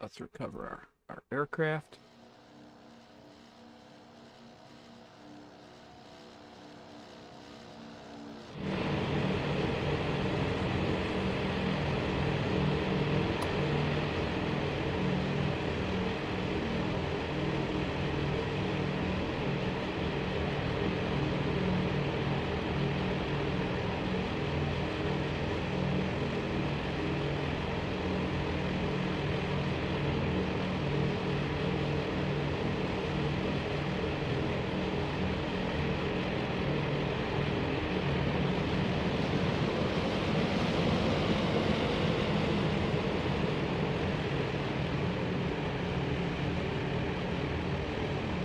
B: Let's recover our aircraft.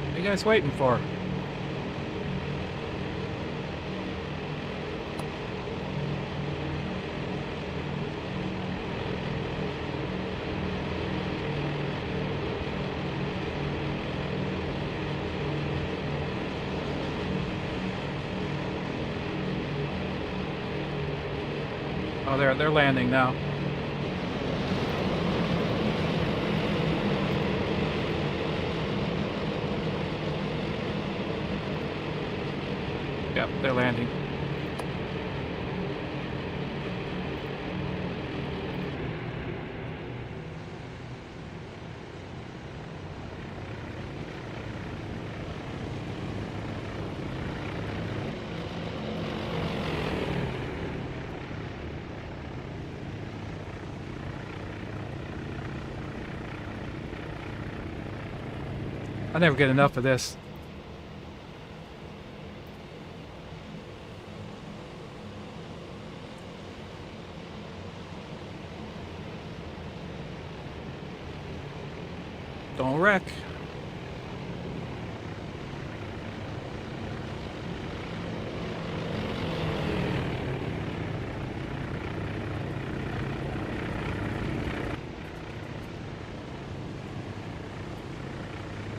B: What are you guys waiting for? Oh, they're landing now. Yep, they're landing. I never get enough of this. Don't wreck.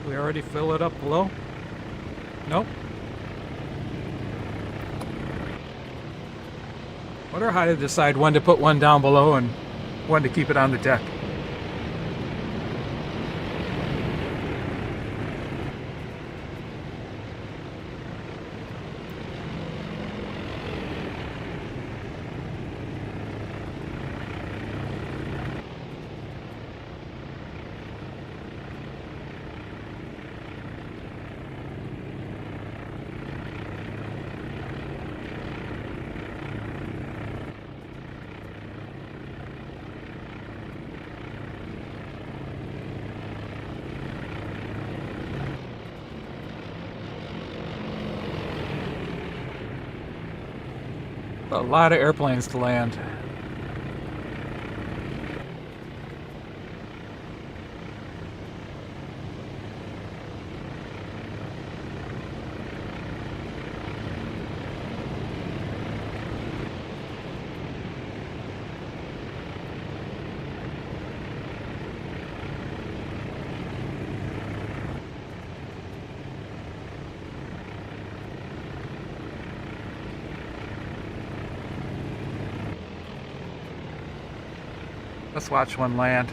B: We already fill it up below? Nope. Wonder how to decide when to put one down below and when to keep it on the deck. A lot of airplanes to land. Let's watch one land.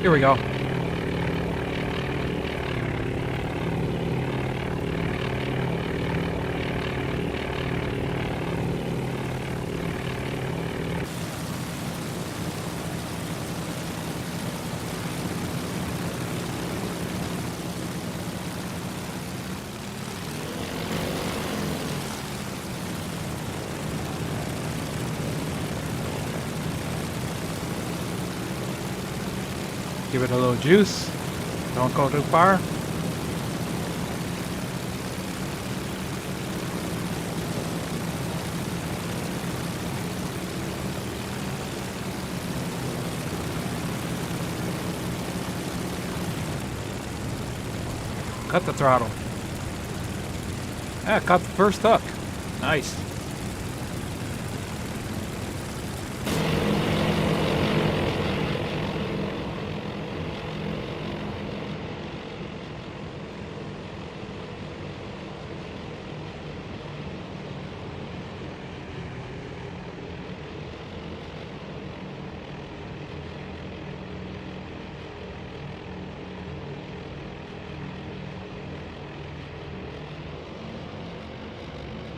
B: Here we go. Give it a little juice. Don't go too far. Cut the throttle. Ah, caught the first hook. Nice.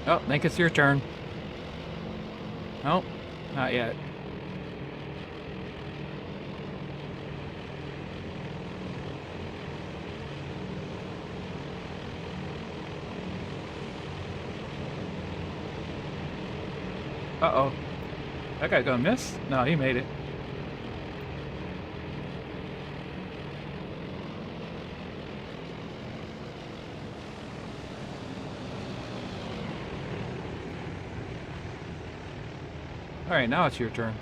B: Oh, I think it's your turn. Nope, not yet. Uh-oh. That guy gonna miss? No, he made it. Alright, now it's your turn.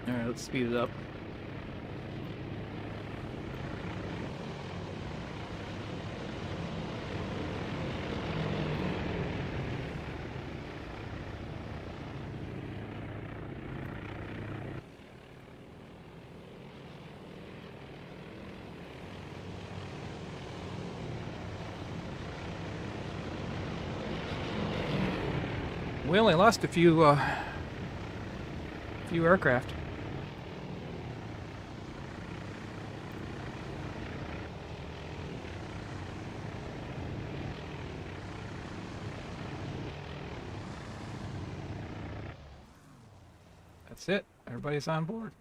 B: Alright, let's speed it up. We only lost a few aircraft. That's it. Everybody's on board.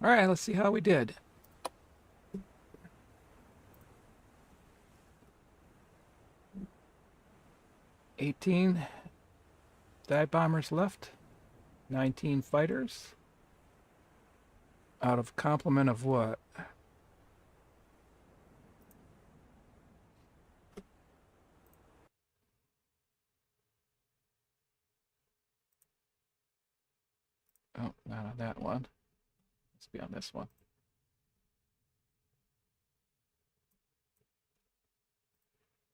B: All right, let's see how we did. $18 dive bombers left, 19 fighters. Out of complement of what? Oh, not on that one. Let's be on this one.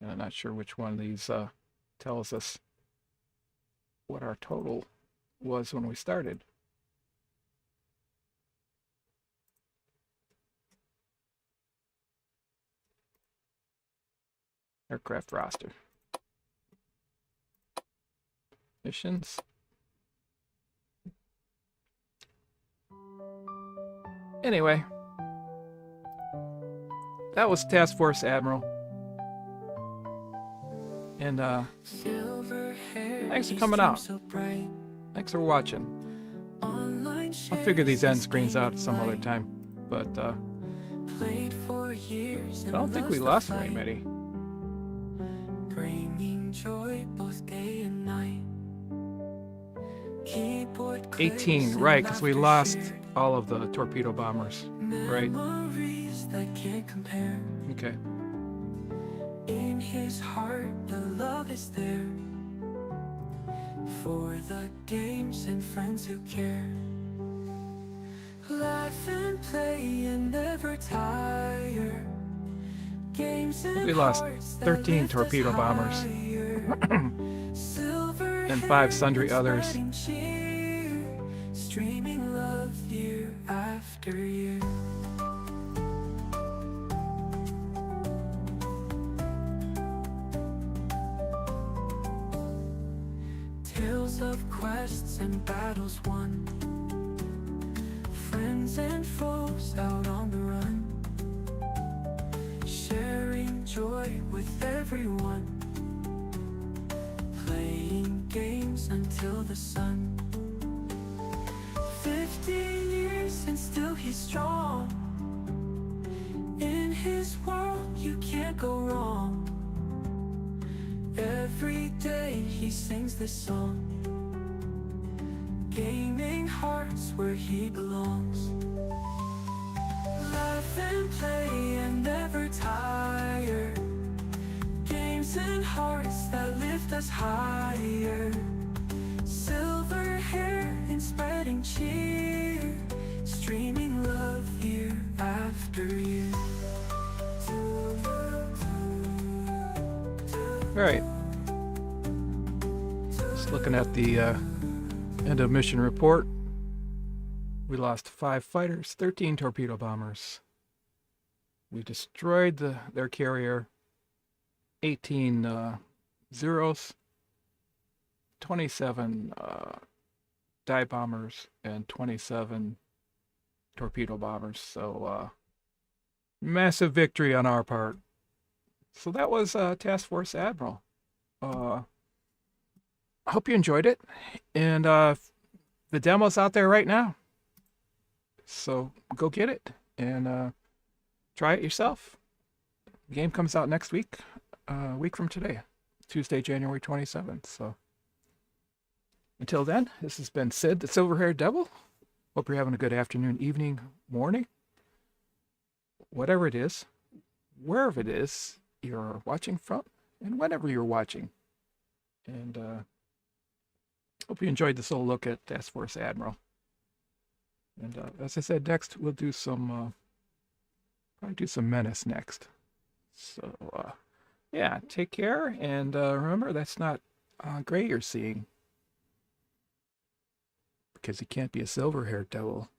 B: And I'm not sure which one of these tells us what our total was when we started. Aircraft roster. Missions. Anyway, that was Task Force Admiral. And thanks for coming out. Thanks for watching. I'll figure these end screens out some other time. But I don't think we lost very many. 18, right, because we lost all of the torpedo bombers, right? Okay.
A: In his heart, the love is there for the games and friends who care. Laugh and play and never tire.
B: We lost 13 torpedo bombers and 5 sundry others.
A: Streaming love year after year. Tales of quests and battles won, friends and foes out on the run, sharing joy with everyone, playing games until the sun. 15 years and still he's strong. In his world you can't go wrong. Every day he sings this song, gaming hearts where he belongs. Laugh and play and never tire, games and hearts that lift us higher. Silver hair and spreading cheer, streaming love year after year.
B: Alright. Just looking at the end of mission report. We lost 5 fighters, 13 torpedo bombers. We destroyed their carrier, 18 Zeros, 27 dive bombers, and 27 torpedo bombers. So massive victory on our part. So that was Task Force Admiral. I hope you enjoyed it. And the demo's out there right now. So go get it and try it yourself. The game comes out next week, a week from today, Tuesday, January 27th. So until then, this has been Sid, the Silver-Haired Devil. Hope you're having a good afternoon, evening, morning, whatever it is, wherever it is you're watching from, and whenever you're watching. And hope you enjoyed this little look at Task Force Admiral. And as I said, next we'll do some, probably do some Menace next. So yeah, take care, and remember, that's not gray you're seeing, because you can't be a silver-haired devil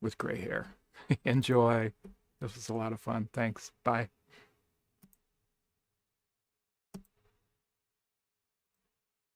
B: with gray hair. Enjoy. This was a lot of fun. Thanks. Bye.